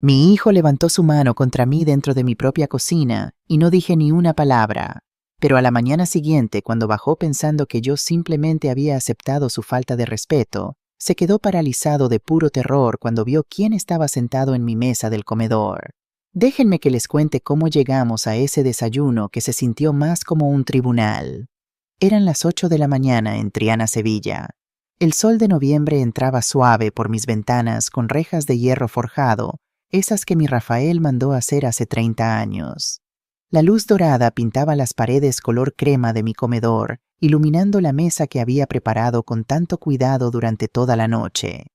Mi hijo levantó su mano contra mí dentro de mi propia cocina y no dije ni una palabra. Pero a la mañana siguiente, cuando bajó pensando que yo simplemente había aceptado su falta de respeto, se quedó paralizado de puro terror cuando vio quién estaba sentado en mi mesa del comedor. Déjenme que les cuente cómo llegamos a ese desayuno que se sintió más como un tribunal. Eran las 8 de la mañana en Triana, Sevilla. El sol de noviembre entraba suave por mis ventanas con rejas de hierro forjado, esas que mi Rafael mandó hacer hace 30 años. La luz dorada pintaba las paredes color crema de mi comedor, iluminando la mesa que había preparado con tanto cuidado durante toda la noche.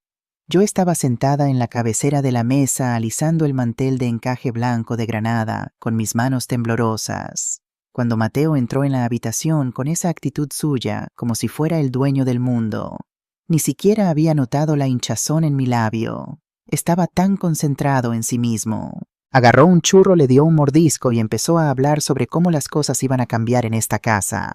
Yo estaba sentada en la cabecera de la mesa alisando el mantel de encaje blanco de granada con mis manos temblorosas, cuando Mateo entró en la habitación con esa actitud suya como si fuera el dueño del mundo. Ni siquiera había notado la hinchazón en mi labio. Estaba tan concentrado en sí mismo. Agarró un churro, le dio un mordisco y empezó a hablar sobre cómo las cosas iban a cambiar en esta casa.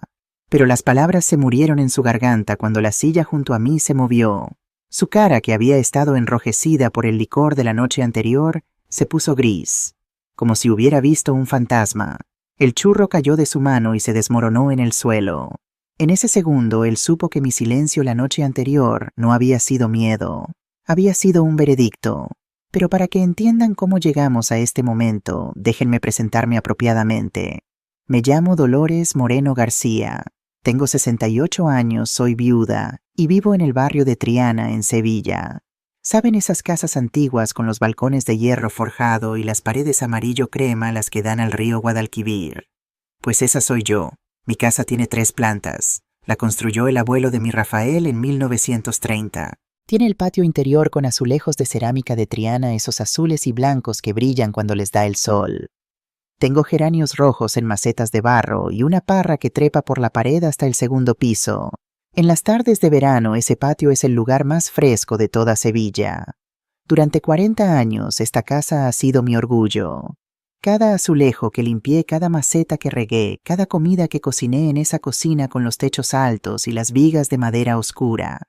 Pero las palabras se murieron en su garganta cuando la silla junto a mí se movió. Su cara, que había estado enrojecida por el licor de la noche anterior, se puso gris, como si hubiera visto un fantasma. El churro cayó de su mano y se desmoronó en el suelo. En ese segundo, él supo que mi silencio la noche anterior no había sido miedo. Había sido un veredicto. Pero para que entiendan cómo llegamos a este momento, déjenme presentarme apropiadamente. Me llamo Dolores Moreno García. Tengo 68 años, soy viuda y vivo en el barrio de Triana, en Sevilla. ¿Saben esas casas antiguas con los balcones de hierro forjado y las paredes amarillo crema las que dan al río Guadalquivir? Pues esa soy yo. Mi casa tiene 3 plantas. La construyó el abuelo de mi Rafael en 1930. Tiene el patio interior con azulejos de cerámica de Triana, esos azules y blancos que brillan cuando les da el sol. Tengo geranios rojos en macetas de barro y una parra que trepa por la pared hasta el segundo piso. En las tardes de verano ese patio es el lugar más fresco de toda Sevilla. Durante 40 años esta casa ha sido mi orgullo. Cada azulejo que limpié, cada maceta que regué, cada comida que cociné en esa cocina con los techos altos y las vigas de madera oscura.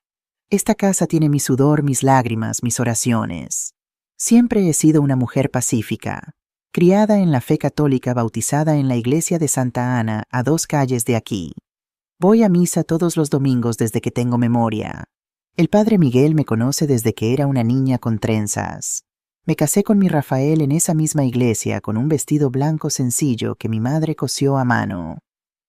Esta casa tiene mi sudor, mis lágrimas, mis oraciones. Siempre he sido una mujer pacífica, criada en la fe católica, bautizada en la iglesia de Santa Ana, a 2 calles de aquí. Voy a misa todos los domingos desde que tengo memoria. El padre Miguel me conoce desde que era una niña con trenzas. Me casé con mi Rafael en esa misma iglesia con un vestido blanco sencillo que mi madre cosió a mano.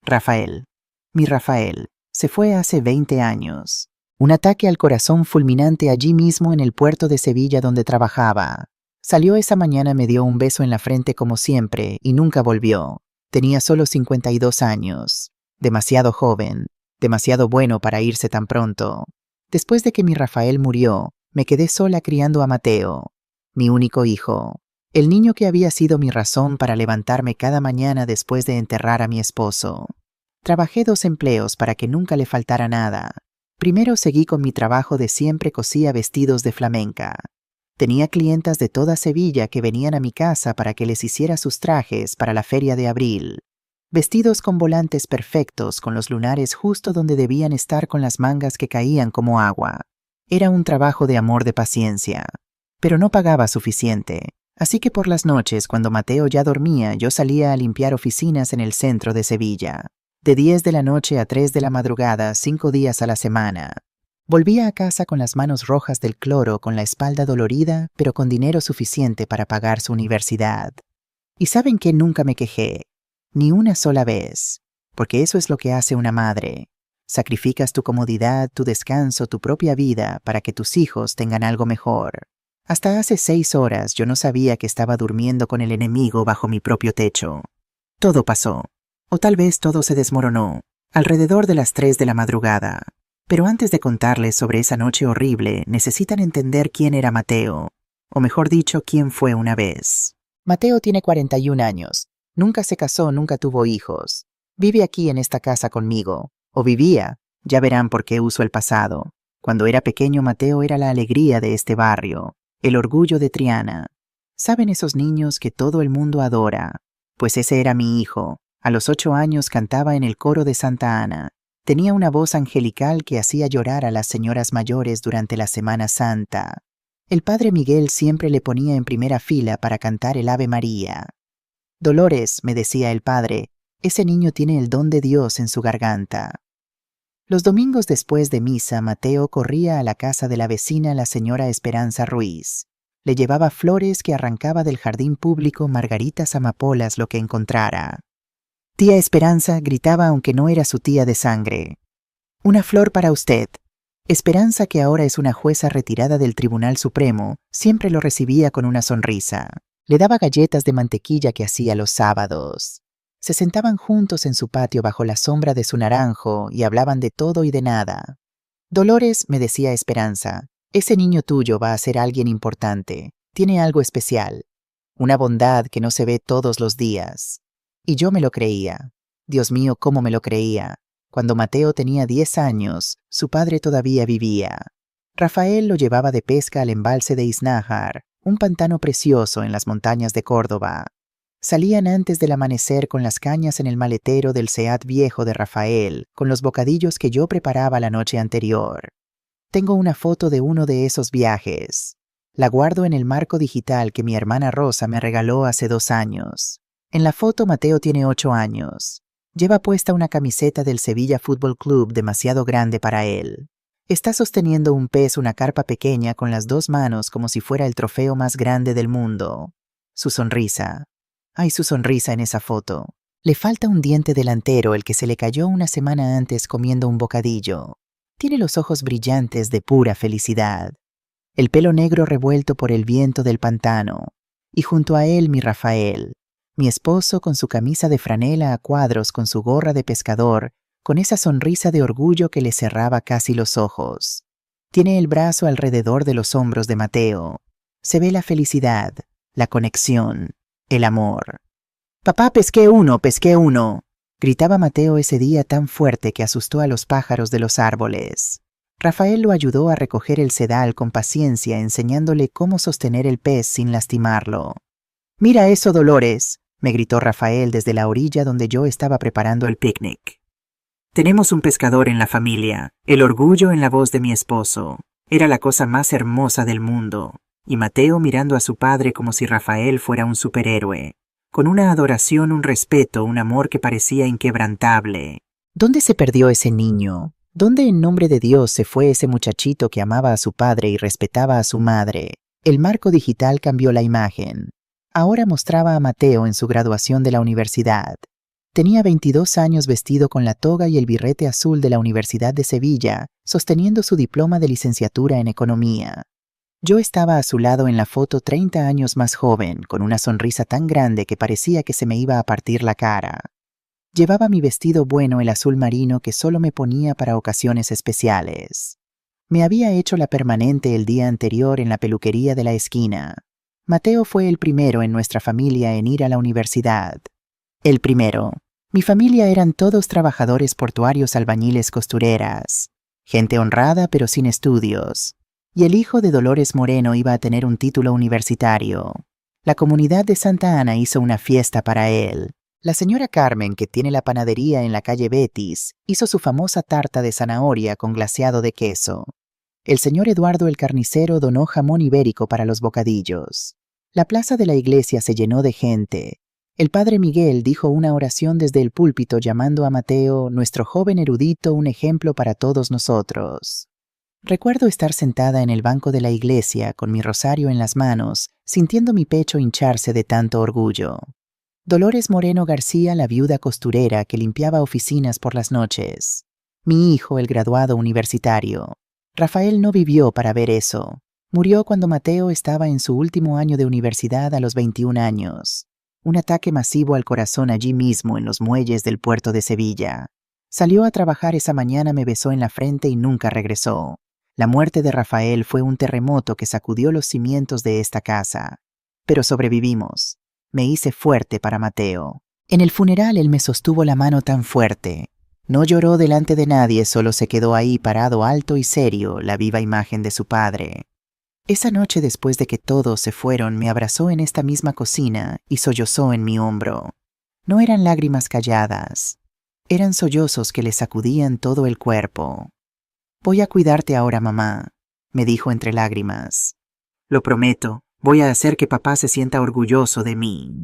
Rafael, mi Rafael, se fue hace 20 años. Un ataque al corazón fulminante allí mismo en el puerto de Sevilla donde trabajaba. Salió esa mañana, me dio un beso en la frente como siempre y nunca volvió. Tenía solo 52 años. Demasiado joven, demasiado bueno para irse tan pronto. Después de que mi Rafael murió, me quedé sola criando a Mateo, mi único hijo. El niño que había sido mi razón para levantarme cada mañana después de enterrar a mi esposo. Trabajé 2 empleos para que nunca le faltara nada. Primero seguí con mi trabajo de siempre, cosía vestidos de flamenca. Tenía clientas de toda Sevilla que venían a mi casa para que les hiciera sus trajes para la feria de abril. Vestidos con volantes perfectos, con los lunares justo donde debían estar, con las mangas que caían como agua. Era un trabajo de amor, de paciencia. Pero no pagaba suficiente. Así que por las noches, cuando Mateo ya dormía, yo salía a limpiar oficinas en el centro de Sevilla. De 10 de la noche a 3 de la madrugada, 5 días a la semana. Volvía a casa con las manos rojas del cloro, con la espalda dolorida, pero con dinero suficiente para pagar su universidad. ¿Y saben qué? Nunca me quejé. Ni una sola vez. Porque eso es lo que hace una madre. Sacrificas tu comodidad, tu descanso, tu propia vida para que tus hijos tengan algo mejor. Hasta hace 6 horas yo no sabía que estaba durmiendo con el enemigo bajo mi propio techo. Todo pasó. O tal vez todo se desmoronó, alrededor de las 3 de la madrugada. Pero antes de contarles sobre esa noche horrible, necesitan entender quién era Mateo, o mejor dicho, quién fue una vez. Mateo tiene 41 años. Nunca se casó, nunca tuvo hijos. Vive aquí en esta casa conmigo. O vivía. Ya verán por qué uso el pasado. Cuando era pequeño, Mateo era la alegría de este barrio, el orgullo de Triana. ¿Saben esos niños que todo el mundo adora? Pues ese era mi hijo. A los 8 años cantaba en el coro de Santa Ana. Tenía una voz angelical que hacía llorar a las señoras mayores durante la Semana Santa. El padre Miguel siempre le ponía en primera fila para cantar el Ave María. Dolores, me decía el padre, ese niño tiene el don de Dios en su garganta. Los domingos después de misa, Mateo corría a la casa de la vecina, la señora Esperanza Ruiz. Le llevaba flores que arrancaba del jardín público, margaritas, amapolas, lo que encontrara. Tía Esperanza, gritaba aunque no era su tía de sangre. Una flor para usted. Esperanza, que ahora es una jueza retirada del Tribunal Supremo, siempre lo recibía con una sonrisa. Le daba galletas de mantequilla que hacía los sábados. Se sentaban juntos en su patio bajo la sombra de su naranjo y hablaban de todo y de nada. Dolores, me decía Esperanza, ese niño tuyo va a ser alguien importante. Tiene algo especial. Una bondad que no se ve todos los días. Y yo me lo creía. Dios mío, cómo me lo creía. Cuando Mateo tenía 10 años, su padre todavía vivía. Rafael lo llevaba de pesca al embalse de Iznájar, un pantano precioso en las montañas de Córdoba. Salían antes del amanecer con las cañas en el maletero del Seat viejo de Rafael, con los bocadillos que yo preparaba la noche anterior. Tengo una foto de uno de esos viajes. La guardo en el marco digital que mi hermana Rosa me regaló hace 2 años. En la foto Mateo tiene 8 años. Lleva puesta una camiseta del Sevilla Fútbol Club demasiado grande para él. Está sosteniendo un pez, una carpa pequeña, con las 2 manos como si fuera el trofeo más grande del mundo. Su sonrisa. Ay, su sonrisa en esa foto. Le falta un diente delantero, el que se le cayó una semana antes comiendo un bocadillo. Tiene los ojos brillantes de pura felicidad. El pelo negro revuelto por el viento del pantano. Y junto a él mi Rafael. Mi esposo con su camisa de franela a cuadros, con su gorra de pescador, con esa sonrisa de orgullo que le cerraba casi los ojos. Tiene el brazo alrededor de los hombros de Mateo. Se ve la felicidad, la conexión, el amor. «Papá, pesqué uno», gritaba Mateo ese día tan fuerte que asustó a los pájaros de los árboles. Rafael lo ayudó a recoger el sedal con paciencia, enseñándole cómo sostener el pez sin lastimarlo. «Mira eso, Dolores», me gritó Rafael desde la orilla donde yo estaba preparando el picnic. «Tenemos un pescador en la familia, el orgullo en la voz de mi esposo. Era la cosa más hermosa del mundo». Y Mateo mirando a su padre como si Rafael fuera un superhéroe, con una adoración, un respeto, un amor que parecía inquebrantable. ¿Dónde se perdió ese niño? ¿Dónde en nombre de Dios se fue ese muchachito que amaba a su padre y respetaba a su madre? El marco digital cambió la imagen. Ahora mostraba a Mateo en su graduación de la universidad. Tenía 22 años, vestido con la toga y el birrete azul de la Universidad de Sevilla, sosteniendo su diploma de licenciatura en economía. Yo estaba a su lado en la foto 30 años más joven, con una sonrisa tan grande que parecía que se me iba a partir la cara. Llevaba mi vestido bueno, el azul marino, que solo me ponía para ocasiones especiales. Me había hecho la permanente el día anterior en la peluquería de la esquina. Mateo fue el primero en nuestra familia en ir a la universidad. El primero. Mi familia eran todos trabajadores portuarios, albañiles, costureras. Gente honrada pero sin estudios. Y el hijo de Dolores Moreno iba a tener un título universitario. La comunidad de Santa Ana hizo una fiesta para él. La señora Carmen, que tiene la panadería en la calle Betis, hizo su famosa tarta de zanahoria con glaseado de queso. El señor Eduardo el carnicero donó jamón ibérico para los bocadillos. La plaza de la iglesia se llenó de gente. El padre Miguel dijo una oración desde el púlpito llamando a Mateo, nuestro joven erudito, un ejemplo para todos nosotros. Recuerdo estar sentada en el banco de la iglesia con mi rosario en las manos, sintiendo mi pecho hincharse de tanto orgullo. Dolores Moreno García, la viuda costurera que limpiaba oficinas por las noches. Mi hijo, el graduado universitario. Rafael no vivió para ver eso. Murió cuando Mateo estaba en su último año de universidad a los 21 años. Un ataque masivo al corazón allí mismo en los muelles del puerto de Sevilla. Salió a trabajar esa mañana, me besó en la frente y nunca regresó. La muerte de Rafael fue un terremoto que sacudió los cimientos de esta casa. Pero sobrevivimos. Me hice fuerte para Mateo. En el funeral él me sostuvo la mano tan fuerte. No lloró delante de nadie, solo se quedó ahí parado alto y serio, la viva imagen de su padre. Esa noche, después de que todos se fueron, me abrazó en esta misma cocina y sollozó en mi hombro. No eran lágrimas calladas. Eran sollozos que le sacudían todo el cuerpo. «Voy a cuidarte ahora, mamá», me dijo entre lágrimas. Lo prometo, voy a hacer que papá se sienta orgulloso de mí.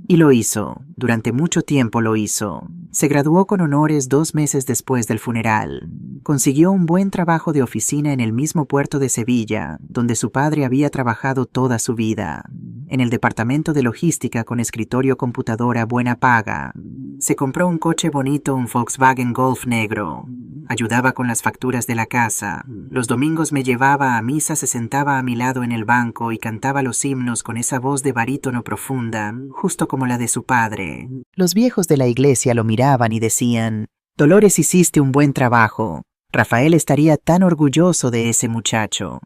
Y lo hizo, durante mucho tiempo lo hizo. Se graduó con honores 2 meses después del funeral. Consiguió un buen trabajo de oficina en el mismo puerto de Sevilla, donde su padre había trabajado toda su vida. En el departamento de logística con escritorio computadora buena paga. Se compró un coche bonito, un Volkswagen Golf negro. Ayudaba con las facturas de la casa. Los domingos me llevaba a misa, se sentaba a mi lado en el banco y cantaba los himnos con esa voz de barítono profunda, justo como la de su padre. Los viejos de la iglesia lo miraban y decían: Dolores, hiciste un buen trabajo. Rafael estaría tan orgulloso de ese muchacho.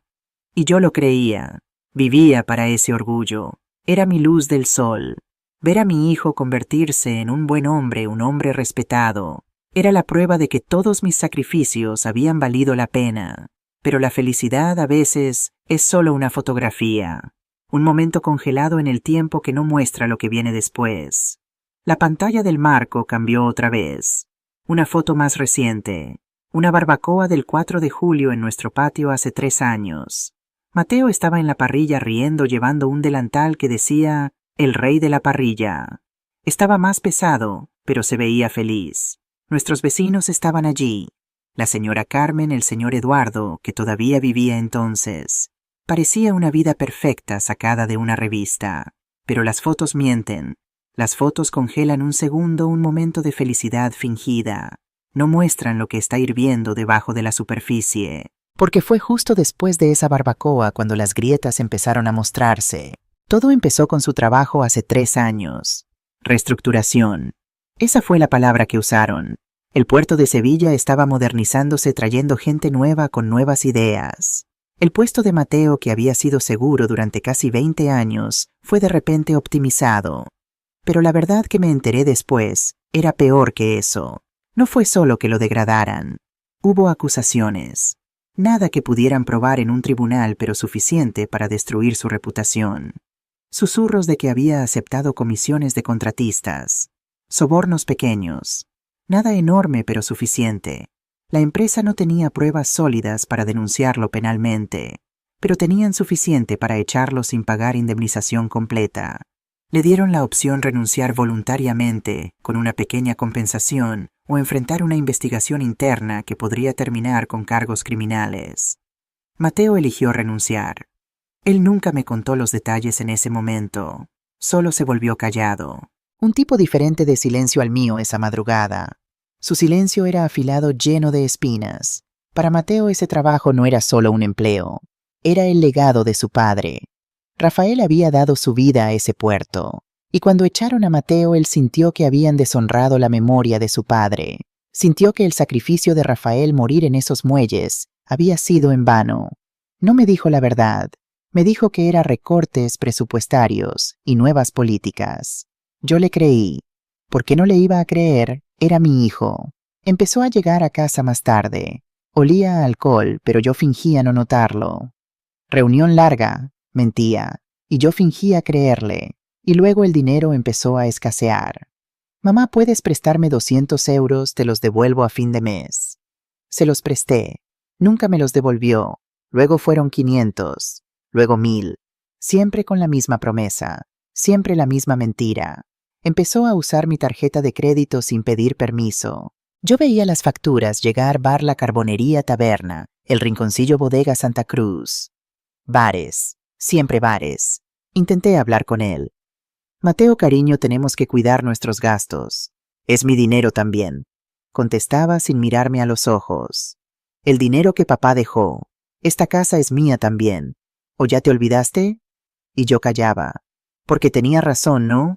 Y yo lo creía. Vivía para ese orgullo. Era mi luz del sol. Ver a mi hijo convertirse en un buen hombre, un hombre respetado, era la prueba de que todos mis sacrificios habían valido la pena. Pero la felicidad a veces es solo una fotografía, un momento congelado en el tiempo que no muestra lo que viene después. La pantalla del marco cambió otra vez. Una foto más reciente. Una barbacoa del 4 de julio en nuestro patio hace 3 años. Mateo estaba en la parrilla riendo, llevando un delantal que decía «El rey de la parrilla». Estaba más pesado, pero se veía feliz. Nuestros vecinos estaban allí. La señora Carmen, el señor Eduardo, que todavía vivía entonces. Parecía una vida perfecta sacada de una revista. Pero las fotos mienten. Las fotos congelan un segundo, un momento de felicidad fingida. No muestran lo que está hirviendo debajo de la superficie. Porque fue justo después de esa barbacoa cuando las grietas empezaron a mostrarse. Todo empezó con su trabajo hace 3 años. Reestructuración. Esa fue la palabra que usaron. El puerto de Sevilla estaba modernizándose, trayendo gente nueva con nuevas ideas. El puesto de Mateo, que había sido seguro durante casi 20 años, fue de repente optimizado. Pero la verdad que me enteré después era peor que eso. No fue solo que lo degradaran. Hubo acusaciones. Nada que pudieran probar en un tribunal, pero suficiente para destruir su reputación. Susurros de que había aceptado comisiones de contratistas. Sobornos pequeños. Nada enorme, pero suficiente. La empresa no tenía pruebas sólidas para denunciarlo penalmente, pero tenían suficiente para echarlo sin pagar indemnización completa. Le dieron la opción renunciar voluntariamente, con una pequeña compensación, o enfrentar una investigación interna que podría terminar con cargos criminales. Mateo eligió renunciar. Él nunca me contó los detalles en ese momento. Solo se volvió callado. Un tipo diferente de silencio al mío esa madrugada. Su silencio era afilado, lleno de espinas. Para Mateo ese trabajo no era solo un empleo. Era el legado de su padre. Rafael había dado su vida a ese puerto. Y cuando echaron a Mateo, él sintió que habían deshonrado la memoria de su padre. Sintió que el sacrificio de Rafael morir en esos muelles había sido en vano. No me dijo la verdad. Me dijo que era recortes presupuestarios y nuevas políticas. Yo le creí. ¿Por qué no le iba a creer? Era mi hijo. Empezó a llegar a casa más tarde. Olía a alcohol, pero yo fingía no notarlo. Reunión larga, mentía, y yo fingía creerle. Y luego el dinero empezó a escasear. Mamá, ¿puedes prestarme 200 euros? Te los devuelvo a fin de mes. Se los presté. Nunca me los devolvió. Luego fueron 500. Luego 1000. Siempre con la misma promesa. Siempre la misma mentira. Empezó a usar mi tarjeta de crédito sin pedir permiso. Yo veía las facturas llegar: Bar La Carbonería Taberna, El Rinconcillo Bodega Santa Cruz. Bares. Siempre bares. Intenté hablar con él. Mateo, cariño, tenemos que cuidar nuestros gastos. Es mi dinero también. Contestaba sin mirarme a los ojos. El dinero que papá dejó. Esta casa es mía también. ¿O ya te olvidaste? Y yo callaba. Porque tenía razón, ¿no?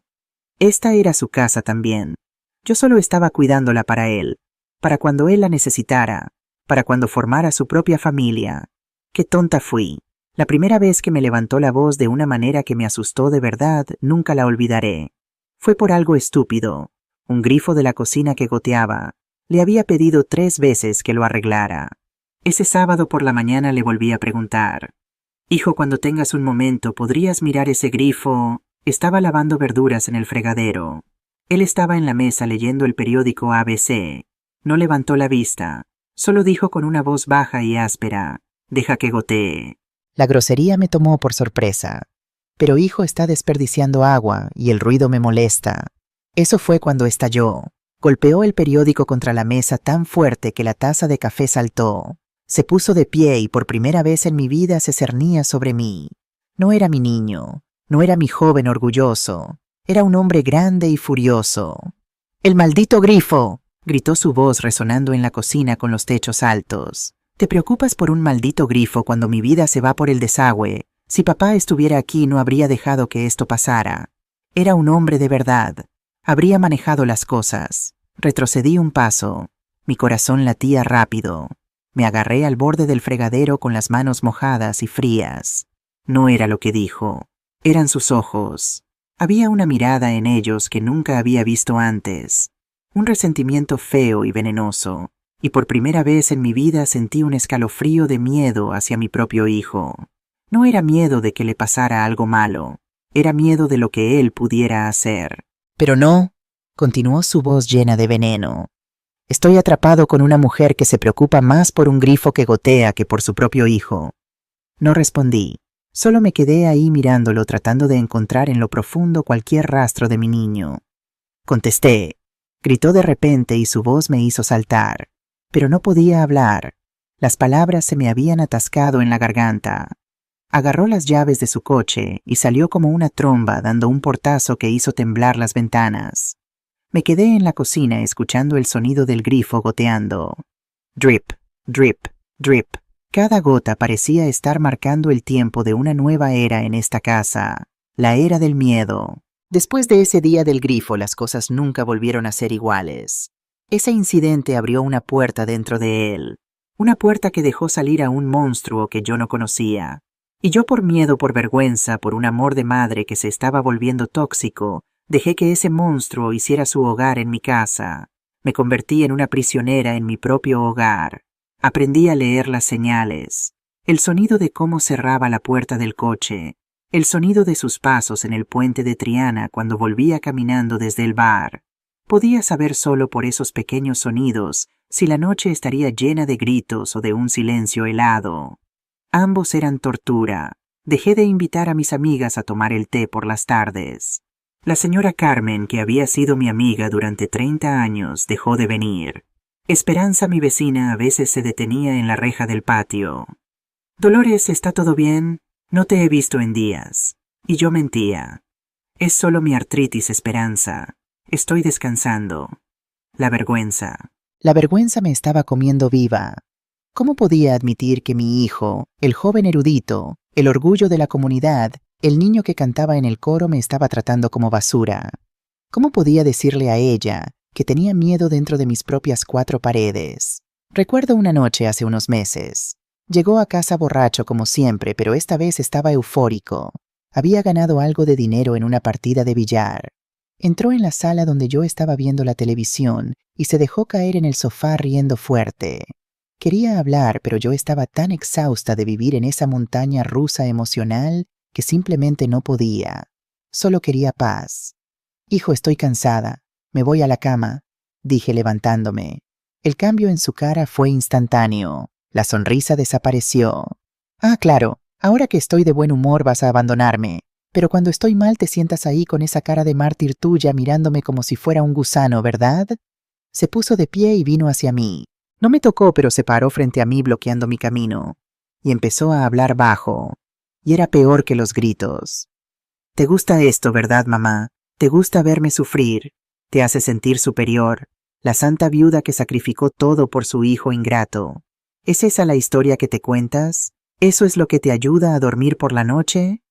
Esta era su casa también. Yo solo estaba cuidándola para él, para cuando él la necesitara, para cuando formara su propia familia. Qué tonta fui. La primera vez que me levantó la voz de una manera que me asustó de verdad, nunca la olvidaré. Fue por algo estúpido. Un grifo de la cocina que goteaba. Le había pedido 3 veces que lo arreglara. Ese sábado por la mañana le volví a preguntar. Hijo, cuando tengas un momento, ¿podrías mirar ese grifo? Estaba lavando verduras en el fregadero. Él estaba en la mesa leyendo el periódico ABC. No levantó la vista. Solo dijo con una voz baja y áspera: deja que gotee. La grosería me tomó por sorpresa. Pero hijo está desperdiciando agua y el ruido me molesta. Eso fue cuando estalló. Golpeó el periódico contra la mesa tan fuerte que la taza de café saltó. Se puso de pie y por primera vez en mi vida se cernía sobre mí. No era mi niño, no era mi joven orgulloso, era un hombre grande y furioso. ¡El maldito grifo!, gritó su voz resonando en la cocina con los techos altos. ¿Te preocupas por un maldito grifo cuando mi vida se va por el desagüe? Si papá estuviera aquí no habría dejado que esto pasara. Era un hombre de verdad. Habría manejado las cosas. Retrocedí un paso. Mi corazón latía rápido. Me agarré al borde del fregadero con las manos mojadas y frías. No era lo que dijo. Eran sus ojos. Había una mirada en ellos que nunca había visto antes. Un resentimiento feo y venenoso. Y por primera vez en mi vida sentí un escalofrío de miedo hacia mi propio hijo. No era miedo de que le pasara algo malo. Era miedo de lo que él pudiera hacer. Pero no, continuó su voz llena de veneno. Estoy atrapado con una mujer que se preocupa más por un grifo que gotea que por su propio hijo. No respondí. Solo me quedé ahí mirándolo tratando de encontrar en lo profundo cualquier rastro de mi niño. Contesté. Gritó de repente y su voz me hizo saltar. Pero no podía hablar. Las palabras se me habían atascado en la garganta. Agarró las llaves de su coche y salió como una tromba dando un portazo que hizo temblar las ventanas. Me quedé en la cocina escuchando el sonido del grifo goteando. Drip, drip, drip. Cada gota parecía estar marcando el tiempo de una nueva era en esta casa, la era del miedo. Después de ese día del grifo, las cosas nunca volvieron a ser iguales. Ese incidente abrió una puerta dentro de él, una puerta que dejó salir a un monstruo que yo no conocía. Y yo por miedo, por vergüenza, por un amor de madre que se estaba volviendo tóxico, dejé que ese monstruo hiciera su hogar en mi casa. Me convertí en una prisionera en mi propio hogar. Aprendí a leer las señales, el sonido de cómo cerraba la puerta del coche, el sonido de sus pasos en el puente de Triana cuando volvía caminando desde el bar. Podía saber solo por esos pequeños sonidos si la noche estaría llena de gritos o de un silencio helado. Ambos eran tortura. Dejé de invitar a mis amigas a tomar el té por las tardes. La señora Carmen, que había sido mi amiga durante 30 años, dejó de venir. Esperanza, mi vecina, a veces se detenía en la reja del patio. Dolores, ¿está todo bien? No te he visto en días. Y yo mentía. Es solo mi artritis, Esperanza. Estoy descansando. La vergüenza. La vergüenza me estaba comiendo viva. ¿Cómo podía admitir que mi hijo, el joven erudito, el orgullo de la comunidad, el niño que cantaba en el coro me estaba tratando como basura? ¿Cómo podía decirle a ella que tenía miedo dentro de mis propias 4 paredes? Recuerdo una noche hace unos meses. Llegó a casa borracho como siempre, pero esta vez estaba eufórico. Había ganado algo de dinero en una partida de billar. Entró en la sala donde yo estaba viendo la televisión y se dejó caer en el sofá riendo fuerte. Quería hablar, pero yo estaba tan exhausta de vivir en esa montaña rusa emocional que simplemente no podía. Solo quería paz. Hijo, estoy cansada. Me voy a la cama, dije levantándome. El cambio en su cara fue instantáneo. La sonrisa desapareció. Ah, claro, ahora que estoy de buen humor vas a abandonarme. Pero cuando estoy mal te sientas ahí con esa cara de mártir tuya mirándome como si fuera un gusano, ¿verdad? Se puso de pie y vino hacia mí. No me tocó, pero se paró frente a mí bloqueando mi camino. Y empezó a hablar bajo. Y era peor que los gritos. ¿Te gusta esto, verdad, mamá? ¿Te gusta verme sufrir? ¿Te hace sentir superior? La santa viuda que sacrificó todo por su hijo ingrato. ¿Es esa la historia que te cuentas? ¿Eso es lo que te ayuda a dormir por la noche?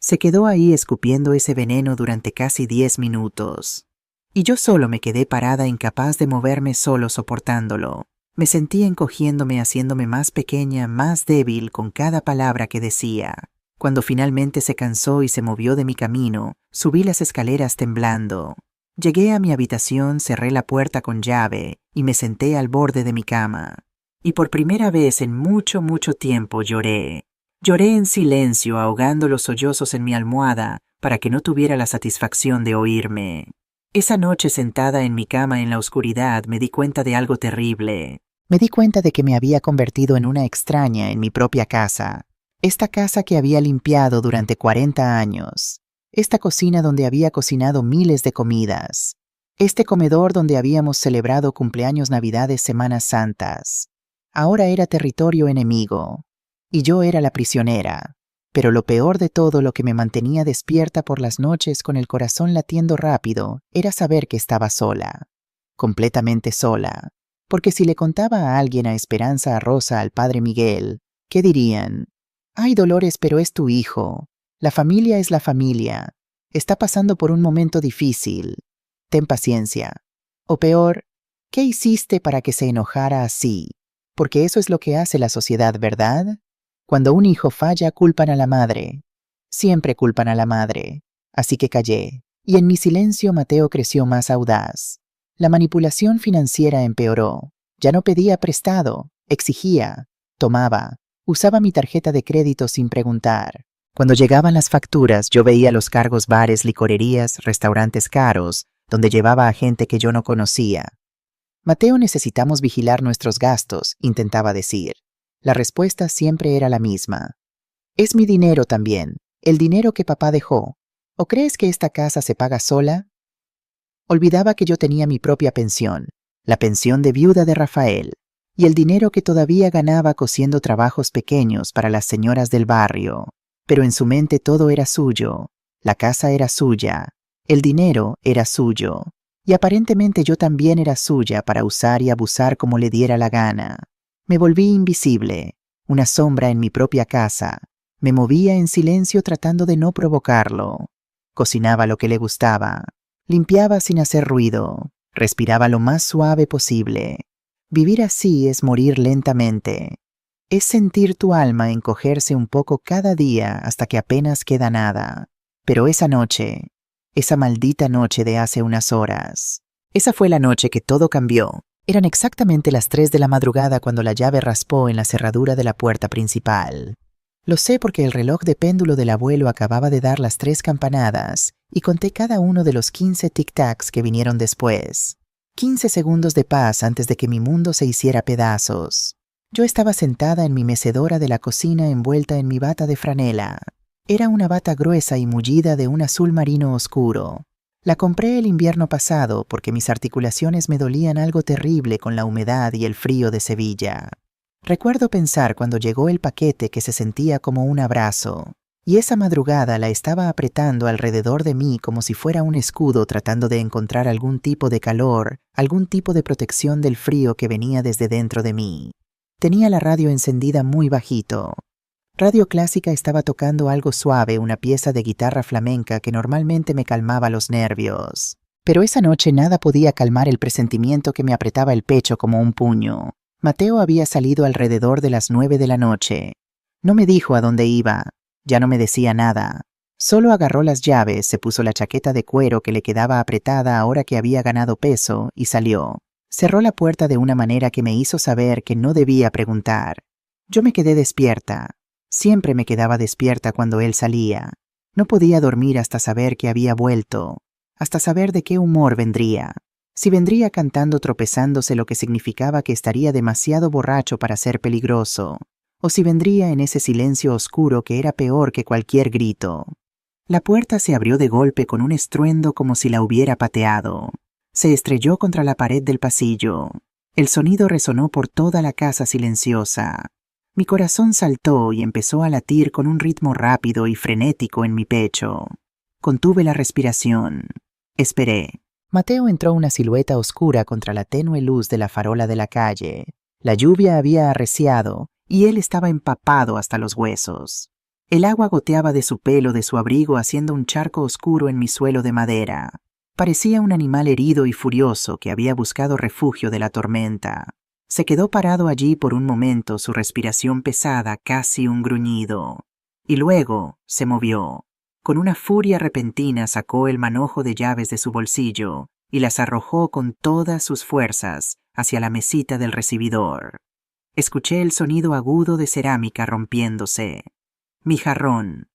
Se quedó ahí escupiendo ese veneno durante casi 10 minutos. Y yo solo me quedé parada, incapaz de moverme, solo soportándolo. Me sentí encogiéndome, haciéndome más pequeña, más débil con cada palabra que decía. Cuando finalmente se cansó y se movió de mi camino, subí las escaleras temblando. Llegué a mi habitación, cerré la puerta con llave y me senté al borde de mi cama. Y por primera vez en mucho, mucho tiempo lloré. Lloré en silencio, ahogando los sollozos en mi almohada para que no tuviera la satisfacción de oírme. Esa noche sentada en mi cama en la oscuridad me di cuenta de algo terrible. Me di cuenta de que me había convertido en una extraña en mi propia casa. Esta casa que había limpiado durante 40 años. Esta cocina donde había cocinado miles de comidas. Este comedor donde habíamos celebrado cumpleaños, navidades, semanas santas. Ahora era territorio enemigo. Y yo era la prisionera. Pero lo peor de todo, lo que me mantenía despierta por las noches con el corazón latiendo rápido, era saber que estaba sola. Completamente sola. Porque si le contaba a alguien, a Esperanza, a Rosa, al padre Miguel, ¿qué dirían? Ay, Dolores, pero es tu hijo. La familia es la familia. Está pasando por un momento difícil. Ten paciencia. O peor, ¿qué hiciste para que se enojara así? Porque eso es lo que hace la sociedad, ¿verdad? Cuando un hijo falla, culpan a la madre. Siempre culpan a la madre. Así que callé. Y en mi silencio Mateo creció más audaz. La manipulación financiera empeoró. Ya no pedía prestado, exigía, tomaba. Usaba mi tarjeta de crédito sin preguntar. Cuando llegaban las facturas, yo veía los cargos, bares, licorerías, restaurantes caros, donde llevaba a gente que yo no conocía. Mateo, necesitamos vigilar nuestros gastos, intentaba decir. La respuesta siempre era la misma. Es mi dinero también, el dinero que papá dejó. ¿O crees que esta casa se paga sola? Olvidaba que yo tenía mi propia pensión, la pensión de viuda de Rafael, y el dinero que todavía ganaba cosiendo trabajos pequeños para las señoras del barrio. Pero en su mente todo era suyo, la casa era suya, el dinero era suyo, y aparentemente yo también era suya para usar y abusar como le diera la gana. Me volví invisible, una sombra en mi propia casa. Me movía en silencio tratando de no provocarlo. Cocinaba lo que le gustaba. Limpiaba sin hacer ruido. Respiraba lo más suave posible. Vivir así es morir lentamente. Es sentir tu alma encogerse un poco cada día hasta que apenas queda nada. Pero esa noche, esa maldita noche de hace unas horas, esa fue la noche que todo cambió. Eran exactamente las 3 de la madrugada cuando la llave raspó en la cerradura de la puerta principal. Lo sé porque el reloj de péndulo del abuelo acababa de dar las 3 campanadas y conté cada uno de los 15 tic-tacs que vinieron después. 15 segundos de paz antes de que mi mundo se hiciera pedazos. Yo estaba sentada en mi mecedora de la cocina envuelta en mi bata de franela. Era una bata gruesa y mullida de un azul marino oscuro. La compré el invierno pasado porque mis articulaciones me dolían algo terrible con la humedad y el frío de Sevilla. Recuerdo pensar cuando llegó el paquete que se sentía como un abrazo, y esa madrugada la estaba apretando alrededor de mí como si fuera un escudo tratando de encontrar algún tipo de calor, algún tipo de protección del frío que venía desde dentro de mí. Tenía la radio encendida muy bajito. Radio Clásica estaba tocando algo suave, una pieza de guitarra flamenca que normalmente me calmaba los nervios. Pero esa noche nada podía calmar el presentimiento que me apretaba el pecho como un puño. Mateo había salido alrededor de las 9 de la noche. No me dijo a dónde iba, ya no me decía nada. Solo agarró las llaves, se puso la chaqueta de cuero que le quedaba apretada ahora que había ganado peso y salió. Cerró la puerta de una manera que me hizo saber que no debía preguntar. Yo me quedé despierta. Siempre me quedaba despierta cuando él salía. No podía dormir hasta saber que había vuelto, hasta saber de qué humor vendría. Si vendría cantando tropezándose, lo que significaba que estaría demasiado borracho para ser peligroso, o si vendría en ese silencio oscuro que era peor que cualquier grito. La puerta se abrió de golpe con un estruendo como si la hubiera pateado. Se estrelló contra la pared del pasillo. El sonido resonó por toda la casa silenciosa. Mi corazón saltó y empezó a latir con un ritmo rápido y frenético en mi pecho. Contuve la respiración. Esperé. Mateo entró, una silueta oscura contra la tenue luz de la farola de la calle. La lluvia había arreciado y él estaba empapado hasta los huesos. El agua goteaba de su pelo, de su abrigo, haciendo un charco oscuro en mi suelo de madera. Parecía un animal herido y furioso que había buscado refugio de la tormenta. Se quedó parado allí por un momento, su respiración pesada, casi un gruñido. Y luego se movió. Con una furia repentina sacó el manojo de llaves de su bolsillo y las arrojó con todas sus fuerzas hacia la mesita del recibidor. Escuché el sonido agudo de cerámica rompiéndose. Mi jarrón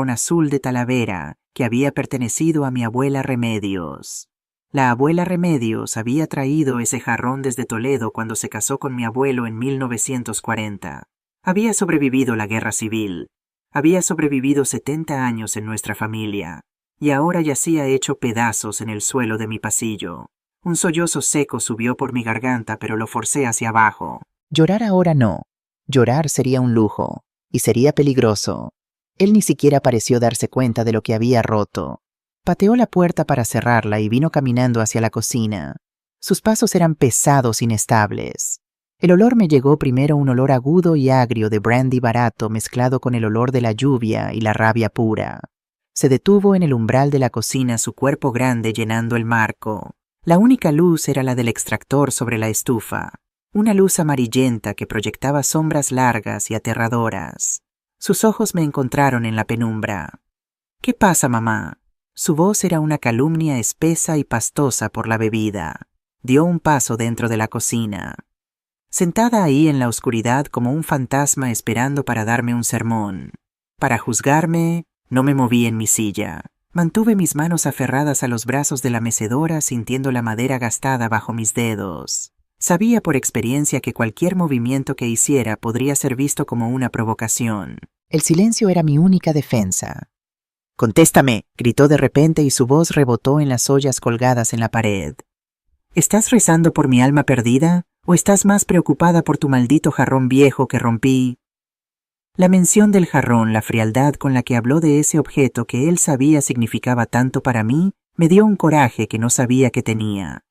azul de Talavera, que había pertenecido a mi abuela Remedios. La abuela Remedios había traído ese jarrón desde Toledo cuando se casó con mi abuelo en 1940. Había sobrevivido la guerra civil. Había sobrevivido 70 años en nuestra familia. Y ahora yacía hecho pedazos en el suelo de mi pasillo. Un sollozo seco subió por mi garganta, pero lo forcé hacia abajo. Llorar ahora no. Llorar sería un lujo. Y sería peligroso. Él ni siquiera pareció darse cuenta de lo que había roto. Pateó la puerta para cerrarla y vino caminando hacia la cocina. Sus pasos eran pesados, inestables. El olor me llegó primero, un olor agudo y agrio de brandy barato mezclado con el olor de la lluvia y la rabia pura. Se detuvo en el umbral de la cocina, su cuerpo grande llenando el marco. La única luz era la del extractor sobre la estufa, una luz amarillenta que proyectaba sombras largas y aterradoras. Sus ojos me encontraron en la penumbra. ¿Qué pasa, mamá? Su voz era una calumnia espesa y pastosa por la bebida. Dio un paso dentro de la cocina. Sentada ahí en la oscuridad como un fantasma esperando para darme un sermón. Para juzgarme, no me moví en mi silla. Mantuve mis manos aferradas a los brazos de la mecedora, sintiendo la madera gastada bajo mis dedos. Sabía por experiencia que cualquier movimiento que hiciera podría ser visto como una provocación. El silencio era mi única defensa. «Contéstame», gritó de repente y su voz rebotó en las ollas colgadas en la pared. «¿Estás rezando por mi alma perdida? ¿O estás más preocupada por tu maldito jarrón viejo que rompí?» La mención del jarrón, la frialdad con la que habló de ese objeto que él sabía significaba tanto para mí, me dio un coraje que no sabía que tenía.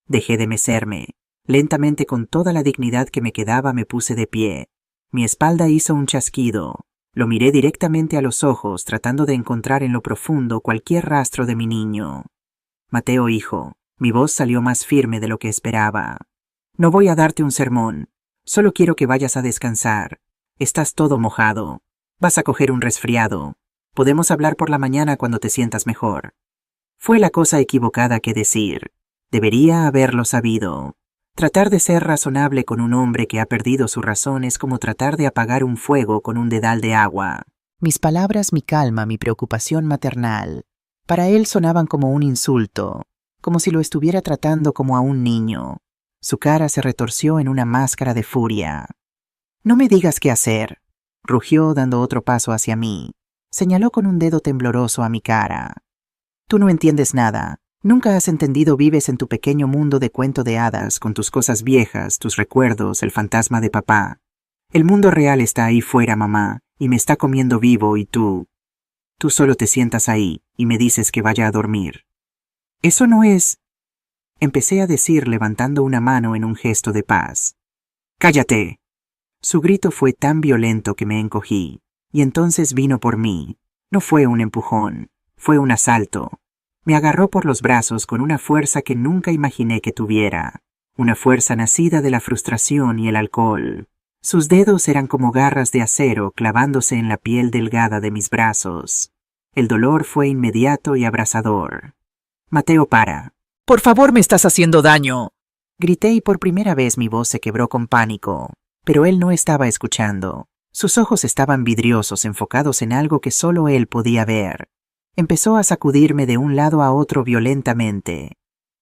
Dejé de mecerme. Lentamente, con toda la dignidad que me quedaba, me puse de pie. Mi espalda hizo un chasquido. Lo miré directamente a los ojos, tratando de encontrar en lo profundo cualquier rastro de mi niño. «Mateo, hijo», mi voz salió más firme de lo que esperaba. «No voy a darte un sermón. Solo quiero que vayas a descansar. Estás todo mojado. Vas a coger un resfriado. Podemos hablar por la mañana cuando te sientas mejor». Fue la cosa equivocada que decir. Debería haberlo sabido. Tratar de ser razonable con un hombre que ha perdido su razón es como tratar de apagar un fuego con un dedal de agua. Mis palabras, mi calma, mi preocupación maternal, para él sonaban como un insulto, como si lo estuviera tratando como a un niño. Su cara se retorció en una máscara de furia. «No me digas qué hacer», rugió dando otro paso hacia mí. Señaló con un dedo tembloroso a mi cara. «Tú no entiendes nada. Nunca has entendido, vives en tu pequeño mundo de cuento de hadas, con tus cosas viejas, tus recuerdos, el fantasma de papá. El mundo real está ahí fuera, mamá, y me está comiendo vivo y tú solo te sientas ahí y me dices que vaya a dormir. Eso no es...» Empecé a decir levantando una mano en un gesto de paz. «¡Cállate!». Su grito fue tan violento que me encogí, y entonces vino por mí. No fue un empujón, fue un asalto. Me agarró por los brazos con una fuerza que nunca imaginé que tuviera, una fuerza nacida de la frustración y el alcohol. Sus dedos eran como garras de acero clavándose en la piel delgada de mis brazos. El dolor fue inmediato y abrasador. «Mateo, para». «Por favor, me estás haciendo daño», grité, y por primera vez mi voz se quebró con pánico. Pero él no estaba escuchando. Sus ojos estaban vidriosos, enfocados en algo que solo él podía ver. Empezó a sacudirme de un lado a otro violentamente.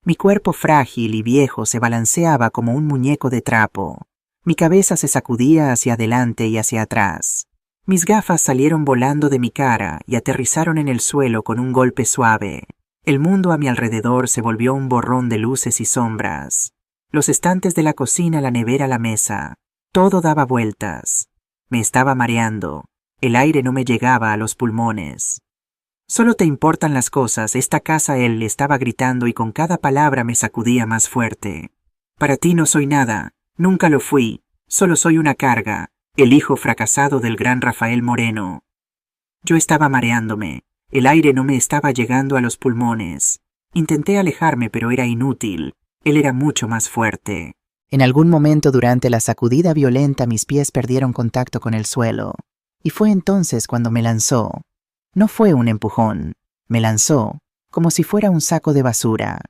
Mi cuerpo frágil y viejo se balanceaba como un muñeco de trapo. Mi cabeza se sacudía hacia adelante y hacia atrás. Mis gafas salieron volando de mi cara y aterrizaron en el suelo con un golpe suave. El mundo a mi alrededor se volvió un borrón de luces y sombras. Los estantes de la cocina, la nevera, la mesa. Todo daba vueltas. Me estaba mareando. El aire no me llegaba a los pulmones. «Solo te importan las cosas», esta casa, él le estaba gritando, y con cada palabra me sacudía más fuerte. «Para ti no soy nada. Nunca lo fui. Solo soy una carga. El hijo fracasado del gran Rafael Moreno». Yo estaba mareándome. El aire no me estaba llegando a los pulmones. Intenté alejarme, pero era inútil. Él era mucho más fuerte. En algún momento durante la sacudida violenta mis pies perdieron contacto con el suelo. Y fue entonces cuando me lanzó. No fue un empujón. Me lanzó, como si fuera un saco de basura.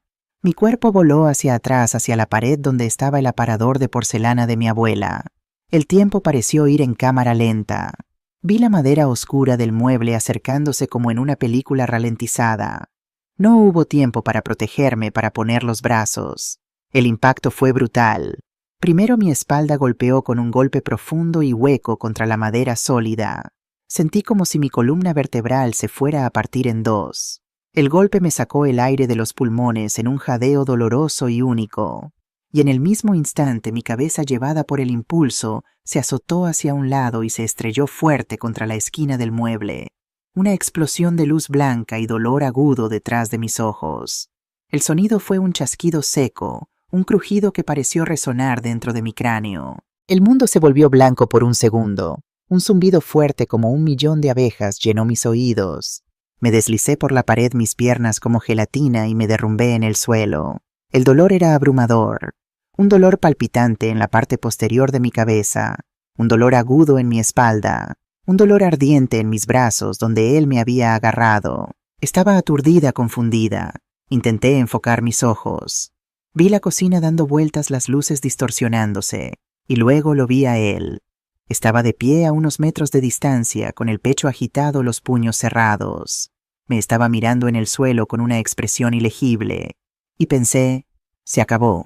Mi cuerpo voló hacia atrás, hacia la pared donde estaba el aparador de porcelana de mi abuela. El tiempo pareció ir en cámara lenta. Vi la madera oscura del mueble acercándose como en una película ralentizada. No hubo tiempo para protegerme, para poner los brazos. El impacto fue brutal. Primero mi espalda golpeó con un golpe profundo y hueco contra la madera sólida. Sentí como si mi columna vertebral se fuera a partir en dos. El golpe me sacó el aire de los pulmones en un jadeo doloroso y único. Y en el mismo instante mi cabeza, llevada por el impulso, se azotó hacia un lado y se estrelló fuerte contra la esquina del mueble. Una explosión de luz blanca y dolor agudo detrás de mis ojos. El sonido fue un chasquido seco, un crujido que pareció resonar dentro de mi cráneo. El mundo se volvió blanco por un segundo. Un zumbido fuerte como 1.000.000 de abejas llenó mis oídos. Me deslicé por la pared mis piernas como gelatina y me derrumbé en el suelo. El dolor era abrumador. Un dolor palpitante en la parte posterior de mi cabeza. Un dolor agudo en mi espalda. Un dolor ardiente en mis brazos donde él me había agarrado. Estaba aturdida, confundida. Intenté enfocar mis ojos. Vi la cocina dando vueltas, las luces distorsionándose, y luego lo vi a él. Estaba de pie a unos metros de distancia, con el pecho agitado, los puños cerrados. Me estaba mirando en el suelo con una expresión ilegible, y pensé, se acabó.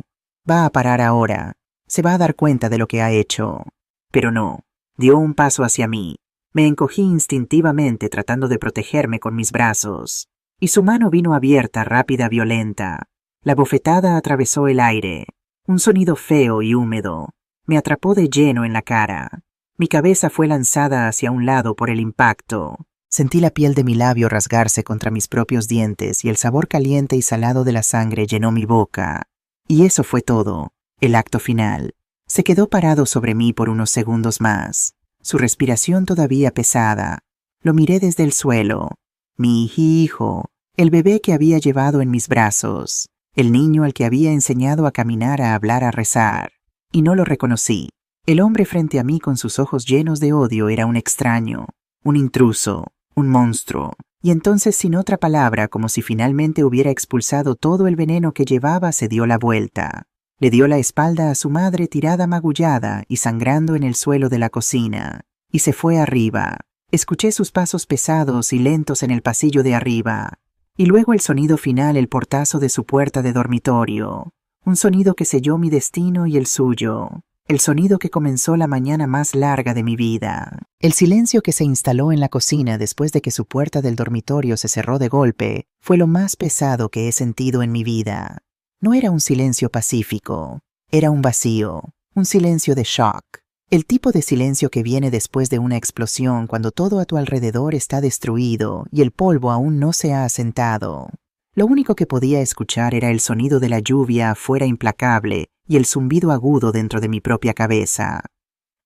Va a parar ahora. Se va a dar cuenta de lo que ha hecho. Pero no. Dio un paso hacia mí. Me encogí instintivamente tratando de protegerme con mis brazos. Y su mano vino abierta, rápida, violenta. La bofetada atravesó el aire. Un sonido feo y húmedo. Me atrapó de lleno en la cara. Mi cabeza fue lanzada hacia un lado por el impacto. Sentí la piel de mi labio rasgarse contra mis propios dientes y el sabor caliente y salado de la sangre llenó mi boca. Y eso fue todo. El acto final. Se quedó parado sobre mí por unos segundos más. Su respiración todavía pesada. Lo miré desde el suelo. Mi hijo, el bebé que había llevado en mis brazos. El niño al que había enseñado a caminar, a hablar, a rezar. Y no lo reconocí. El hombre frente a mí con sus ojos llenos de odio era un extraño, un intruso, un monstruo. Y entonces, sin otra palabra, como si finalmente hubiera expulsado todo el veneno que llevaba, se dio la vuelta. Le dio la espalda a su madre tirada magullada y sangrando en el suelo de la cocina. Y se fue arriba. Escuché sus pasos pesados y lentos en el pasillo de arriba. Y luego el sonido final, el portazo de su puerta de dormitorio. Un sonido que selló mi destino y el suyo. El sonido que comenzó la mañana más larga de mi vida. El silencio que se instaló en la cocina después de que su puerta del dormitorio se cerró de golpe fue lo más pesado que he sentido en mi vida. No era un silencio pacífico. Era un vacío. Un silencio de shock. El tipo de silencio que viene después de una explosión cuando todo a tu alrededor está destruido y el polvo aún no se ha asentado. Lo único que podía escuchar era el sonido de la lluvia afuera implacable y el zumbido agudo dentro de mi propia cabeza.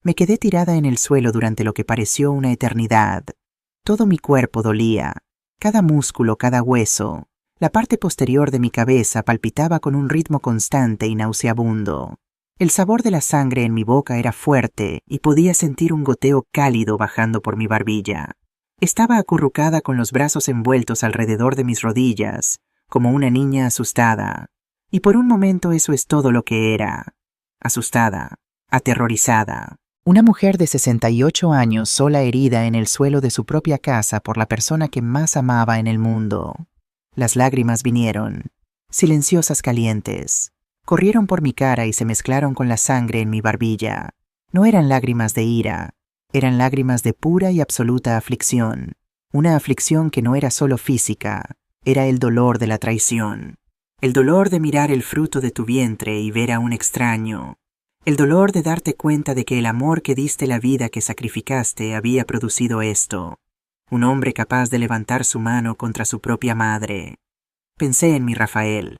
Me quedé tirada en el suelo durante lo que pareció una eternidad. Todo mi cuerpo dolía, cada músculo, cada hueso. La parte posterior de mi cabeza palpitaba con un ritmo constante y nauseabundo. El sabor de la sangre en mi boca era fuerte y podía sentir un goteo cálido bajando por mi barbilla. Estaba acurrucada con los brazos envueltos alrededor de mis rodillas, como una niña asustada. Y por un momento eso es todo lo que era. Asustada, aterrorizada. Una mujer de 68 años sola, herida en el suelo de su propia casa por la persona que más amaba en el mundo. Las lágrimas vinieron, silenciosas, calientes. Corrieron por mi cara y se mezclaron con la sangre en mi barbilla. No eran lágrimas de ira, eran lágrimas de pura y absoluta aflicción. Una aflicción que no era solo física, era el dolor de la traición. El dolor de mirar el fruto de tu vientre y ver a un extraño. El dolor de darte cuenta de que el amor que diste, la vida que sacrificaste, había producido esto. Un hombre capaz de levantar su mano contra su propia madre. Pensé en mi Rafael.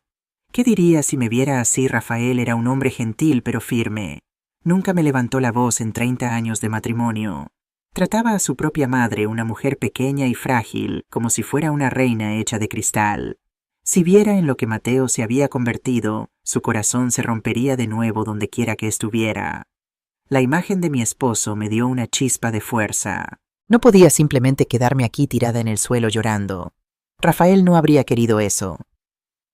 ¿Qué diría si me viera así? Rafael era un hombre gentil pero firme. Nunca me levantó la voz en 30 años de matrimonio. Trataba a su propia madre, una mujer pequeña y frágil, como si fuera una reina hecha de cristal. Si viera en lo que Mateo se había convertido, su corazón se rompería de nuevo donde quiera que estuviera. La imagen de mi esposo me dio una chispa de fuerza. No podía simplemente quedarme aquí tirada en el suelo llorando. Rafael no habría querido eso.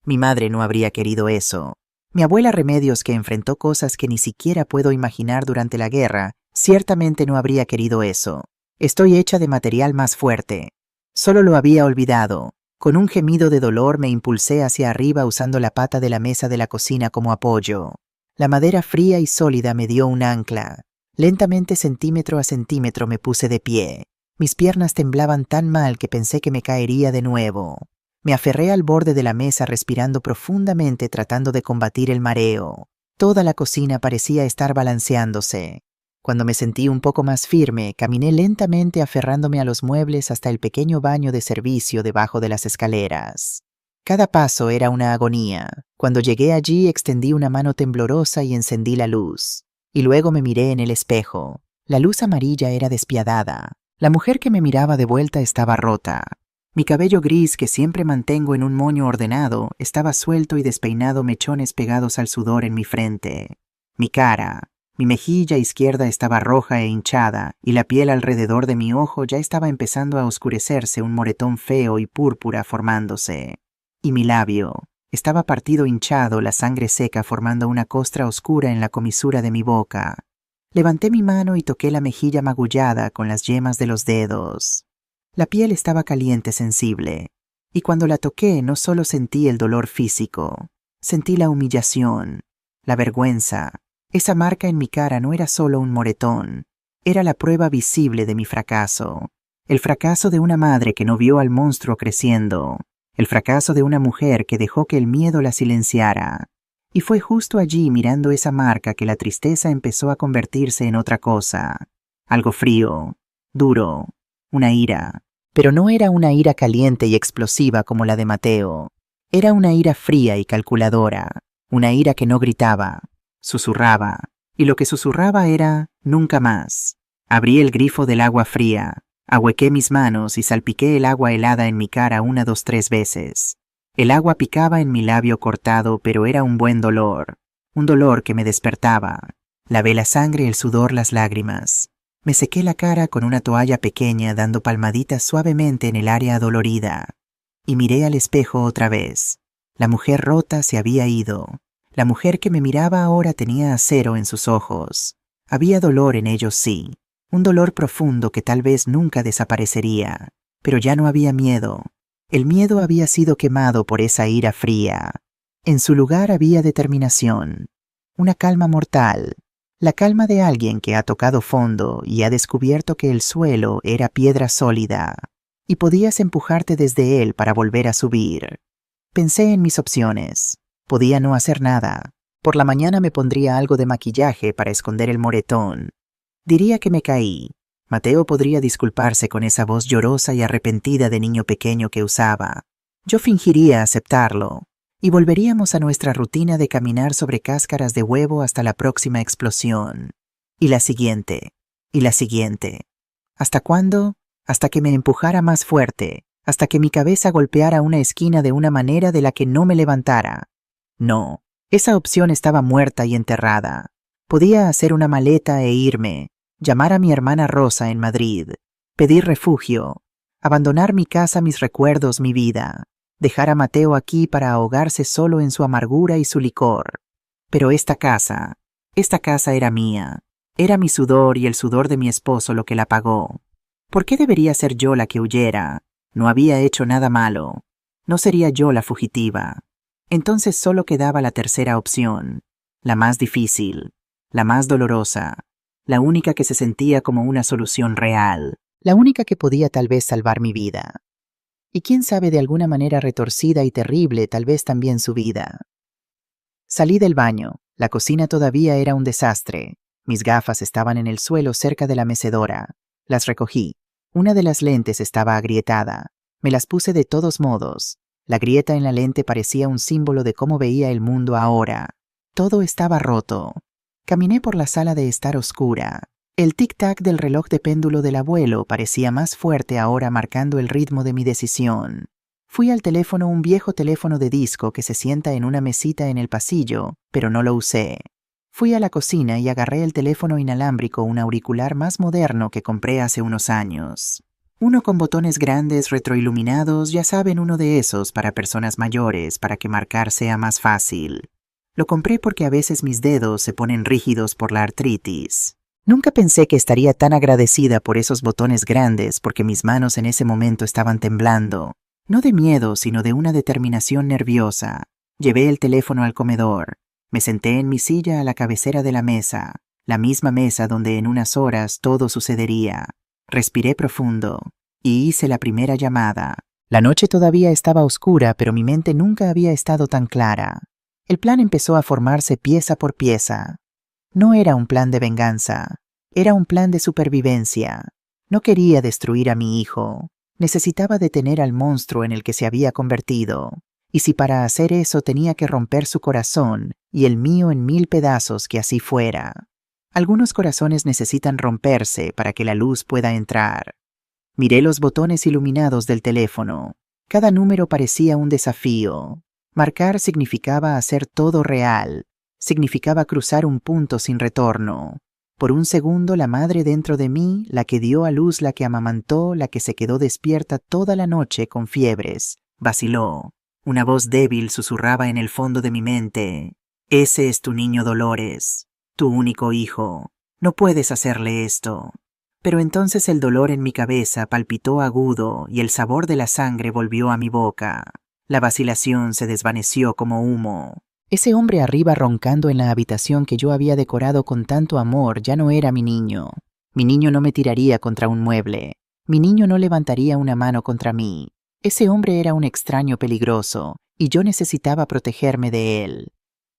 Mi madre no habría querido eso. Mi abuela Remedios, que enfrentó cosas que ni siquiera puedo imaginar durante la guerra, ciertamente no habría querido eso. Estoy hecha de material más fuerte. Solo lo había olvidado. Con un gemido de dolor me impulsé hacia arriba usando la pata de la mesa de la cocina como apoyo. La madera fría y sólida me dio un ancla. Lentamente, centímetro a centímetro, me puse de pie. Mis piernas temblaban tan mal que pensé que me caería de nuevo. Me aferré al borde de la mesa respirando profundamente tratando de combatir el mareo. Toda la cocina parecía estar balanceándose. Cuando me sentí un poco más firme, caminé lentamente aferrándome a los muebles hasta el pequeño baño de servicio debajo de las escaleras. Cada paso era una agonía. Cuando llegué allí, extendí una mano temblorosa y encendí la luz. Y luego me miré en el espejo. La luz amarilla era despiadada. La mujer que me miraba de vuelta estaba rota. Mi cabello gris, que siempre mantengo en un moño ordenado, estaba suelto y despeinado, mechones pegados al sudor en mi frente. Mi cara, mi mejilla izquierda estaba roja e hinchada, y la piel alrededor de mi ojo ya estaba empezando a oscurecerse, un moretón feo y púrpura formándose. Y mi labio estaba partido, hinchado, la sangre seca formando una costra oscura en la comisura de mi boca. Levanté mi mano y toqué la mejilla magullada con las yemas de los dedos. La piel estaba caliente, sensible, y cuando la toqué no solo sentí el dolor físico, sentí la humillación, la vergüenza. Esa marca en mi cara no era solo un moretón, era la prueba visible de mi fracaso. El fracaso de una madre que no vio al monstruo creciendo, el fracaso de una mujer que dejó que el miedo la silenciara. Y fue justo allí, mirando esa marca, que la tristeza empezó a convertirse en otra cosa. Algo frío, duro, una ira. Pero no era una ira caliente y explosiva como la de Mateo. Era una ira fría y calculadora. Una ira que no gritaba, susurraba. Y lo que susurraba era nunca más. Abrí el grifo del agua fría, ahuequé mis manos y salpiqué el agua helada en mi cara 1, 2, 3 veces. El agua picaba en mi labio cortado, pero era un buen dolor. Un dolor que me despertaba. Lavé la sangre, el sudor, las lágrimas. Me sequé la cara con una toalla pequeña, dando palmaditas suavemente en el área adolorida. Y miré al espejo otra vez. La mujer rota se había ido. La mujer que me miraba ahora tenía acero en sus ojos. Había dolor en ellos, sí. Un dolor profundo que tal vez nunca desaparecería. Pero ya no había miedo. El miedo había sido quemado por esa ira fría. En su lugar había determinación. Una calma mortal. La calma de alguien que ha tocado fondo y ha descubierto que el suelo era piedra sólida, y podías empujarte desde él para volver a subir. Pensé en mis opciones. Podía no hacer nada. Por la mañana me pondría algo de maquillaje para esconder el moretón. Diría que me caí. Mateo podría disculparse con esa voz llorosa y arrepentida de niño pequeño que usaba. Yo fingiría aceptarlo. Y volveríamos a nuestra rutina de caminar sobre cáscaras de huevo hasta la próxima explosión. Y la siguiente. Y la siguiente. ¿Hasta cuándo? Hasta que me empujara más fuerte. Hasta que mi cabeza golpeara una esquina de una manera de la que no me levantara. No. Esa opción estaba muerta y enterrada. Podía hacer una maleta e irme. Llamar a mi hermana Rosa en Madrid. Pedir refugio. Abandonar mi casa, mis recuerdos, mi vida. Dejar a Mateo aquí para ahogarse solo en su amargura y su licor. Pero esta casa era mía. Era mi sudor y el sudor de mi esposo lo que la pagó. ¿Por qué debería ser yo la que huyera? No había hecho nada malo. No sería yo la fugitiva. Entonces solo quedaba la tercera opción, la más difícil, la más dolorosa, la única que se sentía como una solución real, la única que podía tal vez salvar mi vida. Y quién sabe, de alguna manera retorcida y terrible, tal vez también su vida. Salí del baño. La cocina todavía era un desastre. Mis gafas estaban en el suelo cerca de la mecedora. Las recogí. Una de las lentes estaba agrietada. Me las puse de todos modos. La grieta en la lente parecía un símbolo de cómo veía el mundo ahora. Todo estaba roto. Caminé por la sala de estar oscura. El tic-tac del reloj de péndulo del abuelo parecía más fuerte ahora, marcando el ritmo de mi decisión. Fui al teléfono, un viejo teléfono de disco que se sienta en una mesita en el pasillo, pero no lo usé. Fui a la cocina y agarré el teléfono inalámbrico, un auricular más moderno que compré hace unos años. Uno con botones grandes retroiluminados, ya saben, uno de esos para personas mayores, para que marcar sea más fácil. Lo compré porque a veces mis dedos se ponen rígidos por la artritis. Nunca pensé que estaría tan agradecida por esos botones grandes, porque mis manos en ese momento estaban temblando. No de miedo, sino de una determinación nerviosa. Llevé el teléfono al comedor. Me senté en mi silla a la cabecera de la mesa, la misma mesa donde en unas horas todo sucedería. Respiré profundo y hice la primera llamada. La noche todavía estaba oscura, pero mi mente nunca había estado tan clara. El plan empezó a formarse pieza por pieza. No era un plan de venganza, era un plan de supervivencia. No quería destruir a mi hijo. Necesitaba detener al monstruo en el que se había convertido. Y si para hacer eso tenía que romper su corazón y el mío en 1000 pedazos, que así fuera. Algunos corazones necesitan romperse para que la luz pueda entrar. Miré los botones iluminados del teléfono. Cada número parecía un desafío. Marcar significaba hacer todo real. Significaba cruzar un punto sin retorno. Por un segundo la madre dentro de mí, la que dio a luz, la que amamantó, la que se quedó despierta toda la noche con fiebres, vaciló. Una voz débil susurraba en el fondo de mi mente: «Ese es tu niño Dolores, tu único hijo. No puedes hacerle esto». Pero entonces el dolor en mi cabeza palpitó agudo y el sabor de la sangre volvió a mi boca. La vacilación se desvaneció como humo. Ese hombre arriba roncando en la habitación que yo había decorado con tanto amor ya no era mi niño. Mi niño no me tiraría contra un mueble. Mi niño no levantaría una mano contra mí. Ese hombre era un extraño peligroso y yo necesitaba protegerme de él.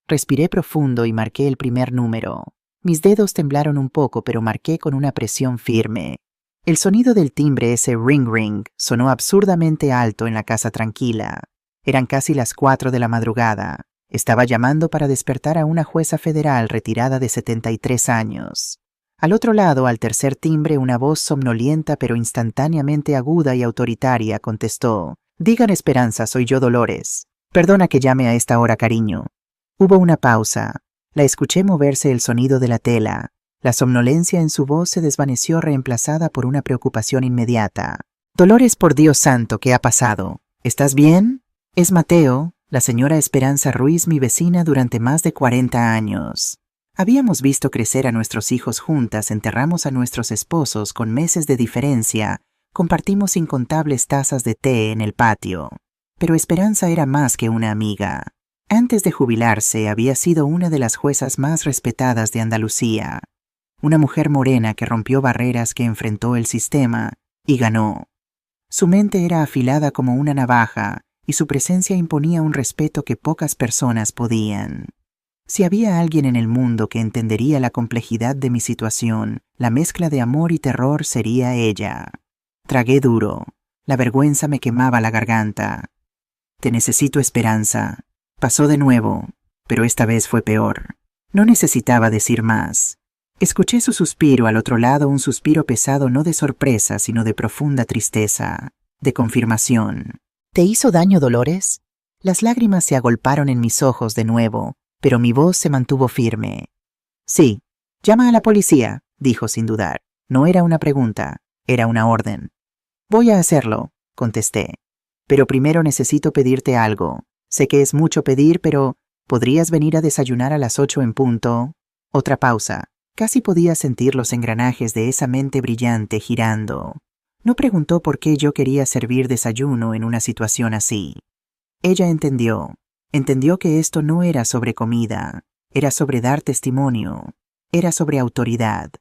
Respiré profundo y marqué el primer número. Mis dedos temblaron un poco, pero marqué con una presión firme. El sonido del timbre, ese ring ring, sonó absurdamente alto en la casa tranquila. Eran casi las 4 de la madrugada. Estaba llamando para despertar a una jueza federal retirada de 73 años. Al otro lado, al tercer timbre, una voz somnolienta pero instantáneamente aguda y autoritaria contestó: «Digan Esperanza, soy yo Dolores. Perdona que llame a esta hora, cariño». Hubo una pausa. La escuché moverse el sonido de la tela. La somnolencia en su voz se desvaneció reemplazada por una preocupación inmediata. «Dolores, por Dios santo, ¿qué ha pasado? ¿Estás bien? Es Mateo, la señora Esperanza Ruiz, mi vecina durante más de 40 años. Habíamos visto crecer a nuestros hijos juntas, enterramos a nuestros esposos con meses de diferencia, compartimos incontables tazas de té en el patio. Pero Esperanza era más que una amiga. Antes de jubilarse, había sido una de las juezas más respetadas de Andalucía. Una mujer morena que rompió barreras, que enfrentó el sistema y ganó. Su mente era afilada como una navaja y su presencia imponía un respeto que pocas personas podían. Si había alguien en el mundo que entendería la complejidad de mi situación, la mezcla de amor y terror, sería ella. Tragué duro. La vergüenza me quemaba la garganta. «Te necesito, Esperanza». Pasó de nuevo, pero esta vez fue peor. No necesitaba decir más. Escuché su suspiro al otro lado, un suspiro pesado, no de sorpresa, sino de profunda tristeza, de confirmación. «¿Te hizo daño, Dolores?» Las lágrimas se agolparon en mis ojos de nuevo, pero mi voz se mantuvo firme. «Sí, llama a la policía», dijo sin dudar. No era una pregunta, era una orden. «Voy a hacerlo», contesté. «Pero primero necesito pedirte algo. Sé que es mucho pedir, pero ¿podrías venir a desayunar a las 8 en punto?» Otra pausa. Casi podía sentir los engranajes de esa mente brillante girando. No preguntó por qué yo quería servir desayuno en una situación así. Ella entendió. Entendió que esto no era sobre comida, era sobre dar testimonio, era sobre autoridad.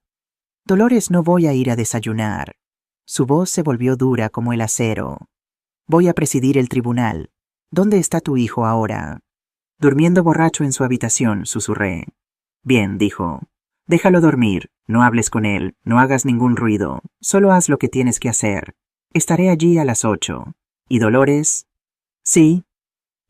«Dolores, no voy a ir a desayunar». Su voz se volvió dura como el acero. «Voy a presidir el tribunal. ¿Dónde está tu hijo ahora?» «Durmiendo borracho en su habitación», susurré. «Bien», dijo. «Déjalo dormir, no hables con él, no hagas ningún ruido, solo haz lo que tienes que hacer. Estaré allí a las 8. ¿Y Dolores?» «Sí.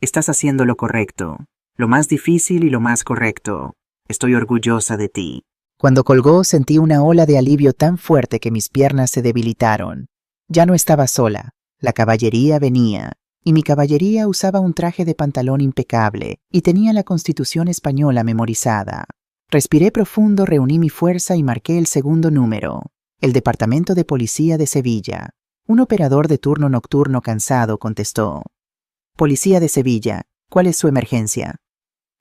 Estás haciendo lo correcto, lo más difícil y lo más correcto. Estoy orgullosa de ti». Cuando colgó, sentí una ola de alivio tan fuerte que mis piernas se debilitaron. Ya no estaba sola. La caballería venía. Y mi caballería usaba un traje de pantalón impecable y tenía la Constitución española memorizada. Respiré profundo, reuní mi fuerza y marqué el segundo número. El Departamento de Policía de Sevilla. Un operador de turno nocturno cansado contestó. «Policía de Sevilla, ¿cuál es su emergencia?»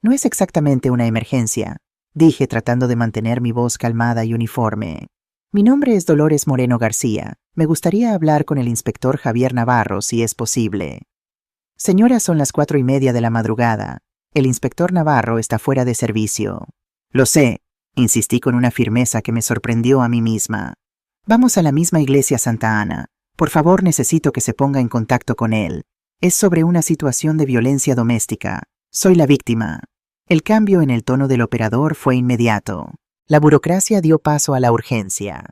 «No es exactamente una emergencia», dije tratando de mantener mi voz calmada y uniforme. «Mi nombre es Dolores Moreno García. Me gustaría hablar con el inspector Javier Navarro, si es posible». «Señora, son las 4:30 de la madrugada. El inspector Navarro está fuera de servicio. Lo sé, insistí con una firmeza que me sorprendió a mí misma. Vamos a la misma iglesia Santa Ana. Por favor, necesito que se ponga en contacto con él. Es sobre una situación de violencia doméstica. Soy la víctima. El cambio en el tono del operador fue inmediato. La burocracia dio paso a la urgencia.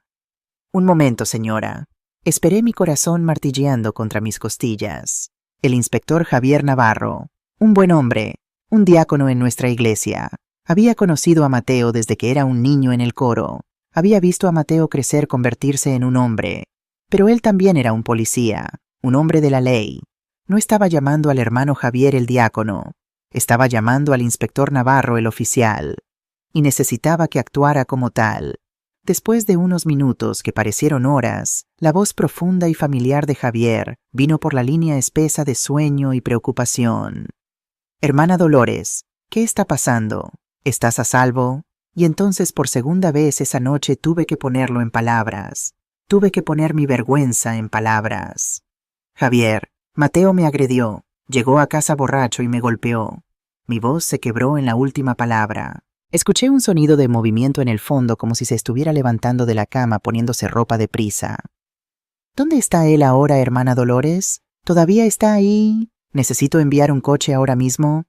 Un momento, señora. Esperé mi corazón martilleando contra mis costillas. El inspector Javier Navarro, un buen hombre, un diácono en nuestra iglesia. Había conocido a Mateo desde que era un niño en el coro. Había visto a Mateo crecer, convertirse en un hombre. Pero él también era un policía, un hombre de la ley. No estaba llamando al hermano Javier el diácono. Estaba llamando al inspector Navarro el oficial. Y necesitaba que actuara como tal. Después de unos minutos que parecieron horas, la voz profunda y familiar de Javier vino por la línea espesa de sueño y preocupación. Hermana Dolores, ¿qué está pasando? ¿Estás a salvo? Y entonces por segunda vez esa noche tuve que ponerlo en palabras. Tuve que poner mi vergüenza en palabras. Javier, Mateo me agredió, llegó a casa borracho y me golpeó. Mi voz se quebró en la última palabra. Escuché un sonido de movimiento en el fondo como si se estuviera levantando de la cama poniéndose ropa de prisa. ¿Dónde está él ahora, hermana Dolores? ¿Todavía está ahí? ¿Necesito enviar un coche ahora mismo?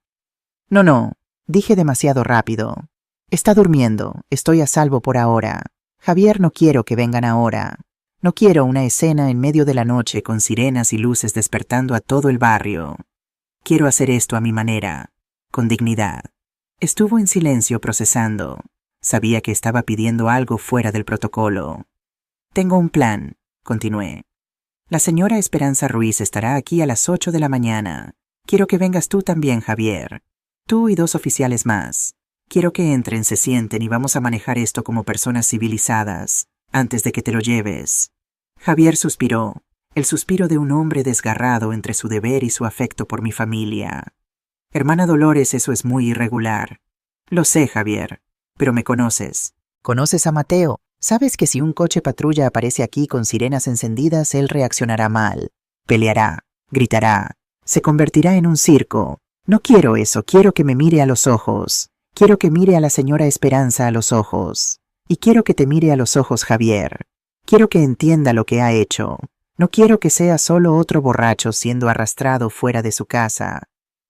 No, dije demasiado rápido. Está durmiendo, estoy a salvo por ahora. Javier, no quiero que vengan ahora. No quiero una escena en medio de la noche con sirenas y luces despertando a todo el barrio. Quiero hacer esto a mi manera, con dignidad. Estuvo en silencio procesando. Sabía que estaba pidiendo algo fuera del protocolo. Tengo un plan, continué. La señora Esperanza Ruiz estará aquí a las 8 de la mañana. Quiero que vengas tú también, Javier. Tú y 2 oficiales más. Quiero que entren, se sienten y vamos a manejar esto como personas civilizadas, antes de que te lo lleves. Javier suspiró, el suspiro de un hombre desgarrado entre su deber y su afecto por mi familia. Hermana Dolores, eso es muy irregular. Lo sé, Javier, pero me conoces. ¿Conoces a Mateo? Sabes que si un coche patrulla aparece aquí con sirenas encendidas, él reaccionará mal. Peleará, gritará, se convertirá en un circo. No quiero eso, quiero que me mire a los ojos. Quiero que mire a la señora Esperanza a los ojos. Y quiero que te mire a los ojos, Javier. Quiero que entienda lo que ha hecho. No quiero que sea solo otro borracho siendo arrastrado fuera de su casa.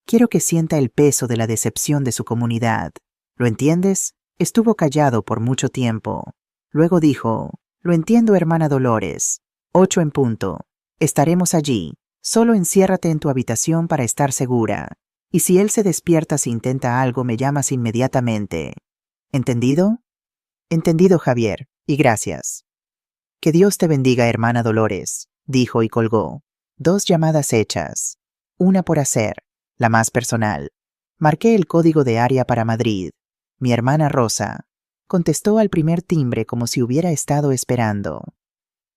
Quiero que sienta el peso de la decepción de su comunidad. ¿Lo entiendes? Estuvo callado por mucho tiempo. Luego dijo, lo entiendo, hermana Dolores. 8 en punto. Estaremos allí. Solo enciérrate en tu habitación para estar segura. Y si él se despierta si intenta algo, me llamas inmediatamente. ¿Entendido? Entendido, Javier, y gracias. Que Dios te bendiga, hermana Dolores, dijo y colgó. 2 llamadas hechas. Una por hacer, la más personal. Marqué el código de área para Madrid. Mi hermana Rosa contestó al primer timbre como si hubiera estado esperando.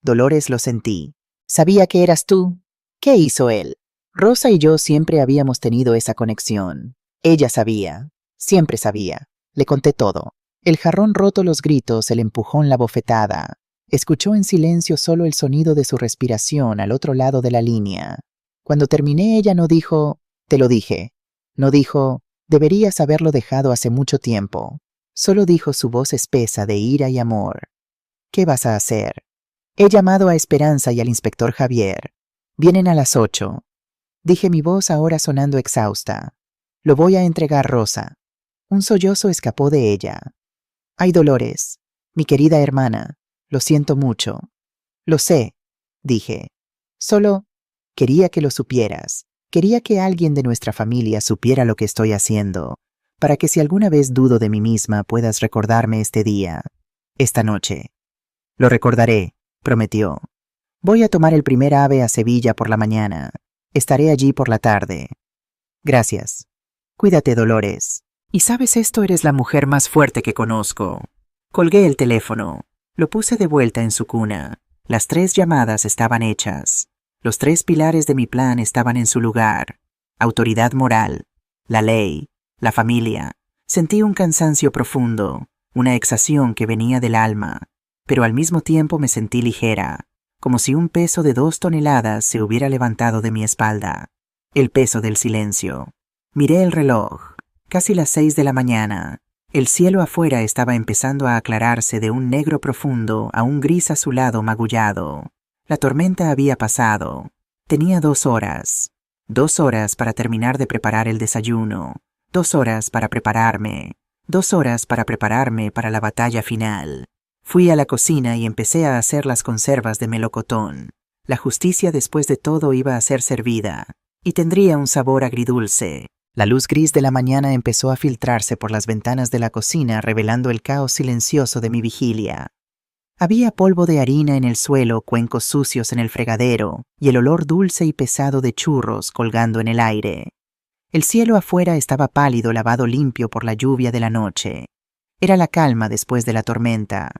Dolores, lo sentí. Sabía que eras tú. ¿Qué hizo él? Rosa y yo siempre habíamos tenido esa conexión. Ella sabía, siempre sabía. Le conté todo. El jarrón roto, los gritos, el empujón, la bofetada. Escuchó en silencio solo el sonido de su respiración al otro lado de la línea. Cuando terminé, ella no dijo, te lo dije. No dijo, deberías haberlo dejado hace mucho tiempo. Solo dijo su voz espesa de ira y amor. ¿Qué vas a hacer? He llamado a Esperanza y al inspector Javier. Vienen a las 8. Dije, mi voz ahora sonando exhausta. Lo voy a entregar, Rosa. Un sollozo escapó de ella. Ay, Dolores, mi querida hermana, lo siento mucho. Lo sé, dije. Solo quería que lo supieras. Quería que alguien de nuestra familia supiera lo que estoy haciendo, para que si alguna vez dudo de mí misma puedas recordarme este día, esta noche. Lo recordaré, prometió. Voy a tomar el primer ave a Sevilla por la mañana. Estaré allí por la tarde. Gracias. Cuídate, Dolores. Y sabes esto, eres la mujer más fuerte que conozco. Colgué el teléfono. Lo puse de vuelta en su cuna. Las 3 llamadas estaban hechas. Los 3 pilares de mi plan estaban en su lugar. Autoridad moral, la ley, la familia. Sentí un cansancio profundo, una exhaustión que venía del alma, pero al mismo tiempo me sentí ligera, como si un peso de 2 toneladas se hubiera levantado de mi espalda. El peso del silencio. Miré el reloj. Casi las 6 de la mañana. El cielo afuera estaba empezando a aclararse de un negro profundo a un gris azulado magullado. La tormenta había pasado. Tenía 2 horas. 2 horas para terminar de preparar el desayuno. 2 horas para prepararme. 2 horas para prepararme para la batalla final. Fui a la cocina y empecé a hacer las conservas de melocotón. La justicia después de todo iba a ser servida, y tendría un sabor agridulce. La luz gris de la mañana empezó a filtrarse por las ventanas de la cocina, revelando el caos silencioso de mi vigilia. Había polvo de harina en el suelo, cuencos sucios en el fregadero, y el olor dulce y pesado de churros colgando en el aire. El cielo afuera estaba pálido, lavado limpio por la lluvia de la noche. Era la calma después de la tormenta,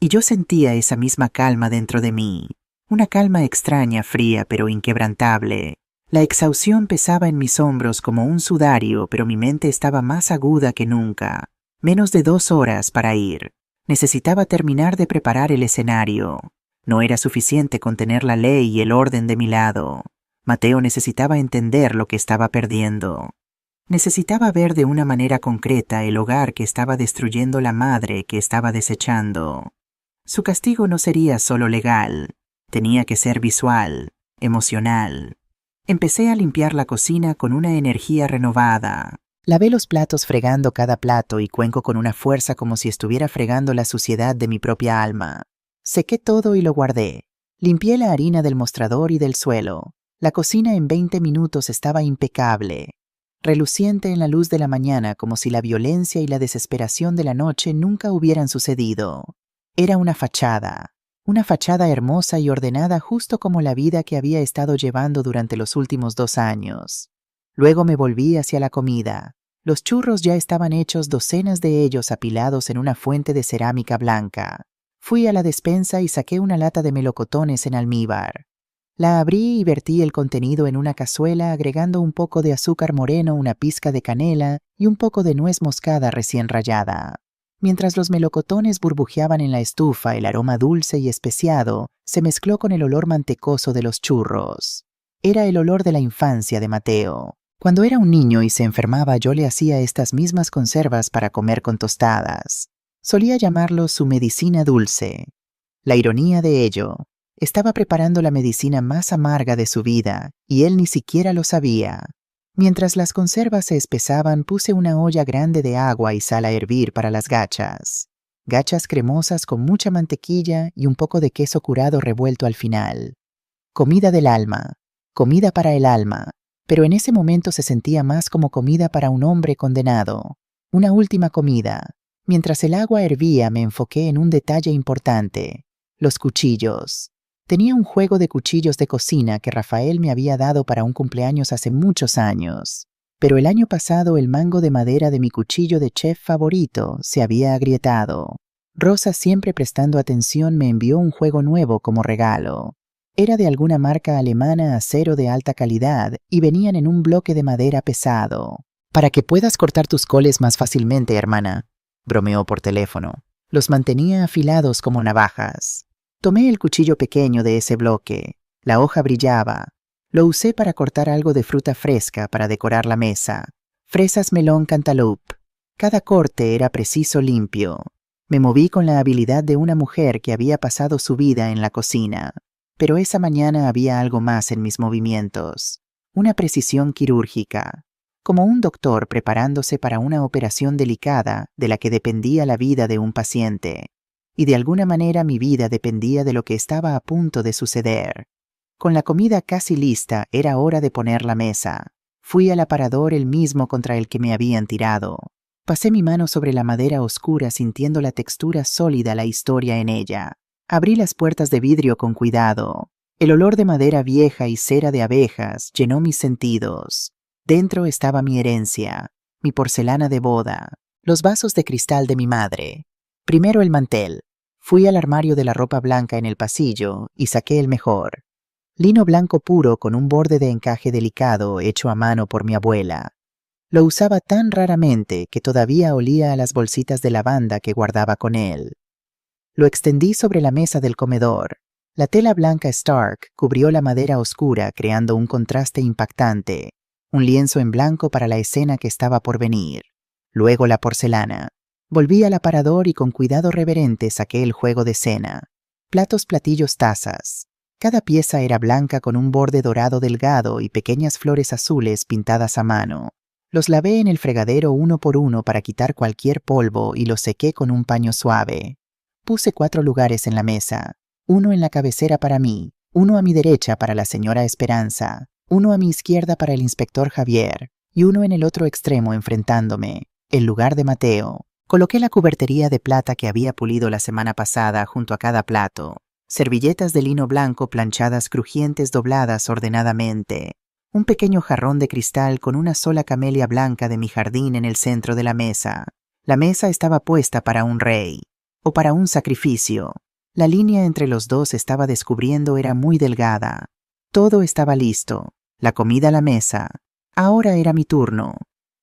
y yo sentía esa misma calma dentro de mí. Una calma extraña, fría, pero inquebrantable. La exhaustión pesaba en mis hombros como un sudario, pero mi mente estaba más aguda que nunca. Menos de 2 horas para ir. Necesitaba terminar de preparar el escenario. No era suficiente con tener la ley y el orden de mi lado. Mateo necesitaba entender lo que estaba perdiendo. Necesitaba ver de una manera concreta el hogar que estaba destruyendo la madre que estaba desechando. Su castigo no sería solo legal. Tenía que ser visual, emocional. Empecé a limpiar la cocina con una energía renovada. Lavé los platos fregando cada plato y cuenco con una fuerza como si estuviera fregando la suciedad de mi propia alma. Sequé todo y lo guardé. Limpié la harina del mostrador y del suelo. La cocina en 20 minutos estaba impecable, reluciente en la luz de la mañana como si la violencia y la desesperación de la noche nunca hubieran sucedido. Era una fachada hermosa y ordenada justo como la vida que había estado llevando durante los últimos 2 años. Luego me volví hacia la comida. Los churros ya estaban hechos, docenas de ellos apilados en una fuente de cerámica blanca. Fui a la despensa y saqué una lata de melocotones en almíbar. La abrí y vertí el contenido en una cazuela agregando un poco de azúcar moreno, una pizca de canela y un poco de nuez moscada recién rallada. Mientras los melocotones burbujeaban en la estufa, el aroma dulce y especiado se mezcló con el olor mantecoso de los churros. Era el olor de la infancia de Mateo. Cuando era un niño y se enfermaba, yo le hacía estas mismas conservas para comer con tostadas. Solía llamarlo su medicina dulce. La ironía de ello, estaba preparando la medicina más amarga de su vida, y él ni siquiera lo sabía. Mientras las conservas se espesaban, puse una olla grande de agua y sal a hervir para las gachas. Gachas cremosas con mucha mantequilla y un poco de queso curado revuelto al final. Comida del alma, comida para el alma, pero en ese momento se sentía más como comida para un hombre condenado. Una última comida. Mientras el agua hervía, me enfoqué en un detalle importante: los cuchillos. Tenía un juego de cuchillos de cocina que Rafael me había dado para un cumpleaños hace muchos años. Pero el año pasado el mango de madera de mi cuchillo de chef favorito se había agrietado. Rosa, siempre prestando atención, me envió un juego nuevo como regalo. Era de alguna marca alemana, acero de alta calidad, y venían en un bloque de madera pesado. Para que puedas cortar tus coles más fácilmente, hermana, bromeó por teléfono. Los mantenía afilados como navajas. Tomé el cuchillo pequeño de ese bloque. La hoja brillaba. Lo usé para cortar algo de fruta fresca para decorar la mesa. Fresas, melón, cantaloupe. Cada corte era preciso, limpio. Me moví con la habilidad de una mujer que había pasado su vida en la cocina. Pero esa mañana había algo más en mis movimientos. Una precisión quirúrgica. Como un doctor preparándose para una operación delicada de la que dependía la vida de un paciente. Y de alguna manera mi vida dependía de lo que estaba a punto de suceder. Con la comida casi lista, era hora de poner la mesa. Fui al aparador, el mismo contra el que me habían tirado. Pasé mi mano sobre la madera oscura sintiendo la textura sólida, la historia en ella. Abrí las puertas de vidrio con cuidado. El olor de madera vieja y cera de abejas llenó mis sentidos. Dentro estaba mi herencia, mi porcelana de boda, los vasos de cristal de mi madre. Primero el mantel. Fui al armario de la ropa blanca en el pasillo y saqué el mejor. Lino blanco puro con un borde de encaje delicado hecho a mano por mi abuela. Lo usaba tan raramente que todavía olía a las bolsitas de lavanda que guardaba con él. Lo extendí sobre la mesa del comedor. La tela blanca Stark cubrió la madera oscura creando un contraste impactante. Un lienzo en blanco para la escena que estaba por venir. luego la porcelana. Volví al aparador y con cuidado reverente saqué el juego de cena. Platos, platillos, tazas. Cada pieza era blanca con un borde dorado delgado y pequeñas flores azules pintadas a mano. Los lavé en el fregadero uno por uno para quitar cualquier polvo y los sequé con un paño suave. Puse 4 lugares en la mesa. Uno en la cabecera para mí, uno a mi derecha para la señora Esperanza, uno a mi izquierda para el inspector Javier y uno en el otro extremo enfrentándome, el lugar de Mateo. Coloqué la cubertería de plata que había pulido la semana pasada junto a cada plato. Servilletas de lino blanco planchadas crujientes dobladas ordenadamente. Un pequeño jarrón de cristal con una sola camelia blanca de mi jardín en el centro de la mesa. La mesa estaba puesta para un rey, o para un sacrificio. La línea entre los dos estaba descubriendo era muy delgada. Todo estaba listo. La comida a la mesa. Ahora era mi turno.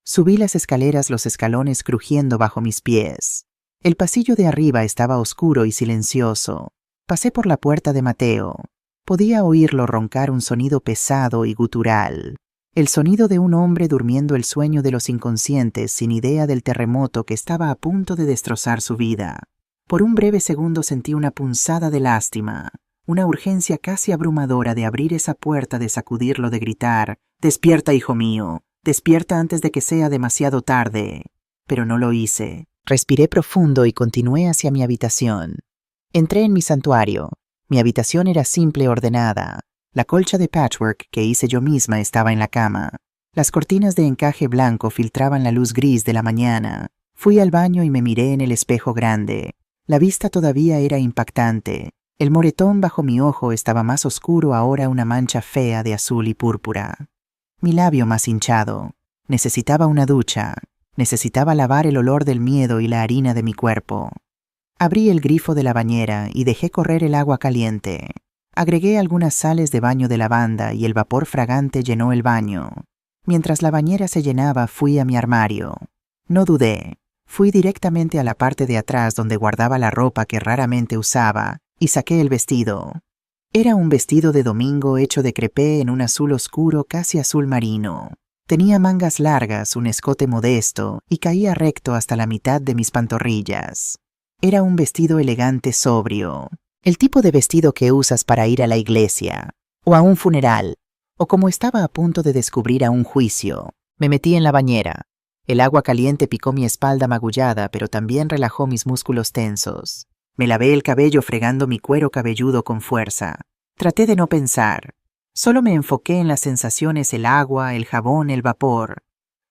Subí las escaleras, los escalones crujiendo bajo mis pies. El pasillo de arriba estaba oscuro y silencioso. Pasé por la puerta de Mateo. Podía oírlo roncar un sonido pesado y gutural. El sonido de un hombre durmiendo el sueño de los inconscientes sin idea del terremoto que estaba a punto de destrozar su vida. Por un breve segundo sentí una punzada de lástima, una urgencia casi abrumadora de abrir esa puerta, de sacudirlo, de gritar: «Despierta, hijo mío, despierta antes de que sea demasiado tarde». Pero no lo hice. Respiré profundo y continué hacia mi habitación. Entré en mi santuario. Mi habitación era simple y ordenada. La colcha de patchwork que hice yo misma estaba en la cama. Las cortinas de encaje blanco filtraban la luz gris de la mañana. Fui al baño y me miré en el espejo grande. La vista todavía era impactante. El moretón bajo mi ojo estaba más oscuro, ahora una mancha fea de azul y púrpura. Mi labio más hinchado. Necesitaba una ducha. Necesitaba lavar el olor del miedo y la harina de mi cuerpo. Abrí el grifo de la bañera y dejé correr el agua caliente. Agregué algunas sales de baño de lavanda y el vapor fragante llenó el baño. Mientras la bañera se llenaba, fui a mi armario. No dudé. Fui directamente a la parte de atrás donde guardaba la ropa que raramente usaba y saqué el vestido. Era un vestido de domingo hecho de crepé en un azul oscuro, casi azul marino. Tenía mangas largas, un escote modesto y caía recto hasta la mitad de mis pantorrillas. Era un vestido elegante, sobrio. El tipo de vestido que usas para ir a la iglesia, o a un funeral, o como estaba a punto de descubrir a un juicio. Me metí en la bañera. El agua caliente picó mi espalda magullada, pero también relajó mis músculos tensos. Me lavé el cabello fregando mi cuero cabelludo con fuerza. Traté de no pensar. Solo me enfoqué en las sensaciones, el agua, el jabón, el vapor.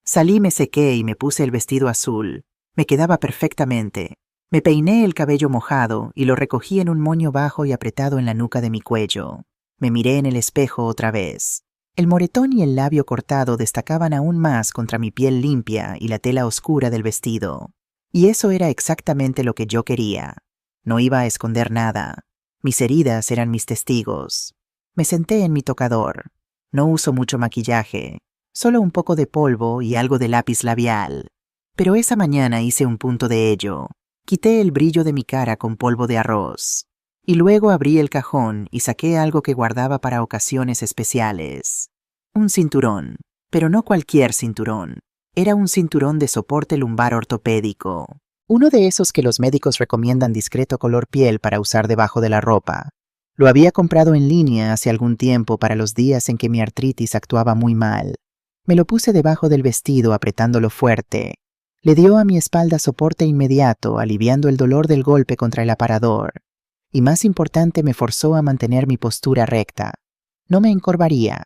Salí, me sequé y me puse el vestido azul. Me quedaba perfectamente. Me peiné el cabello mojado y lo recogí en un moño bajo y apretado en la nuca de mi cuello. Me miré en el espejo otra vez. El moretón y el labio cortado destacaban aún más contra mi piel limpia y la tela oscura del vestido. Y eso era exactamente lo que yo quería. No iba a esconder nada. Mis heridas eran mis testigos. Me senté en mi tocador. No uso mucho maquillaje, solo un poco de polvo y algo de lápiz labial. Pero esa mañana hice un punto de ello. Quité el brillo de mi cara con polvo de arroz. Y luego abrí el cajón y saqué algo que guardaba para ocasiones especiales. Un cinturón, pero no cualquier cinturón. Era un cinturón de soporte lumbar ortopédico. Uno de esos que los médicos recomiendan discreto color piel para usar debajo de la ropa. Lo había comprado en línea hace algún tiempo para los días en que mi artritis actuaba muy mal. Me lo puse debajo del vestido apretándolo fuerte. Le dio a mi espalda soporte inmediato, aliviando el dolor del golpe contra el aparador. Y más importante, me forzó a mantener mi postura recta. No me encorvaría.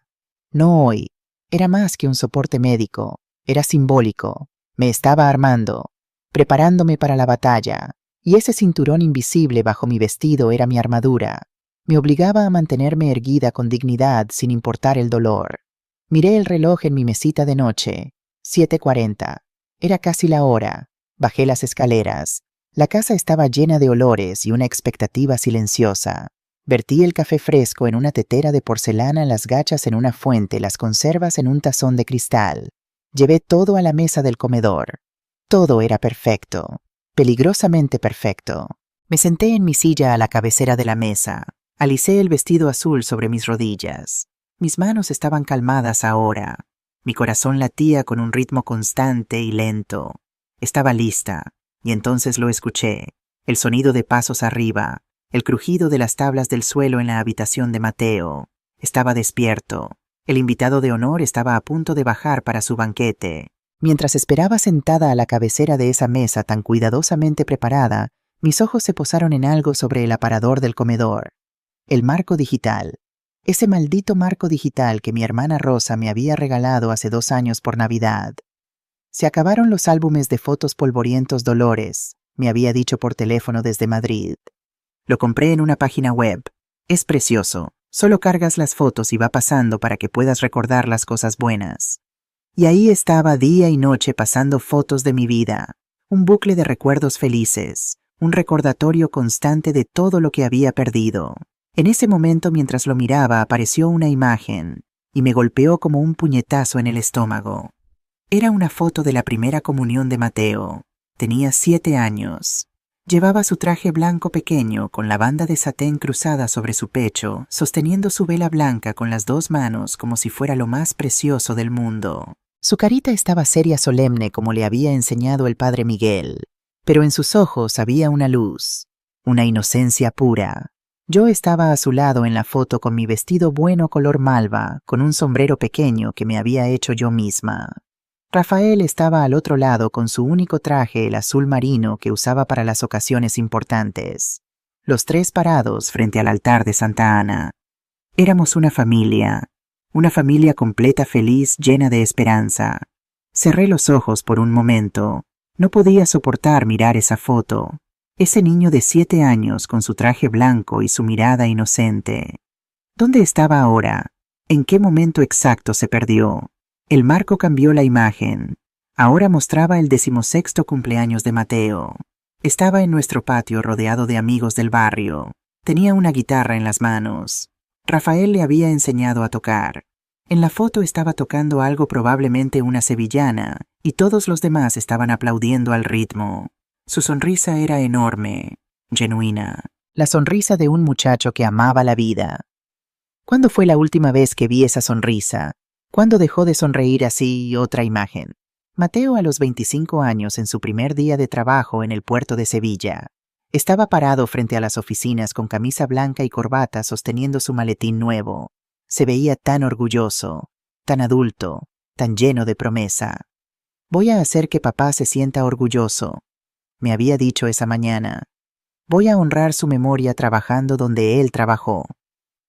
No hoy. Era más que un soporte médico. Era simbólico. Me estaba armando, preparándome para la batalla. Y ese cinturón invisible bajo mi vestido era mi armadura. Me obligaba a mantenerme erguida con dignidad sin importar el dolor. Miré el reloj en mi mesita de noche. 7:40. Era casi la hora. Bajé las escaleras. La casa estaba llena de olores y una expectativa silenciosa. Vertí el café fresco en una tetera de porcelana, las gachas en una fuente, las conservas en un tazón de cristal. Llevé todo a la mesa del comedor. Todo era perfecto. Peligrosamente perfecto. Me senté en mi silla a la cabecera de la mesa. Alicé el vestido azul sobre mis rodillas. Mis manos estaban calmadas ahora. Mi corazón latía con un ritmo constante y lento. Estaba lista, y entonces lo escuché. El sonido de pasos arriba, el crujido de las tablas del suelo en la habitación de Mateo. Estaba despierto. El invitado de honor estaba a punto de bajar para su banquete. Mientras esperaba sentada a la cabecera de esa mesa tan cuidadosamente preparada, mis ojos se posaron en algo sobre el aparador del comedor. El marco digital. Ese maldito marco digital que mi hermana Rosa me había regalado hace 2 años por Navidad. Se acabaron los álbumes de fotos polvorientos Dolores, me había dicho por teléfono desde Madrid. Lo compré en una página web. Es precioso. Solo cargas las fotos y va pasando para que puedas recordar las cosas buenas. Y ahí estaba día y noche pasando fotos de mi vida. Un bucle de recuerdos felices. Un recordatorio constante de todo lo que había perdido. En ese momento, mientras lo miraba, apareció una imagen y me golpeó como un puñetazo en el estómago. Era una foto de la primera comunión de Mateo. Tenía 7 años. Llevaba su traje blanco pequeño con la banda de satén cruzada sobre su pecho, sosteniendo su vela blanca con las 2 manos como si fuera lo más precioso del mundo. Su carita estaba seria solemne como le había enseñado el padre Miguel, pero en sus ojos había una luz, una inocencia pura. Yo estaba a su lado en la foto con mi vestido bueno color malva, con un sombrero pequeño que me había hecho yo misma. Rafael estaba al otro lado con su único traje, el azul marino que usaba para las ocasiones importantes. Los 3 parados frente al altar de Santa Ana. Éramos una familia completa, feliz, llena de esperanza. Cerré los ojos por un momento. No podía soportar mirar esa foto. Ese niño de 7 años con su traje blanco y su mirada inocente. ¿Dónde estaba ahora? ¿En qué momento exacto se perdió? El marco cambió la imagen. Ahora mostraba el 16º cumpleaños de Mateo. Estaba en nuestro patio rodeado de amigos del barrio. Tenía una guitarra en las manos. Rafael le había enseñado a tocar. En la foto estaba tocando algo, probablemente una sevillana, y todos los demás estaban aplaudiendo al ritmo. Su sonrisa era enorme, genuina. La sonrisa de un muchacho que amaba la vida. ¿Cuándo fue la última vez que vi esa sonrisa? ¿Cuándo dejó de sonreír así? Otra imagen. Mateo a los 25 años en su primer día de trabajo en el puerto de Sevilla. Estaba parado frente a las oficinas con camisa blanca y corbata sosteniendo su maletín nuevo. Se veía tan orgulloso, tan adulto, tan lleno de promesa. Voy a hacer que papá se sienta orgulloso, me había dicho esa mañana. Voy a honrar su memoria trabajando donde él trabajó.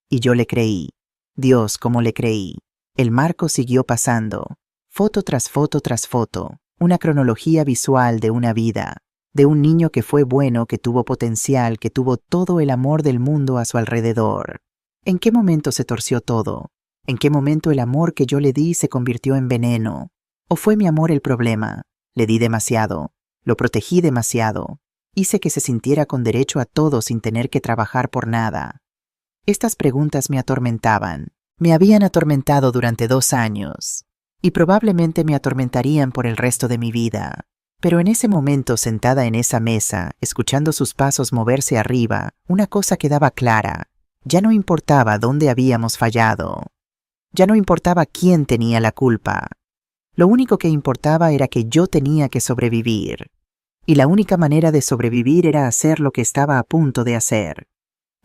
Y yo le creí. Dios, cómo le creí. El marco siguió pasando, foto tras foto tras foto, una cronología visual de una vida, de un niño que fue bueno, que tuvo potencial, que tuvo todo el amor del mundo a su alrededor. ¿En qué momento se torció todo? ¿En qué momento el amor que yo le di se convirtió en veneno? ¿O fue mi amor el problema? Le di demasiado, lo protegí demasiado, hice que se sintiera con derecho a todo sin tener que trabajar por nada. Estas preguntas me atormentaban. Me habían atormentado durante 2 años, y probablemente me atormentarían por el resto de mi vida. Pero en ese momento, sentada en esa mesa, escuchando sus pasos moverse arriba, una cosa quedaba clara. Ya no importaba dónde habíamos fallado. Ya no importaba quién tenía la culpa. Lo único que importaba era que yo tenía que sobrevivir. Y la única manera de sobrevivir era hacer lo que estaba a punto de hacer.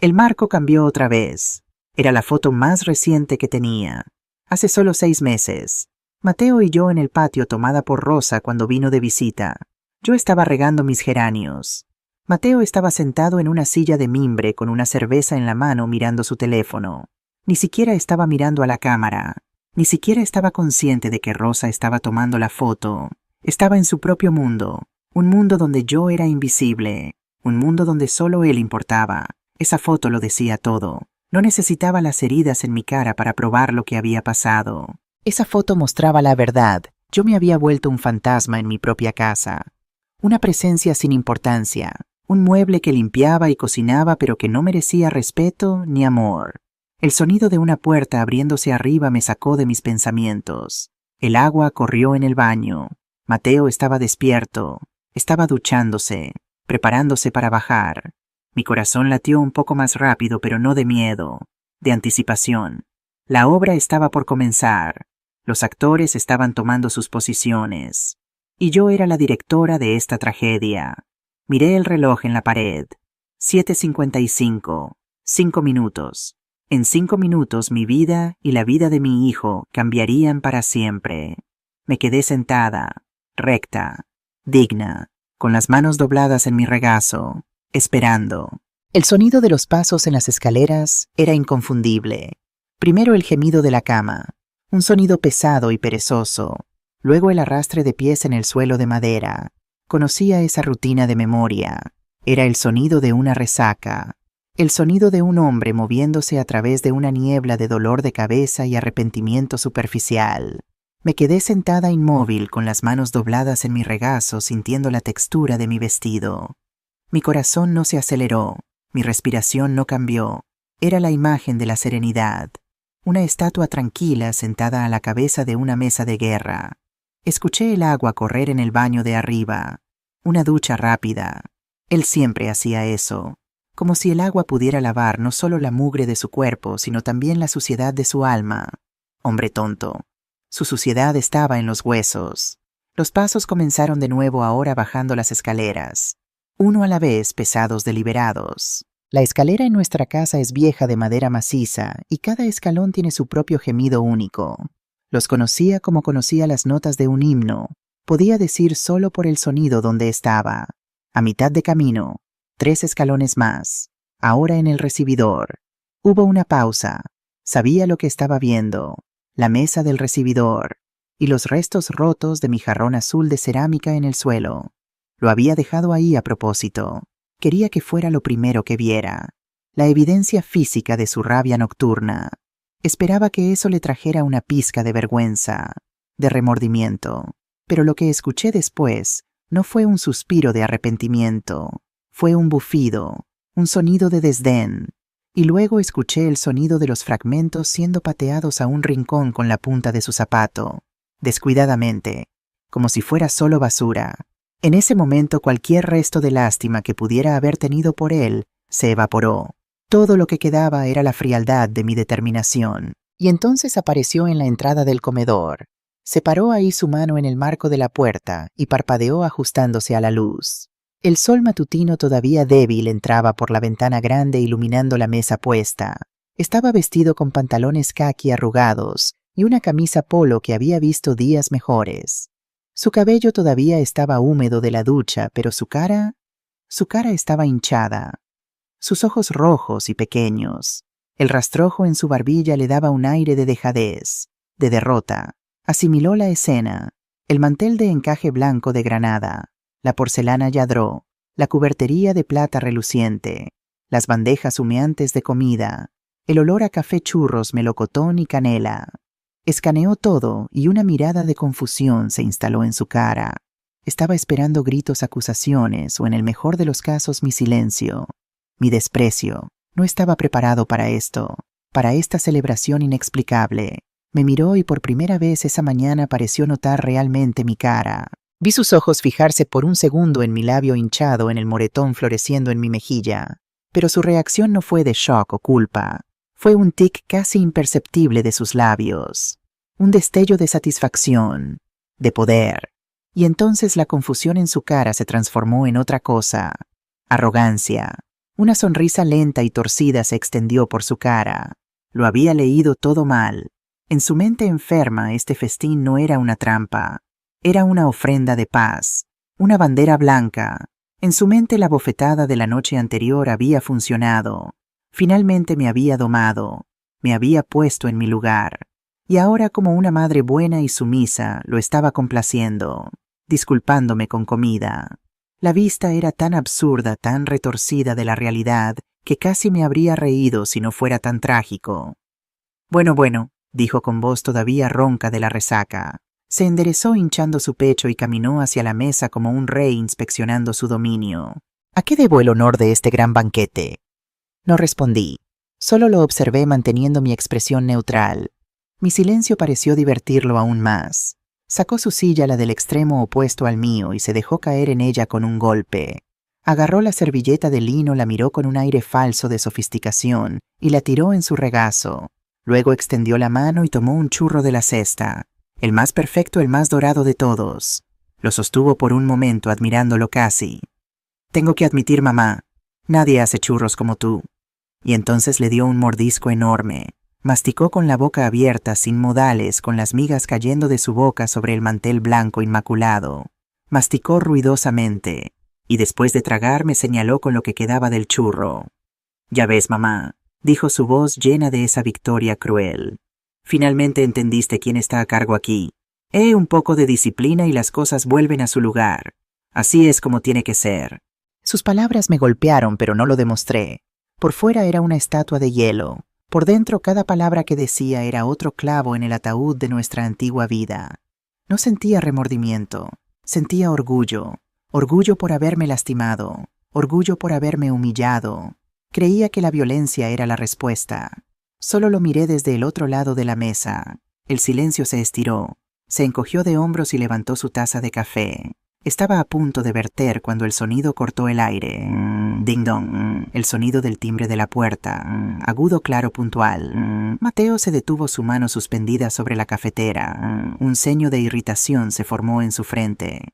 El marco cambió otra vez. Era la foto más reciente que tenía. Hace solo 6 meses. Mateo y yo en el patio, tomada por Rosa cuando vino de visita. Yo estaba regando mis geranios. Mateo estaba sentado en una silla de mimbre con una cerveza en la mano mirando su teléfono. Ni siquiera estaba mirando a la cámara. Ni siquiera estaba consciente de que Rosa estaba tomando la foto. Estaba en su propio mundo. Un mundo donde yo era invisible. Un mundo donde solo él importaba. Esa foto lo decía todo. No necesitaba las heridas en mi cara para probar lo que había pasado. Esa foto mostraba la verdad. Yo me había vuelto un fantasma en mi propia casa. Una presencia sin importancia. Un mueble que limpiaba y cocinaba pero que no merecía respeto ni amor. El sonido de una puerta abriéndose arriba me sacó de mis pensamientos. El agua corrió en el baño. Mateo estaba despierto. Estaba duchándose, preparándose para bajar. Mi corazón latió un poco más rápido, pero no de miedo, de anticipación. La obra estaba por comenzar. Los actores estaban tomando sus posiciones. Y yo era la directora de esta tragedia. Miré el reloj en la pared. 7:55. 5 minutos. En 5 minutos mi vida y la vida de mi hijo cambiarían para siempre. Me quedé sentada, recta, digna, con las manos dobladas en mi regazo, esperando. El sonido de los pasos en las escaleras era inconfundible. Primero el gemido de la cama, un sonido pesado y perezoso. Luego el arrastre de pies en el suelo de madera. Conocía esa rutina de memoria. Era el sonido de una resaca. El sonido de un hombre moviéndose a través de una niebla de dolor de cabeza y arrepentimiento superficial. Me quedé sentada inmóvil con las manos dobladas en mi regazo sintiendo la textura de mi vestido. Mi corazón no se aceleró, mi respiración no cambió. Era la imagen de la serenidad. Una estatua tranquila sentada a la cabeza de una mesa de guerra. Escuché el agua correr en el baño de arriba. Una ducha rápida. Él siempre hacía eso. Como si el agua pudiera lavar no solo la mugre de su cuerpo, sino también la suciedad de su alma. Hombre tonto. Su suciedad estaba en los huesos. Los pasos comenzaron de nuevo ahora bajando las escaleras. Uno a la vez, pesados, deliberados. La escalera en nuestra casa es vieja de madera maciza y cada escalón tiene su propio gemido único. Los conocía como conocía las notas de un himno. Podía decir solo por el sonido dónde estaba. A mitad de camino. 3 escalones más. Ahora en el recibidor. Hubo una pausa. Sabía lo que estaba viendo. La mesa del recibidor. Y los restos rotos de mi jarrón azul de cerámica en el suelo. Lo había dejado ahí a propósito. Quería que fuera lo primero que viera. La evidencia física de su rabia nocturna. Esperaba que eso le trajera una pizca de vergüenza, de remordimiento. Pero lo que escuché después no fue un suspiro de arrepentimiento. Fue un bufido, un sonido de desdén. Y luego escuché el sonido de los fragmentos siendo pateados a un rincón con la punta de su zapato, descuidadamente, como si fuera solo basura. En ese momento cualquier resto de lástima que pudiera haber tenido por él se evaporó. Todo lo que quedaba era la frialdad de mi determinación. Y entonces apareció en la entrada del comedor. Separó ahí su mano en el marco de la puerta y parpadeó ajustándose a la luz. El sol matutino todavía débil entraba por la ventana grande iluminando la mesa puesta. Estaba vestido con pantalones caqui arrugados y una camisa polo que había visto días mejores. Su cabello todavía estaba húmedo de la ducha, pero su cara estaba hinchada. Sus ojos rojos y pequeños. El rastrojo en su barbilla le daba un aire de dejadez, de derrota. Asimiló la escena. El mantel de encaje blanco de granada, la porcelana yadró, la cubertería de plata reluciente, las bandejas humeantes de comida, el olor a café churros, melocotón y canela. Escaneó todo y una mirada de confusión se instaló en su cara. Estaba esperando gritos, acusaciones o en el mejor de los casos mi silencio. Mi desprecio. No estaba preparado para esto, para esta celebración inexplicable. Me miró y por primera vez esa mañana pareció notar realmente mi cara. Vi sus ojos fijarse por un segundo en mi labio hinchado, en el moretón floreciendo en mi mejilla. Pero su reacción no fue de shock o culpa. Fue un tic casi imperceptible de sus labios. Un destello de satisfacción, de poder. Y entonces la confusión en su cara se transformó en otra cosa. Arrogancia. Una sonrisa lenta y torcida se extendió por su cara. Lo había leído todo mal. En su mente enferma, este festín no era una trampa. Era una ofrenda de paz, una bandera blanca. En su mente la bofetada de la noche anterior había funcionado. Finalmente me había domado, me había puesto en mi lugar. Y ahora, como una madre buena y sumisa, lo estaba complaciendo, disculpándome con comida. La vista era tan absurda, tan retorcida de la realidad, que casi me habría reído si no fuera tan trágico. Bueno, dijo con voz todavía ronca de la resaca. Se enderezó hinchando su pecho y caminó hacia la mesa como un rey inspeccionando su dominio. ¿A qué debo el honor de este gran banquete? No respondí. Solo lo observé manteniendo mi expresión neutral. Mi silencio pareció divertirlo aún más. Sacó su silla, la del extremo opuesto al mío, y se dejó caer en ella con un golpe. Agarró la servilleta de lino, la miró con un aire falso de sofisticación y la tiró en su regazo. Luego extendió la mano y tomó un churro de la cesta. El más perfecto, el más dorado de todos. Lo sostuvo por un momento admirándolo casi. Tengo que admitir, mamá, nadie hace churros como tú. Y entonces le dio un mordisco enorme. Masticó con la boca abierta, sin modales, con las migas cayendo de su boca sobre el mantel blanco inmaculado. Masticó ruidosamente, y después de tragar me señaló con lo que quedaba del churro. Ya ves, mamá, dijo su voz llena de esa victoria cruel. Finalmente entendiste quién está a cargo aquí. Un poco de disciplina y las cosas vuelven a su lugar. Así es como tiene que ser. Sus palabras me golpearon, pero no lo demostré. Por fuera era una estatua de hielo. Por dentro cada palabra que decía era otro clavo en el ataúd de nuestra antigua vida. No sentía remordimiento, sentía orgullo. Orgullo por haberme lastimado, orgullo por haberme humillado. Creía que la violencia era la respuesta. Solo lo miré desde el otro lado de la mesa. El silencio se estiró, se encogió de hombros y levantó su taza de café. Estaba a punto de verter cuando el sonido cortó el aire. Ding dong, el sonido del timbre de la puerta, agudo, claro, puntual. Mateo se detuvo, su mano suspendida sobre la cafetera. Un ceño de irritación se formó en su frente.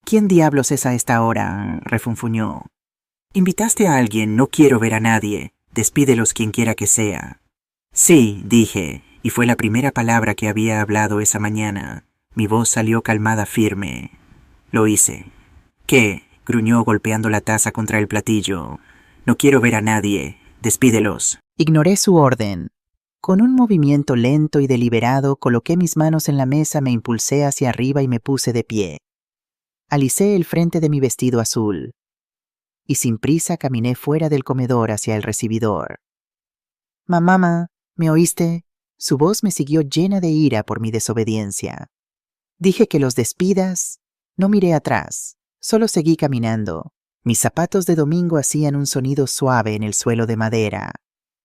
¿Quién diablos es a esta hora?, refunfuñó. Invitaste a alguien, no quiero ver a nadie. Despídelos quien quiera que sea. Sí, dije, y fue la primera palabra que había hablado esa mañana. Mi voz salió calmada, firme. Lo hice. ¿Qué?, gruñó golpeando la taza contra el platillo. No quiero ver a nadie. Despídelos. Ignoré su orden. Con un movimiento lento y deliberado coloqué mis manos en la mesa, me impulsé hacia arriba y me puse de pie. Alicé el frente de mi vestido azul. Y sin prisa caminé fuera del comedor hacia el recibidor. Mamá, ¿me oíste? Su voz me siguió llena de ira por mi desobediencia. Dije que los despidas. No miré atrás, solo seguí caminando. Mis zapatos de domingo hacían un sonido suave en el suelo de madera.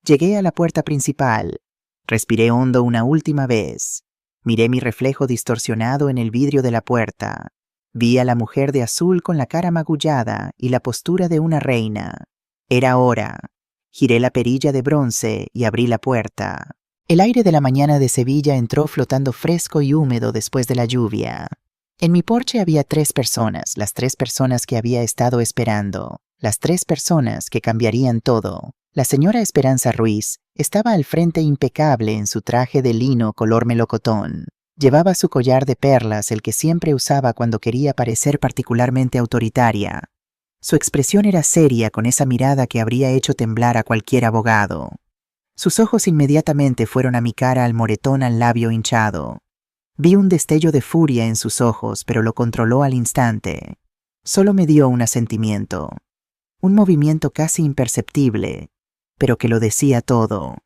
Llegué a la puerta principal. Respiré hondo una última vez. Miré mi reflejo distorsionado en el vidrio de la puerta. Vi a la mujer de azul con la cara magullada y la postura de una reina. Era hora. Giré la perilla de bronce y abrí la puerta. El aire de la mañana de Sevilla entró flotando fresco y húmedo después de la lluvia. En mi porche había 3 personas, las 3 personas que había estado esperando, las 3 personas que cambiarían todo. La señora Esperanza Ruiz estaba al frente impecable en su traje de lino color melocotón. Llevaba su collar de perlas, el que siempre usaba cuando quería parecer particularmente autoritaria. Su expresión era seria, con esa mirada que habría hecho temblar a cualquier abogado. Sus ojos inmediatamente fueron a mi cara, al moretón al labio hinchado. Vi un destello de furia en sus ojos, pero lo controló al instante. Solo me dio un asentimiento. Un movimiento casi imperceptible, pero que lo decía todo.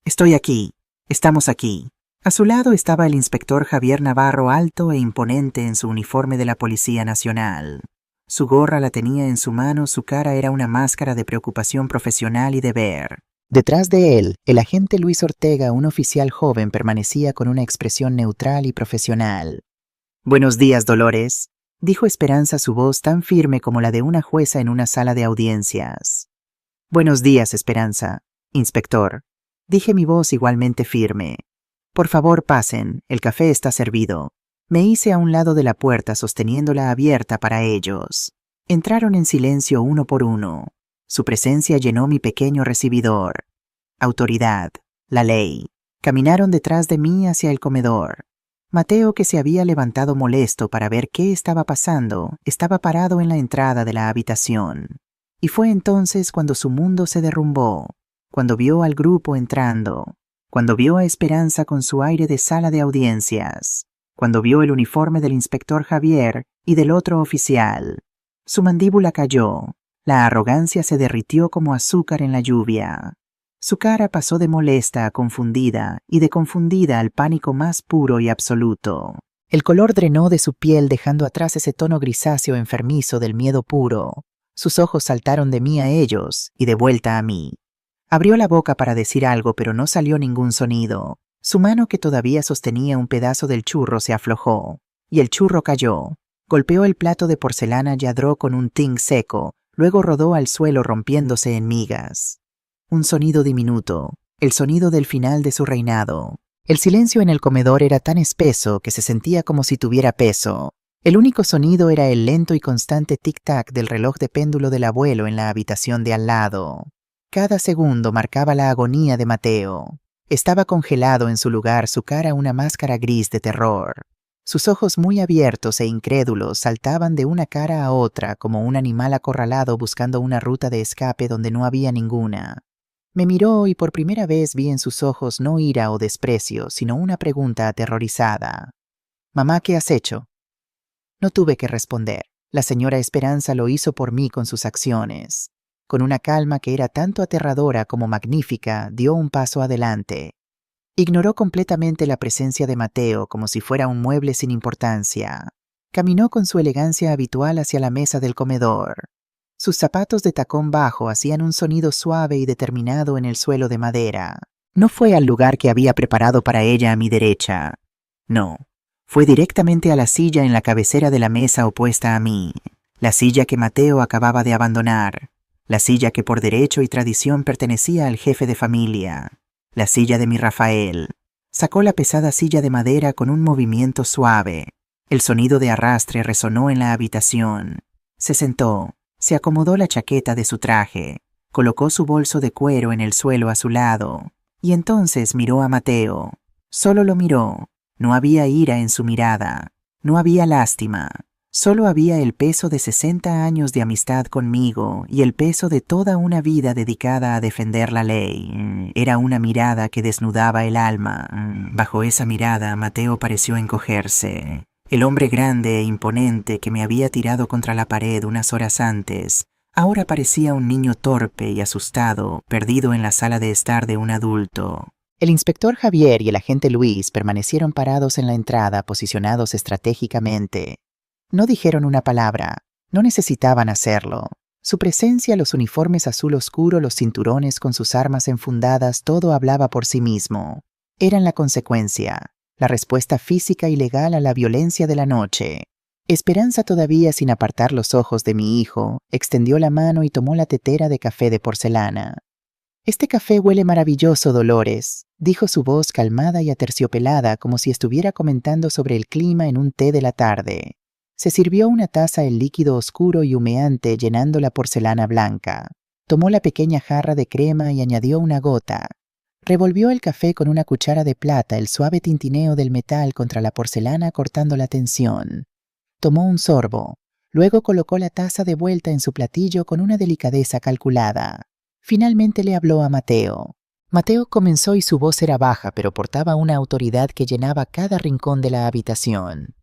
Estoy aquí. Estamos aquí. A su lado estaba el inspector Javier Navarro, alto e imponente en su uniforme de la Policía Nacional. Su gorra la tenía en su mano, su cara era una máscara de preocupación profesional y deber. Detrás de él, el agente Luis Ortega, un oficial joven, permanecía con una expresión neutral y profesional. «Buenos días, Dolores», dijo Esperanza, su voz tan firme como la de una jueza en una sala de audiencias. «Buenos días, Esperanza. Inspector», dije, mi voz igualmente firme. «Por favor, pasen, el café está servido». Me hice a un lado de la puerta sosteniéndola abierta para ellos. Entraron en silencio uno por uno. Su presencia llenó mi pequeño recibidor. Autoridad, la ley. Caminaron detrás de mí hacia el comedor. Mateo, que se había levantado molesto para ver qué estaba pasando, estaba parado en la entrada de la habitación. Y fue entonces cuando su mundo se derrumbó, cuando vio al grupo entrando, cuando vio a Esperanza con su aire de sala de audiencias, cuando vio el uniforme del inspector Javier y del otro oficial. Su mandíbula cayó. La arrogancia se derritió como azúcar en la lluvia. Su cara pasó de molesta a confundida y de confundida al pánico más puro y absoluto. El color drenó de su piel dejando atrás ese tono grisáceo enfermizo del miedo puro. Sus ojos saltaron de mí a ellos y de vuelta a mí. Abrió la boca para decir algo, pero no salió ningún sonido. Su mano, que todavía sostenía un pedazo del churro, se aflojó, y el churro cayó. Golpeó el plato de porcelana Yadró con un ting seco, luego rodó al suelo rompiéndose en migas. Un sonido diminuto, el sonido del final de su reinado. El silencio en el comedor era tan espeso que se sentía como si tuviera peso. El único sonido era el lento y constante tic-tac del reloj de péndulo del abuelo en la habitación de al lado. Cada segundo marcaba la agonía de Mateo. Estaba congelado en su lugar, su cara una máscara gris de terror. Sus ojos muy abiertos e incrédulos saltaban de una cara a otra como un animal acorralado buscando una ruta de escape donde no había ninguna. Me miró y por primera vez vi en sus ojos no ira o desprecio, sino una pregunta aterrorizada. «Mamá, ¿qué has hecho?» No tuve que responder. La señora Esperanza lo hizo por mí con sus acciones. Con una calma que era tanto aterradora como magnífica, dio un paso adelante. Ignoró completamente la presencia de Mateo como si fuera un mueble sin importancia. Caminó con su elegancia habitual hacia la mesa del comedor. Sus zapatos de tacón bajo hacían un sonido suave y determinado en el suelo de madera. No fue al lugar que había preparado para ella a mi derecha. No, fue directamente a la silla en la cabecera de la mesa opuesta a mí. La silla que Mateo acababa de abandonar. La silla que por derecho y tradición pertenecía al jefe de familia. La silla de mi Rafael. Sacó la pesada silla de madera con un movimiento suave. El sonido de arrastre resonó en la habitación. Se sentó, se acomodó la chaqueta de su traje, colocó su bolso de cuero en el suelo a su lado, y entonces miró a Mateo. Solo lo miró. No había ira en su mirada. No había lástima. Solo había el peso de 60 años de amistad conmigo y el peso de toda una vida dedicada a defender la ley. Era una mirada que desnudaba el alma. Bajo esa mirada, Mateo pareció encogerse. El hombre grande e imponente que me había tirado contra la pared unas horas antes, ahora parecía un niño torpe y asustado, perdido en la sala de estar de un adulto. El inspector Javier y el agente Luis permanecieron parados en la entrada, posicionados estratégicamente. No dijeron una palabra, no necesitaban hacerlo. Su presencia, los uniformes azul oscuro, los cinturones con sus armas enfundadas, todo hablaba por sí mismo. Eran la consecuencia, la respuesta física y legal a la violencia de la noche. Esperanza, todavía sin apartar los ojos de mi hijo, extendió la mano y tomó la tetera de café de porcelana. «Este café huele maravilloso, Dolores», dijo su voz calmada y aterciopelada como si estuviera comentando sobre el clima en un té de la tarde. Se sirvió una taza el líquido oscuro y humeante llenando la porcelana blanca. Tomó la pequeña jarra de crema y añadió una gota. Revolvió el café con una cuchara de plata, el suave tintineo del metal contra la porcelana cortando la tensión. Tomó un sorbo. Luego colocó la taza de vuelta en su platillo con una delicadeza calculada. Finalmente le habló a Mateo. Mateo comenzó y su voz era baja, pero portaba una autoridad que llenaba cada rincón de la habitación.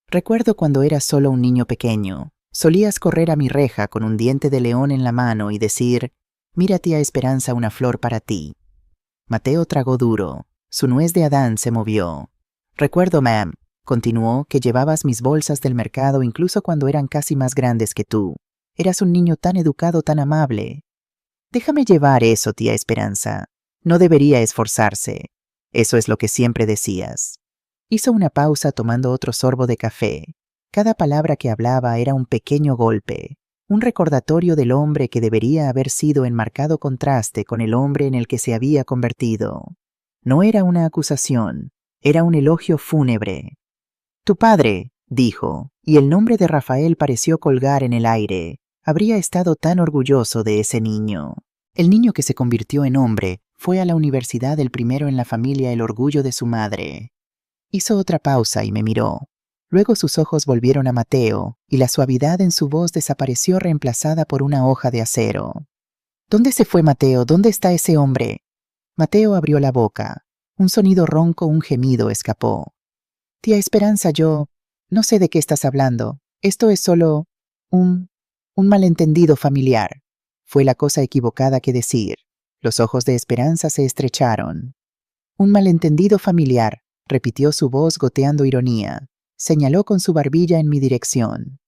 «Recuerdo cuando eras solo un niño pequeño. Solías correr a mi reja con un diente de león en la mano y decir, «Mira, tía Esperanza, una flor para ti». Mateo tragó duro. Su nuez de Adán se movió. «Recuerdo, ma'am», continuó, «que llevabas mis bolsas del mercado incluso cuando eran casi más grandes que tú. Eras un niño tan educado, tan amable». «Déjame llevar eso, tía Esperanza. No debería esforzarse. Eso es lo que siempre decías». Hizo una pausa tomando otro sorbo de café. Cada palabra que hablaba era un pequeño golpe, un recordatorio del hombre que debería haber sido en marcado contraste con el hombre en el que se había convertido. No era una acusación, era un elogio fúnebre. «Tu padre», dijo, y el nombre de Rafael pareció colgar en el aire. Habría estado tan orgulloso de ese niño. El niño que se convirtió en hombre fue a la universidad el primero en la familia, el orgullo de su madre. Hizo otra pausa y me miró. Luego sus ojos volvieron a Mateo y la suavidad en su voz desapareció reemplazada por una hoja de acero. «¿Dónde se fue Mateo? ¿Dónde está ese hombre?» Mateo abrió la boca. Un sonido ronco, un gemido escapó. «Tía Esperanza, no sé de qué estás hablando. Esto es solo un malentendido familiar». Fue la cosa equivocada que decir. Los ojos de Esperanza se estrecharon. «Un malentendido familiar», repitió su voz goteando ironía. Señaló con su barbilla en mi dirección.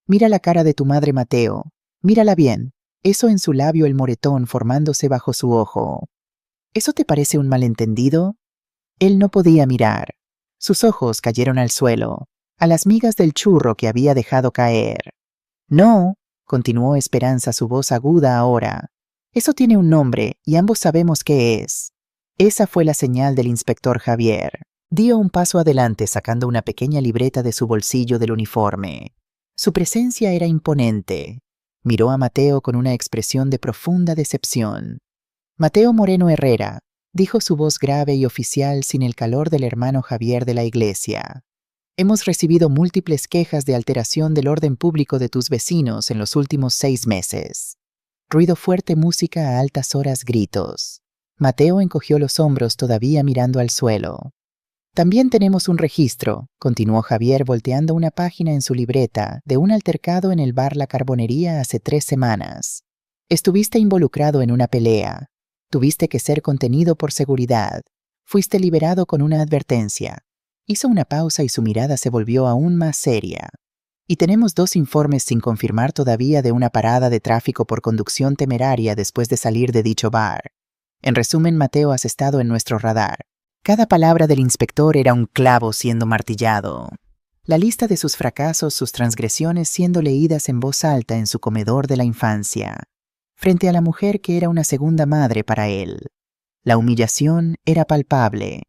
«Mira la cara de tu madre, Mateo. Mírala bien. Eso en su labio, el moretón formándose bajo su ojo. ¿Eso te parece un malentendido?» Él no podía mirar. Sus ojos cayeron al suelo, a las migas del churro que había dejado caer. «No», continuó Esperanza, su voz aguda ahora. «Eso tiene un nombre y ambos sabemos qué es». Esa fue la señal del inspector Javier. Dio un paso adelante sacando una pequeña libreta de su bolsillo del uniforme. Su presencia era imponente. Miró a Mateo con una expresión de profunda decepción. Mateo Moreno Herrera, dijo su voz grave y oficial sin el calor del hermano Javier de la iglesia. Hemos recibido múltiples quejas de alteración del orden público de tus vecinos en los últimos 6 meses. Ruido fuerte, música a altas horas, gritos. Mateo encogió los hombros todavía mirando al suelo. También tenemos un registro, continuó Javier volteando una página en su libreta, de un altercado en el bar La Carbonería hace 3 semanas. Estuviste involucrado en una pelea. Tuviste que ser contenido por seguridad. Fuiste liberado con una advertencia. Hizo una pausa y su mirada se volvió aún más seria. Y tenemos 2 informes sin confirmar todavía de una parada de tráfico por conducción temeraria después de salir de dicho bar. En resumen, Mateo, has estado en nuestro radar. Cada palabra del inspector era un clavo siendo martillado. La lista de sus fracasos, sus transgresiones siendo leídas en voz alta en su comedor de la infancia, frente a la mujer que era una segunda madre para él. La humillación era palpable.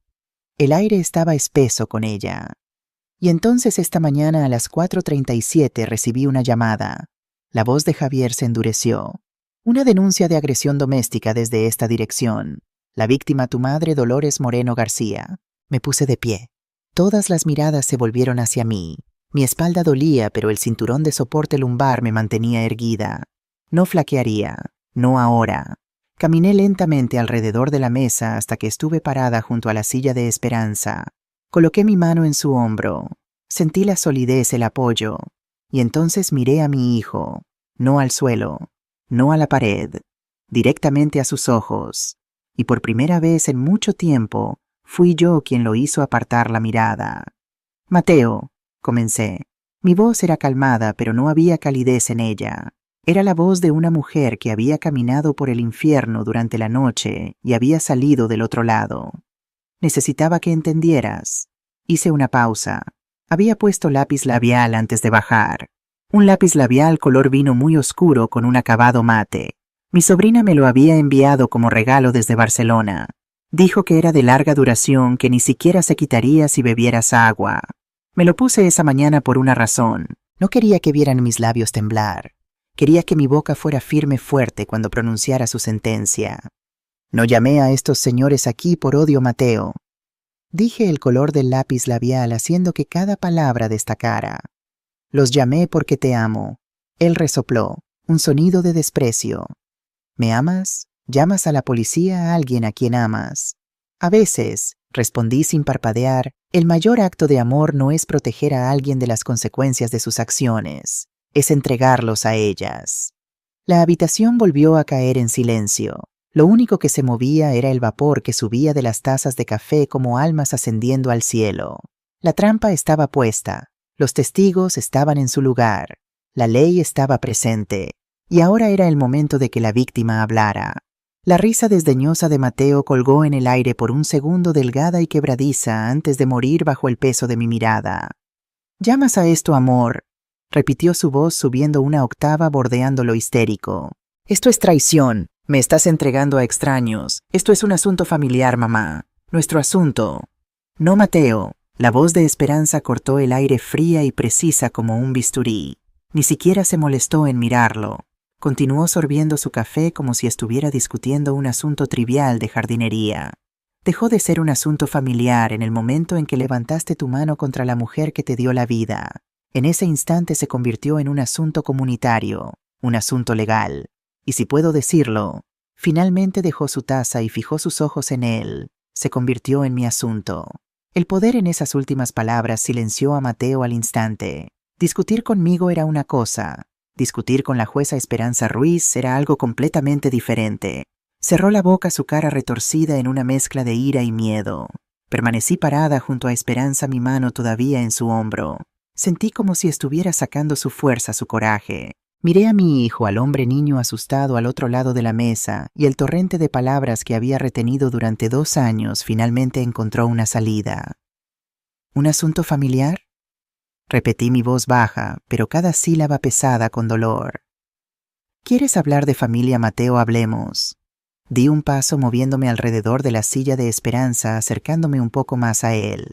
El aire estaba espeso con ella. Y entonces esta mañana a las 4:37 recibí una llamada. La voz de Javier se endureció. Una denuncia de agresión doméstica desde esta dirección. La víctima, tu madre, Dolores Moreno García. Me puse de pie. Todas las miradas se volvieron hacia mí. Mi espalda dolía, pero el cinturón de soporte lumbar me mantenía erguida. No flaquearía. No ahora. Caminé lentamente alrededor de la mesa hasta que estuve parada junto a la silla de Esperanza. Coloqué mi mano en su hombro. Sentí la solidez, el apoyo. Y entonces miré a mi hijo. No al suelo. No a la pared. Directamente a sus ojos. Y por primera vez en mucho tiempo, fui yo quien lo hizo apartar la mirada. Mateo, comencé. Mi voz era calmada, pero no había calidez en ella. Era la voz de una mujer que había caminado por el infierno durante la noche y había salido del otro lado. Necesitaba que entendieras. Hice una pausa. Había puesto lápiz labial antes de bajar. Un lápiz labial color vino muy oscuro con un acabado mate. Mi sobrina me lo había enviado como regalo desde Barcelona. Dijo que era de larga duración, que ni siquiera se quitaría si bebieras agua. Me lo puse esa mañana por una razón. No quería que vieran mis labios temblar. Quería que mi boca fuera firme, fuerte cuando pronunciara su sentencia. No llamé a estos señores aquí por odio, Mateo. Dije el color del lápiz labial haciendo que cada palabra destacara. Los llamé porque te amo. Él resopló, un sonido de desprecio. ¿Me amas? ¿Llamas a la policía a alguien a quien amas? A veces, respondí sin parpadear, el mayor acto de amor no es proteger a alguien de las consecuencias de sus acciones, es entregarlos a ellas. La habitación volvió a caer en silencio. Lo único que se movía era el vapor que subía de las tazas de café como almas ascendiendo al cielo. La trampa estaba puesta, los testigos estaban en su lugar, la ley estaba presente. Y ahora era el momento de que la víctima hablara. La risa desdeñosa de Mateo colgó en el aire por un segundo, delgada y quebradiza, antes de morir bajo el peso de mi mirada. «¿Llamas a esto amor?», repitió su voz subiendo una octava bordeando lo histérico. «Esto es traición. Me estás entregando a extraños. Esto es un asunto familiar, mamá. Nuestro asunto». «No, Mateo». La voz de Esperanza cortó el aire fría y precisa como un bisturí. Ni siquiera se molestó en mirarlo. Continuó sorbiendo su café como si estuviera discutiendo un asunto trivial de jardinería. Dejó de ser un asunto familiar en el momento en que levantaste tu mano contra la mujer que te dio la vida. En ese instante se convirtió en un asunto comunitario, un asunto legal. Y si puedo decirlo, finalmente dejó su taza y fijó sus ojos en él. Se convirtió en mi asunto. El poder en esas últimas palabras silenció a Mateo al instante. Discutir conmigo era una cosa. Discutir con la jueza Esperanza Ruiz era algo completamente diferente. Cerró la boca, su cara retorcida en una mezcla de ira y miedo. Permanecí parada junto a Esperanza, mi mano todavía en su hombro. Sentí como si estuviera sacando su fuerza, su coraje. Miré a mi hijo, al hombre niño asustado al otro lado de la mesa, y el torrente de palabras que había retenido durante 2 años finalmente encontró una salida. ¿Un asunto familiar?, repetí, mi voz baja, pero cada sílaba pesada con dolor. ¿Quieres hablar de familia, Mateo? Hablemos. Di un paso moviéndome alrededor de la silla de esperanza, acercándome un poco más a él.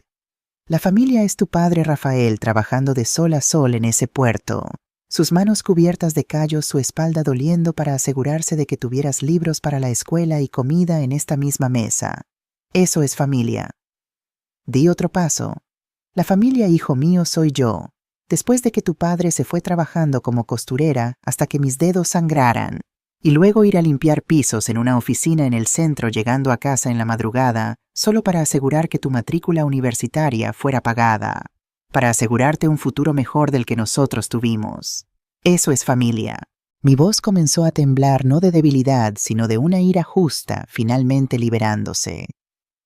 La familia es tu padre Rafael trabajando de sol a sol en ese puerto. Sus manos cubiertas de callos, su espalda doliendo para asegurarse de que tuvieras libros para la escuela y comida en esta misma mesa. Eso es familia. Di otro paso. La familia, hijo mío, soy yo. Después de que tu padre se fue trabajando como costurera hasta que mis dedos sangraran, y luego ir a limpiar pisos en una oficina en el centro llegando a casa en la madrugada, solo para asegurar que tu matrícula universitaria fuera pagada, para asegurarte un futuro mejor del que nosotros tuvimos. Eso es familia. Mi voz comenzó a temblar no de debilidad, sino de una ira justa, finalmente liberándose.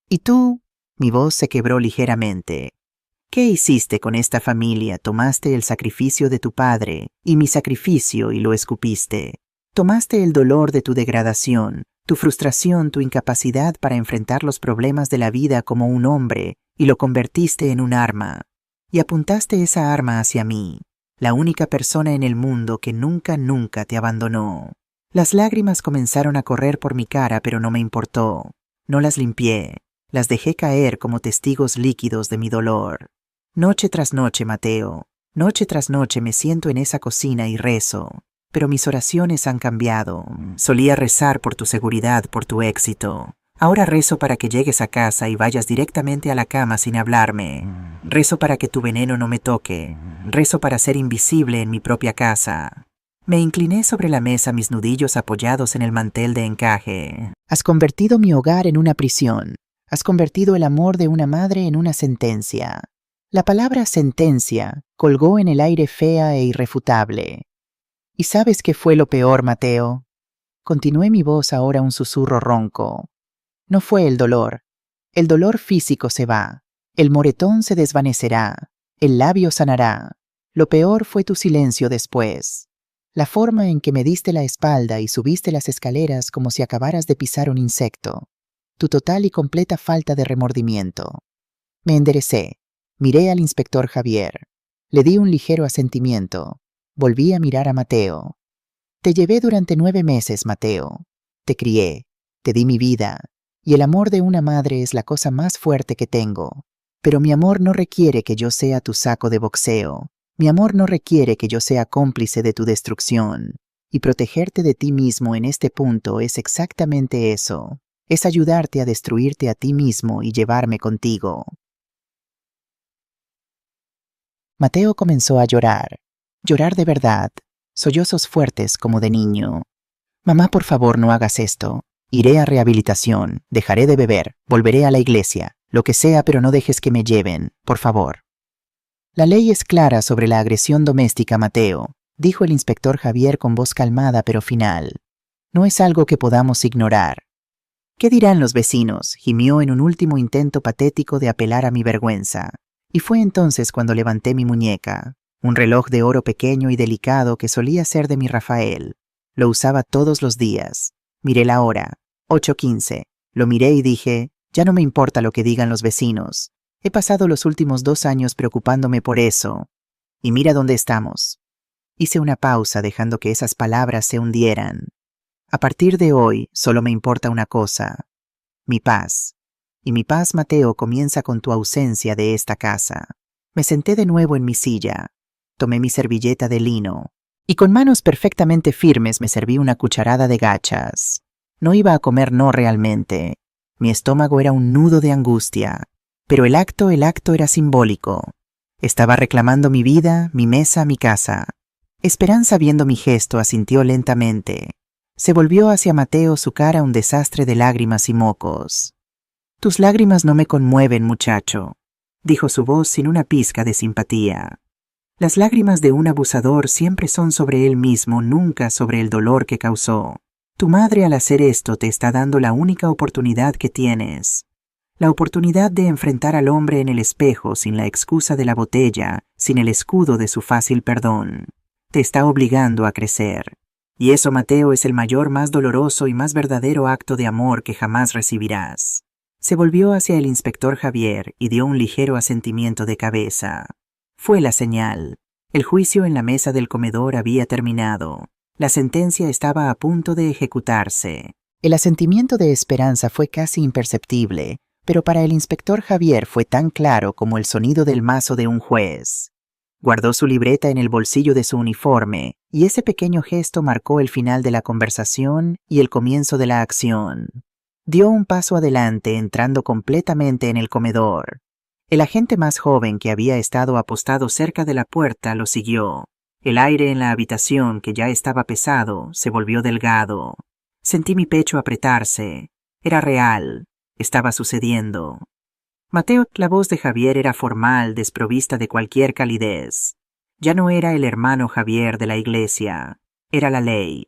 ¿Y tú? Mi voz se quebró ligeramente. ¿Qué hiciste con esta familia? Tomaste el sacrificio de tu padre y mi sacrificio y lo escupiste. Tomaste el dolor de tu degradación, tu frustración, tu incapacidad para enfrentar los problemas de la vida como un hombre y lo convertiste en un arma. Y apuntaste esa arma hacia mí, la única persona en el mundo que nunca te abandonó. Las lágrimas comenzaron a correr por mi cara, pero no me importó. No las limpié, las dejé caer como testigos líquidos de mi dolor. Noche tras noche, Mateo, noche tras noche me siento en esa cocina y rezo. Pero mis oraciones han cambiado. Solía rezar por tu seguridad, por tu éxito. Ahora rezo para que llegues a casa y vayas directamente a la cama sin hablarme. Rezo para que tu veneno no me toque. Rezo para ser invisible en mi propia casa. Me incliné sobre la mesa, mis nudillos apoyados en el mantel de encaje. Has convertido mi hogar en una prisión. Has convertido el amor de una madre en una sentencia. La palabra sentencia colgó en el aire fea e irrefutable. ¿Y sabes qué fue lo peor, Mateo? Continué, mi voz ahora un susurro ronco. No fue el dolor. El dolor físico se va. El moretón se desvanecerá. El labio sanará. Lo peor fue tu silencio después. La forma en que me diste la espalda y subiste las escaleras como si acabaras de pisar un insecto. Tu total y completa falta de remordimiento. Me enderecé. Miré al inspector Javier. Le di un ligero asentimiento. Volví a mirar a Mateo. Te llevé durante 9 meses, Mateo. Te crié, te di mi vida, y el amor de una madre es la cosa más fuerte que tengo. Pero mi amor no requiere que yo sea tu saco de boxeo. Mi amor no requiere que yo sea cómplice de tu destrucción. Y protegerte de ti mismo en este punto es exactamente eso. Es ayudarte a destruirte a ti mismo y llevarme contigo. Mateo comenzó a llorar. Llorar de verdad, sollozos fuertes como de niño. Mamá, por favor, no hagas esto. Iré a rehabilitación, dejaré de beber, volveré a la iglesia, lo que sea, pero no dejes que me lleven, por favor. La ley es clara sobre la agresión doméstica, Mateo, dijo el inspector Javier con voz calmada pero final. No es algo que podamos ignorar. ¿Qué dirán los vecinos?, gimió en un último intento patético de apelar a mi vergüenza. Y fue entonces cuando levanté mi muñeca. Un reloj de oro pequeño y delicado que solía ser de mi Rafael. Lo usaba todos los días. Miré la hora, 8:15. Lo miré y dije, ya no me importa lo que digan los vecinos. He pasado los últimos 2 años preocupándome por eso. Y mira dónde estamos. Hice una pausa dejando que esas palabras se hundieran. A partir de hoy solo me importa una cosa. Mi paz. Y mi paz, Mateo, comienza con tu ausencia de esta casa. Me senté de nuevo en mi silla. Tomé mi servilleta de lino y con manos perfectamente firmes me serví una cucharada de gachas. No iba a comer, no realmente. Mi estómago era un nudo de angustia, pero el acto era simbólico. Estaba reclamando mi vida, mi mesa, mi casa. Esperanza, viendo mi gesto, asintió lentamente. Se volvió hacia Mateo, su cara un desastre de lágrimas y mocos. Tus lágrimas no me conmueven, muchacho, dijo su voz sin una pizca de simpatía. Las lágrimas de un abusador siempre son sobre él mismo, nunca sobre el dolor que causó. Tu madre, al hacer esto, te está dando la única oportunidad que tienes. La oportunidad de enfrentar al hombre en el espejo sin la excusa de la botella, sin el escudo de su fácil perdón. Te está obligando a crecer. Y eso, Mateo, es el mayor, más doloroso y más verdadero acto de amor que jamás recibirás. Se volvió hacia el inspector Javier y dio un ligero asentimiento de cabeza. Fue la señal. El juicio en la mesa del comedor había terminado. La sentencia estaba a punto de ejecutarse. El asentimiento de Esperanza fue casi imperceptible, pero para el inspector Javier fue tan claro como el sonido del mazo de un juez. Guardó su libreta en el bolsillo de su uniforme, y ese pequeño gesto marcó el final de la conversación y el comienzo de la acción. Dio un paso adelante, entrando completamente en el comedor. El agente más joven, que había estado apostado cerca de la puerta, lo siguió. El aire en la habitación, que ya estaba pesado, se volvió delgado. Sentí mi pecho apretarse. Era real. Estaba sucediendo. Mateo, la voz de Javier era formal, desprovista de cualquier calidez. Ya no era el hermano Javier de la iglesia. Era la ley.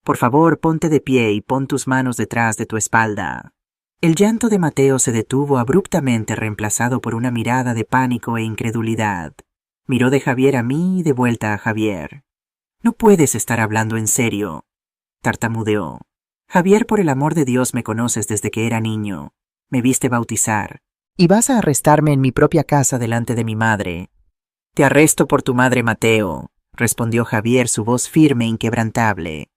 Por favor, ponte de pie y pon tus manos detrás de tu espalda. El llanto de Mateo se detuvo abruptamente, reemplazado por una mirada de pánico e incredulidad. Miró de Javier a mí y de vuelta a Javier. «No puedes estar hablando en serio», tartamudeó. «Javier, por el amor de Dios, me conoces desde que era niño. Me viste bautizar. Y vas a arrestarme en mi propia casa delante de mi madre». «Te arresto por tu madre, Mateo», respondió Javier, su voz firme e inquebrantable.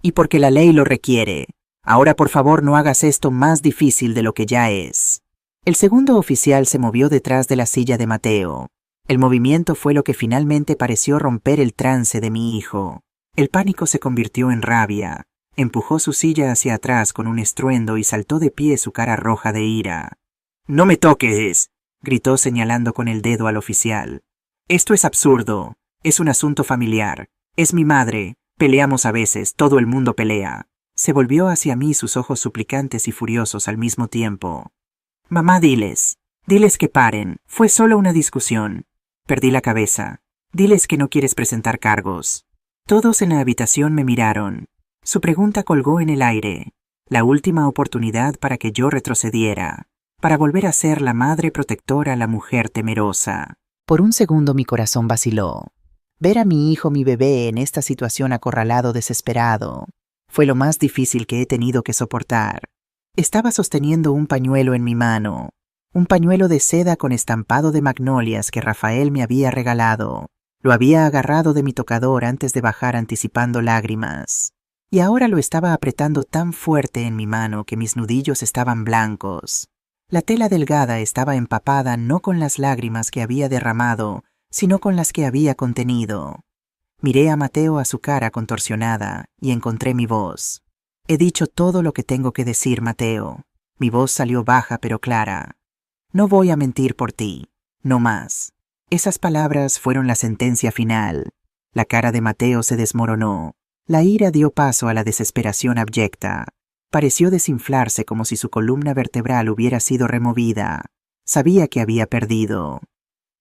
«Y porque la ley lo requiere. Ahora, por favor, no hagas esto más difícil de lo que ya es». El segundo oficial se movió detrás de la silla de Mateo. El movimiento fue lo que finalmente pareció romper el trance de mi hijo. El pánico se convirtió en rabia. Empujó su silla hacia atrás con un estruendo y saltó de pie, su cara roja de ira. «¡No me toques!», gritó señalando con el dedo al oficial. «Esto es absurdo. Es un asunto familiar. Es mi madre. Peleamos a veces. Todo el mundo pelea». Se volvió hacia mí, sus ojos suplicantes y furiosos al mismo tiempo. «Mamá, diles que paren. Fue solo una discusión. Perdí la cabeza. Diles que no quieres presentar cargos». Todos en la habitación me miraron. Su pregunta colgó en el aire. La última oportunidad para que yo retrocediera. Para volver a ser la madre protectora, la mujer temerosa. Por un segundo mi corazón vaciló. Ver a mi hijo, mi bebé, en esta situación acorralado, desesperado, fue lo más difícil que he tenido que soportar. Estaba sosteniendo un pañuelo en mi mano, un pañuelo de seda con estampado de magnolias que Rafael me había regalado. Lo había agarrado de mi tocador antes de bajar, anticipando lágrimas. Y ahora lo estaba apretando tan fuerte en mi mano que mis nudillos estaban blancos. La tela delgada estaba empapada no con las lágrimas que había derramado, sino con las que había contenido. Miré a Mateo, a su cara contorsionada, y encontré mi voz. «He dicho todo lo que tengo que decir, Mateo». Mi voz salió baja pero clara. «No voy a mentir por ti. No más». Esas palabras fueron la sentencia final. La cara de Mateo se desmoronó. La ira dio paso a la desesperación abyecta. Pareció desinflarse como si su columna vertebral hubiera sido removida. Sabía que había perdido.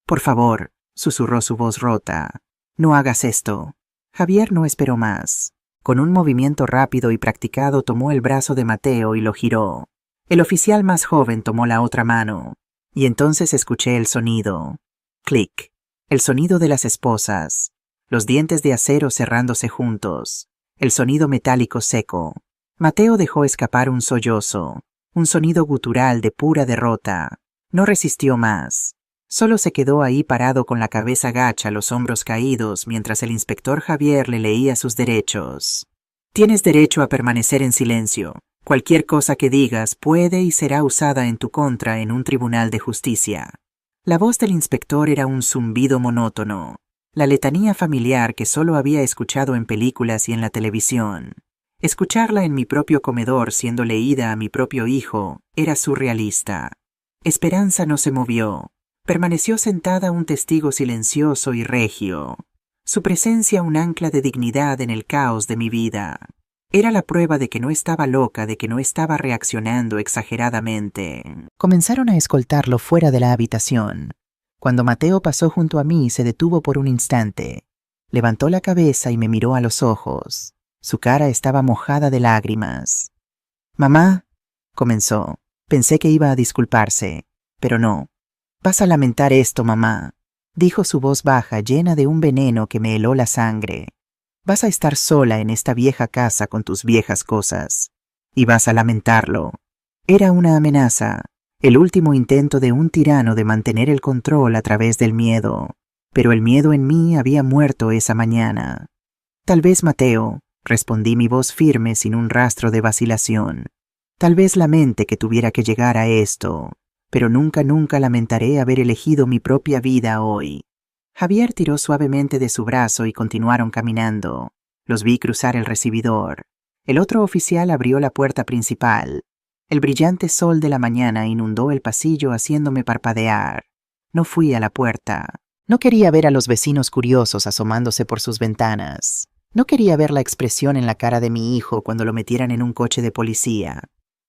«Por favor», susurró su voz rota. «No hagas esto». Javier no esperó más. Con un movimiento rápido y practicado tomó el brazo de Mateo y lo giró. El oficial más joven tomó la otra mano. Y entonces escuché el sonido. Clic. El sonido de las esposas. Los dientes de acero cerrándose juntos. El sonido metálico seco. Mateo dejó escapar un sollozo. Un sonido gutural de pura derrota. No resistió más. Solo se quedó ahí parado con la cabeza gacha, los hombros caídos, mientras el inspector Javier le leía sus derechos. «Tienes derecho a permanecer en silencio. Cualquier cosa que digas puede y será usada en tu contra en un tribunal de justicia». La voz del inspector era un zumbido monótono, la letanía familiar que solo había escuchado en películas y en la televisión. Escucharla en mi propio comedor siendo leída a mi propio hijo era surrealista. Esperanza no se movió. Permaneció sentada, un testigo silencioso y regio. Su presencia un ancla de dignidad en el caos de mi vida. Era la prueba de que no estaba loca, de que no estaba reaccionando exageradamente. Comenzaron a escoltarlo fuera de la habitación. Cuando Mateo pasó junto a mí, se detuvo por un instante. Levantó la cabeza y me miró a los ojos. Su cara estaba mojada de lágrimas. «Mamá», comenzó. Pensé que iba a disculparse, pero no. «Vas a lamentar esto, mamá», dijo su voz baja, llena de un veneno que me heló la sangre. «Vas a estar sola en esta vieja casa con tus viejas cosas. Y vas a lamentarlo». Era una amenaza, el último intento de un tirano de mantener el control a través del miedo. Pero el miedo en mí había muerto esa mañana. Tal vez Mateo, respondí mi voz firme sin un rastro de vacilación. Tal vez lamente que tuviera que llegar a esto, pero nunca lamentaré haber elegido mi propia vida hoy. Javier tiró suavemente de su brazo y continuaron caminando. Los vi cruzar el recibidor. El otro oficial abrió la puerta principal. El brillante sol de la mañana inundó el pasillo haciéndome parpadear. No fui a la puerta. No quería ver a los vecinos curiosos asomándose por sus ventanas. No quería ver la expresión en la cara de mi hijo cuando lo metieran en un coche de policía.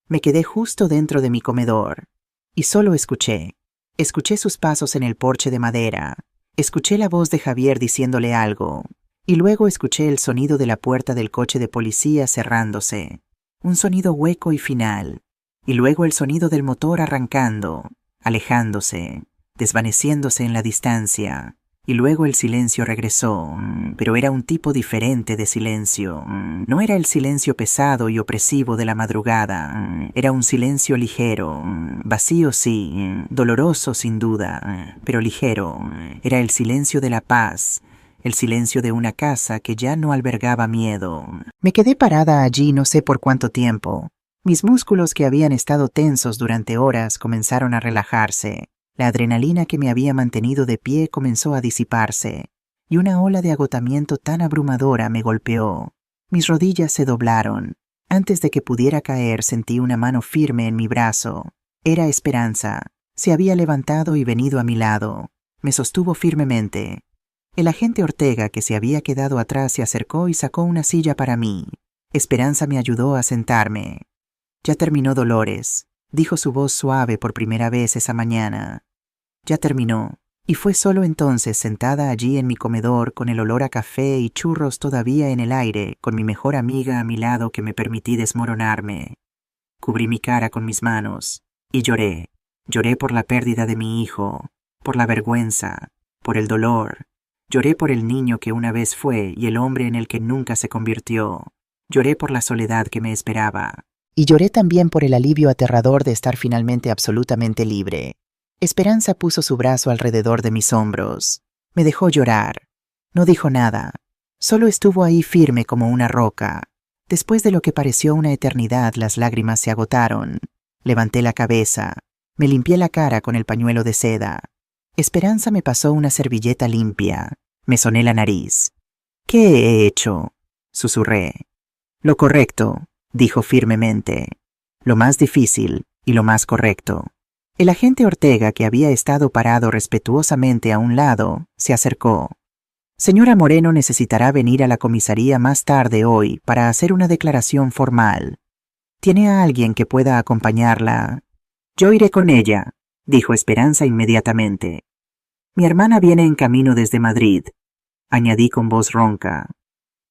Me quedé justo dentro de mi comedor. Y solo escuché. Escuché sus pasos en el porche de madera. Escuché la voz de Javier diciéndole algo. Y luego escuché el sonido de la puerta del coche de policía cerrándose. Un sonido hueco y final. Y luego el sonido del motor arrancando, alejándose, desvaneciéndose en la distancia. Y luego el silencio regresó, pero era un tipo diferente de silencio. No era el silencio pesado y opresivo de la madrugada. Era un silencio ligero, vacío sí, doloroso sin duda, pero ligero. Era el silencio de la paz, el silencio de una casa que ya no albergaba miedo. Me quedé parada allí no sé por cuánto tiempo. Mis músculos que habían estado tensos durante horas comenzaron a relajarse. La adrenalina que me había mantenido de pie comenzó a disiparse, y una ola de agotamiento tan abrumadora me golpeó. Mis rodillas se doblaron. Antes de que pudiera caer sentí una mano firme en mi brazo. Era Esperanza. Se había levantado y venido a mi lado. Me sostuvo firmemente. El agente Ortega, que se había quedado atrás, se acercó y sacó una silla para mí. Esperanza me ayudó a sentarme. «Ya terminó, Dolores», dijo su voz suave por primera vez esa mañana. Ya terminó, y fue solo entonces, sentada allí en mi comedor con el olor a café y churros todavía en el aire, con mi mejor amiga a mi lado, que me permití desmoronarme. Cubrí mi cara con mis manos y lloré. Lloré por la pérdida de mi hijo, por la vergüenza, por el dolor. Lloré por el niño que una vez fue y el hombre en el que nunca se convirtió. Lloré por la soledad que me esperaba. Y lloré también por el alivio aterrador de estar finalmente absolutamente libre. Esperanza puso su brazo alrededor de mis hombros. Me dejó llorar. No dijo nada. Solo estuvo ahí firme como una roca. Después de lo que pareció una eternidad, las lágrimas se agotaron. Levanté la cabeza. Me limpié la cara con el pañuelo de seda. Esperanza me pasó una servilleta limpia. Me soné la nariz. «¿Qué he hecho?», susurré. «Lo correcto», dijo firmemente. «Lo más difícil y lo más correcto». El agente Ortega, que había estado parado respetuosamente a un lado, se acercó. «Señora Moreno necesitará venir a la comisaría más tarde hoy para hacer una declaración formal. ¿Tiene a alguien que pueda acompañarla?» «Yo iré con ella», dijo Esperanza inmediatamente. «Mi hermana viene en camino desde Madrid», añadí con voz ronca.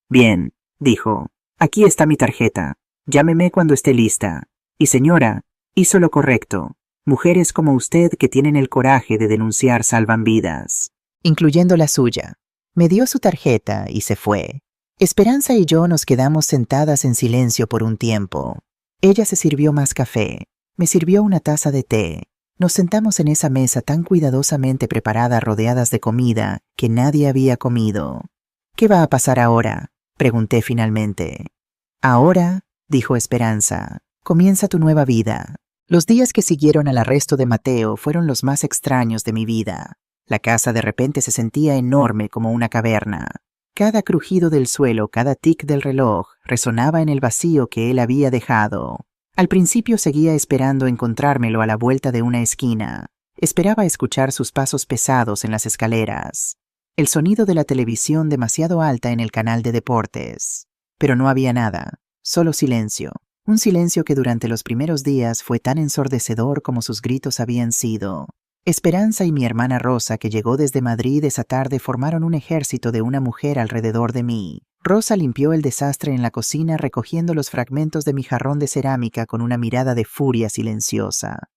«Bien», dijo, «aquí está mi tarjeta. Llámeme cuando esté lista. Y señora, hizo lo correcto. Mujeres como usted que tienen el coraje de denunciar salvan vidas». Incluyendo la suya. Me dio su tarjeta y se fue. Esperanza y yo nos quedamos sentadas en silencio por un tiempo. Ella se sirvió más café. Me sirvió una taza de té. Nos sentamos en esa mesa tan cuidadosamente preparada, rodeadas de comida que nadie había comido. «¿Qué va a pasar ahora?», pregunté finalmente. «Ahora», dijo Esperanza, «comienza tu nueva vida». Los días que siguieron al arresto de Mateo fueron los más extraños de mi vida. La casa de repente se sentía enorme como una caverna. Cada crujido del suelo, cada tic del reloj, resonaba en el vacío que él había dejado. Al principio seguía esperando encontrármelo a la vuelta de una esquina. Esperaba escuchar sus pasos pesados en las escaleras. El sonido de la televisión demasiado alta en el canal de deportes. Pero no había nada, solo silencio. Un silencio que durante los primeros días fue tan ensordecedor como sus gritos habían sido. Esperanza y mi hermana Rosa, que llegó desde Madrid esa tarde, formaron un ejército de una mujer alrededor de mí. Rosa limpió el desastre en la cocina recogiendo los fragmentos de mi jarrón de cerámica con una mirada de furia silenciosa.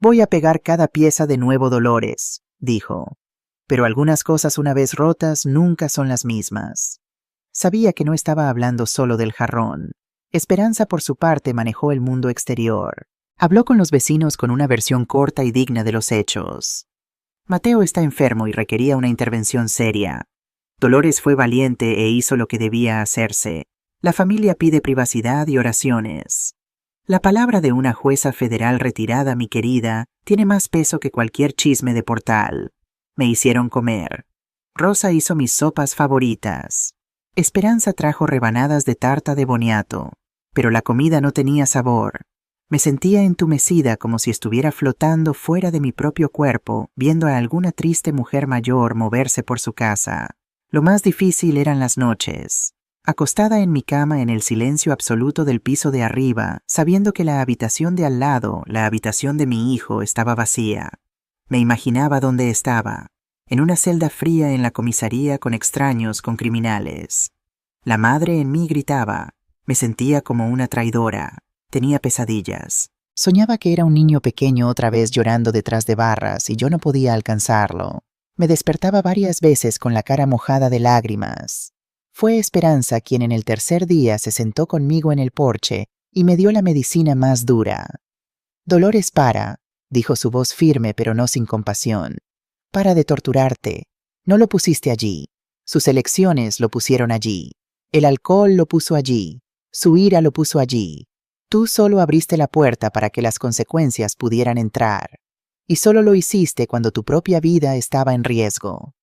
«Voy a pegar cada pieza de nuevo, Dolores», dijo. «Pero algunas cosas una vez rotas nunca son las mismas». Sabía que no estaba hablando solo del jarrón. Esperanza, por su parte, manejó el mundo exterior. Habló con los vecinos con una versión corta y digna de los hechos. «Mateo está enfermo y requería una intervención seria. Dolores fue valiente e hizo lo que debía hacerse. La familia pide privacidad y oraciones. La palabra de una jueza federal retirada, mi querida, tiene más peso que cualquier chisme de portal. Me hicieron comer. Rosa hizo mis sopas favoritas. Esperanza trajo rebanadas de tarta de boniato, pero la comida no tenía sabor. Me sentía entumecida como si estuviera flotando fuera de mi propio cuerpo, viendo a alguna triste mujer mayor moverse por su casa. Lo más difícil eran las noches. Acostada en mi cama en el silencio absoluto del piso de arriba, sabiendo que la habitación de al lado, la habitación de mi hijo, estaba vacía. Me imaginaba dónde estaba, en una celda fría en la comisaría con extraños, con criminales. La madre en mí gritaba. Me sentía como una traidora. Tenía pesadillas. Soñaba que era un niño pequeño otra vez llorando detrás de barras y yo no podía alcanzarlo. Me despertaba varias veces con la cara mojada de lágrimas. Fue Esperanza quien en el tercer día se sentó conmigo en el porche y me dio la medicina más dura. Dolores, para, dijo su voz firme pero no sin compasión. Para de torturarte. No lo pusiste allí. Sus elecciones lo pusieron allí. El alcohol lo puso allí. Su ira lo puso allí. Tú solo abriste la puerta para que las consecuencias pudieran entrar. Y solo lo hiciste cuando tu propia vida estaba en riesgo.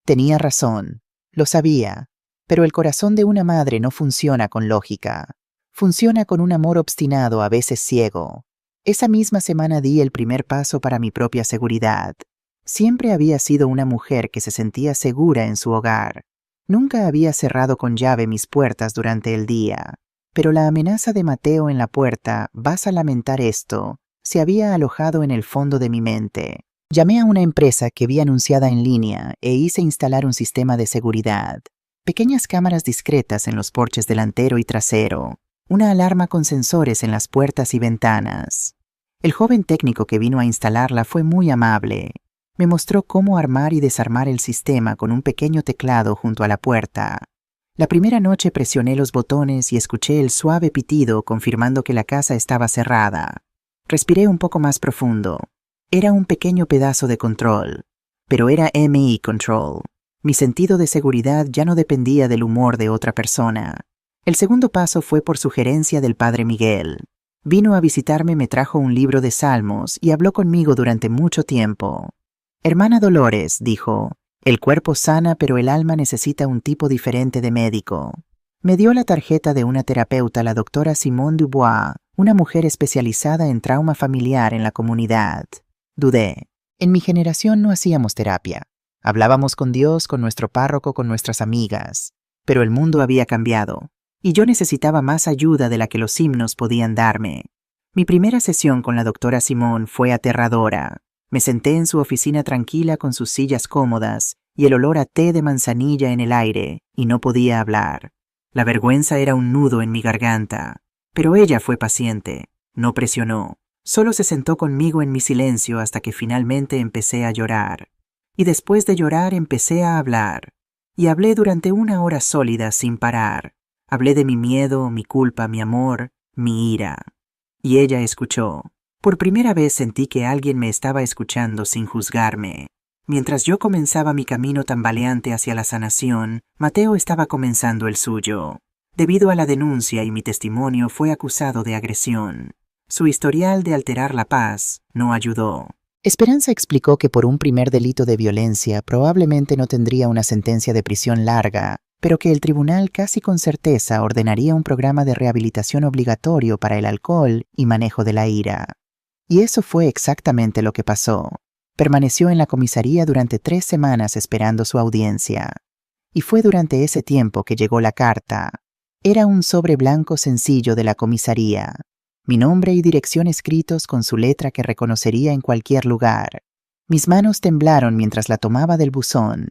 Tenía razón. Lo sabía. Pero el corazón de una madre no funciona con lógica. Funciona con un amor obstinado, a veces ciego. Esa misma semana di el primer paso para mi propia seguridad. Siempre había sido una mujer que se sentía segura en su hogar. Nunca había cerrado con llave mis puertas durante el día. Pero la amenaza de Mateo en la puerta, vas a lamentar esto, se había alojado en el fondo de mi mente. Llamé a una empresa que vi anunciada en línea e hice instalar un sistema de seguridad. Pequeñas cámaras discretas en los porches delantero y trasero. Una alarma con sensores en las puertas y ventanas. El joven técnico que vino a instalarla fue muy amable. Me mostró cómo armar y desarmar el sistema con un pequeño teclado junto a la puerta. La primera noche presioné los botones y escuché el suave pitido confirmando que la casa estaba cerrada. Respiré un poco más profundo. Era un pequeño pedazo de control, pero era MI Control. Mi sentido de seguridad ya no dependía del humor de otra persona. El segundo paso fue por sugerencia del padre Miguel. Vino a visitarme, me trajo un libro de salmos y habló conmigo durante mucho tiempo. Hermana Dolores, dijo, el cuerpo sana pero el alma necesita un tipo diferente de médico. Me dio la tarjeta de una terapeuta, la doctora Simone Dubois, una mujer especializada en trauma familiar en la comunidad. Dudé. En mi generación no hacíamos terapia. Hablábamos con Dios, con nuestro párroco, con nuestras amigas. Pero el mundo había cambiado. Y yo necesitaba más ayuda de la que los himnos podían darme. Mi primera sesión con la doctora Simón fue aterradora. Me senté en su oficina tranquila con sus sillas cómodas y el olor a té de manzanilla en el aire, y no podía hablar. La vergüenza era un nudo en mi garganta. Pero ella fue paciente, no presionó. Solo se sentó conmigo en mi silencio hasta que finalmente empecé a llorar. Y después de llorar empecé a hablar. Y hablé durante 1 hora sólida sin parar. Hablé de mi miedo, mi culpa, mi amor, mi ira. Y ella escuchó. Por primera vez sentí que alguien me estaba escuchando sin juzgarme. Mientras yo comenzaba mi camino tambaleante hacia la sanación, Mateo estaba comenzando el suyo. Debido a la denuncia y mi testimonio fue acusado de agresión. Su historial de alterar la paz no ayudó. Esperanza explicó que por un primer delito de violencia probablemente no tendría una sentencia de prisión larga, pero que el tribunal casi con certeza ordenaría un programa de rehabilitación obligatorio para el alcohol y manejo de la ira. Y eso fue exactamente lo que pasó. Permaneció en la comisaría durante 3 semanas esperando su audiencia. Y fue durante ese tiempo que llegó la carta. Era un sobre blanco sencillo de la comisaría. Mi nombre y dirección escritos con su letra que reconocería en cualquier lugar. Mis manos temblaron mientras la tomaba del buzón.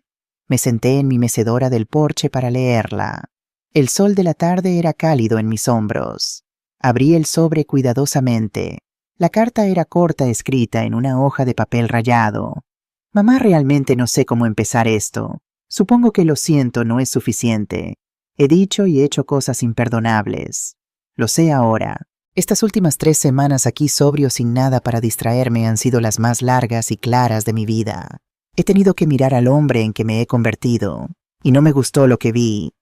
Me senté en mi mecedora del porche para leerla. El sol de la tarde era cálido en mis hombros. Abrí el sobre cuidadosamente. La carta era corta, escrita en una hoja de papel rayado. Mamá, realmente no sé cómo empezar esto. Supongo que lo siento no es suficiente. He dicho y hecho cosas imperdonables. Lo sé ahora. Estas últimas 3 semanas aquí sobrio sin nada para distraerme han sido las más largas y claras de mi vida. He tenido que mirar al hombre en que me he convertido, y no me gustó lo que vi.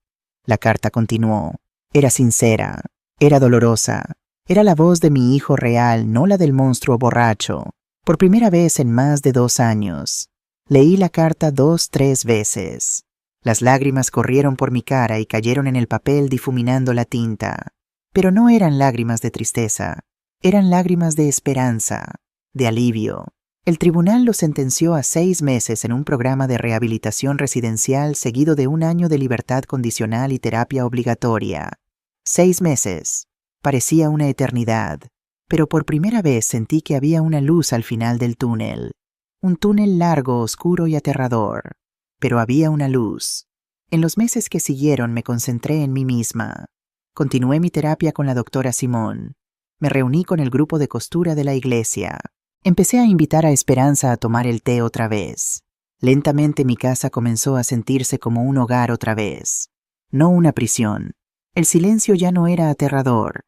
La carta continuó. Era sincera, era dolorosa, era la voz de mi hijo real, no la del monstruo borracho. Por primera vez en más de 2 años. Leí la carta 2, 3 veces. Las lágrimas corrieron por mi cara y cayeron en el papel difuminando la tinta. Pero no eran lágrimas de tristeza, eran lágrimas de esperanza, de alivio. El tribunal lo sentenció a 6 meses en un programa de rehabilitación residencial seguido de 1 año de libertad condicional y terapia obligatoria. 6 meses. Parecía una eternidad, pero por primera vez sentí que había una luz al final del túnel. Un túnel largo, oscuro y aterrador. Pero había una luz. En los meses que siguieron me concentré en mí misma. Continué mi terapia con la doctora Simón. Me reuní con el grupo de costura de la iglesia. Empecé a invitar a Esperanza a tomar el té otra vez. Lentamente mi casa comenzó a sentirse como un hogar otra vez. No una prisión. El silencio ya no era aterrador.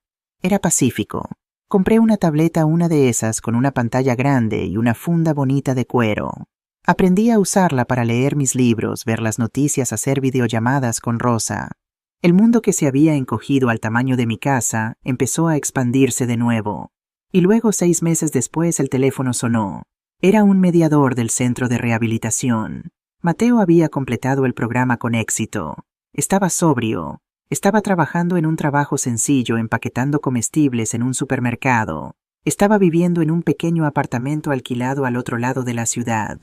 Era pacífico. Compré una tableta, una de esas, con una pantalla grande y una funda bonita de cuero. Aprendí a usarla para leer mis libros, ver las noticias, hacer videollamadas con Rosa. El mundo que se había encogido al tamaño de mi casa empezó a expandirse de nuevo. Y luego 6 meses después el teléfono sonó. Era un mediador del centro de rehabilitación. Mateo había completado el programa con éxito. Estaba sobrio. Estaba trabajando en un trabajo sencillo empaquetando comestibles en un supermercado. Estaba viviendo en un pequeño apartamento alquilado al otro lado de la ciudad.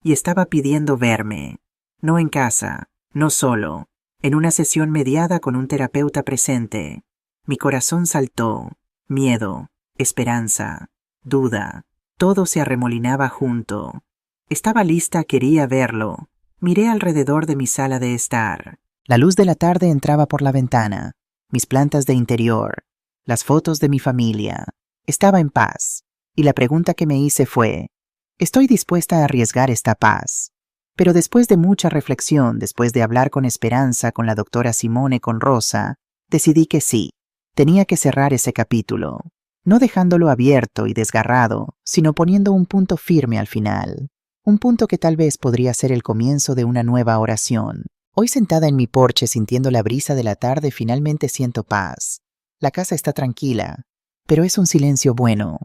Y estaba pidiendo verme. No en casa, no solo, en una sesión mediada con un terapeuta presente. Mi corazón saltó. Miedo, esperanza, duda. Todo se arremolinaba junto. Estaba lista, quería verlo. Miré alrededor de mi sala de estar. La luz de la tarde entraba por la ventana, mis plantas de interior, las fotos de mi familia. Estaba en paz, y la pregunta que me hice fue, ¿estoy dispuesta a arriesgar esta paz? Pero después de mucha reflexión, después de hablar con Esperanza, con la doctora Simone, con Rosa, decidí que sí, tenía que cerrar ese capítulo, no dejándolo abierto y desgarrado, sino poniendo un punto firme al final, un punto que tal vez podría ser el comienzo de una nueva oración. Hoy sentada en mi porche sintiendo la brisa de la tarde finalmente siento paz. La casa está tranquila, pero es un silencio bueno.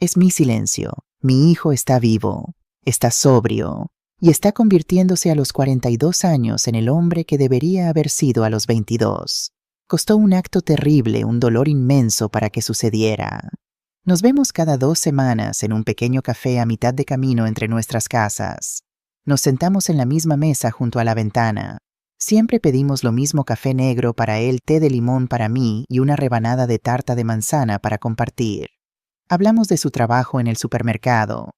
Es mi silencio. Mi hijo está vivo, está sobrio y está convirtiéndose a los 42 años en el hombre que debería haber sido a los 22. Costó un acto terrible, un dolor inmenso para que sucediera. Nos vemos cada 2 semanas en un pequeño café a mitad de camino entre nuestras casas. Nos sentamos en la misma mesa junto a la ventana. Siempre pedimos lo mismo: café negro para él, té de limón para mí y una rebanada de tarta de manzana para compartir. Hablamos de su trabajo en el supermercado,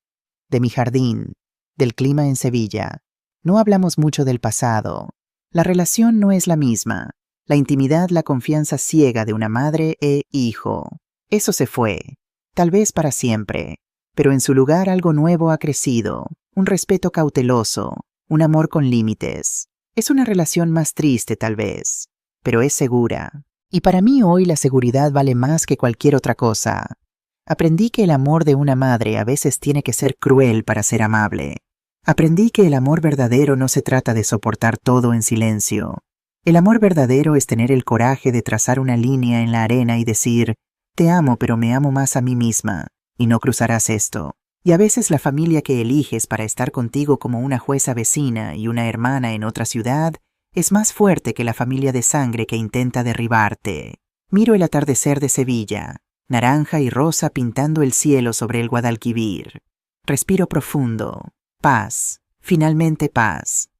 de mi jardín, del clima en Sevilla. No hablamos mucho del pasado. La relación no es la misma. La intimidad, la confianza ciega de una madre e hijo. Eso se fue, tal vez para siempre, pero en su lugar algo nuevo ha crecido, un respeto cauteloso, un amor con límites. Es una relación más triste tal vez, pero es segura. Y para mí hoy la seguridad vale más que cualquier otra cosa. Aprendí que el amor de una madre a veces tiene que ser cruel para ser amable. Aprendí que el amor verdadero no se trata de soportar todo en silencio. El amor verdadero es tener el coraje de trazar una línea en la arena y decir, te amo pero me amo más a mí misma, y no cruzarás esto. Y a veces la familia que eliges para estar contigo como una jueza vecina y una hermana en otra ciudad es más fuerte que la familia de sangre que intenta derribarte. Miro el atardecer de Sevilla, naranja y rosa pintando el cielo sobre el Guadalquivir. Respiro profundo. Paz. Finalmente paz.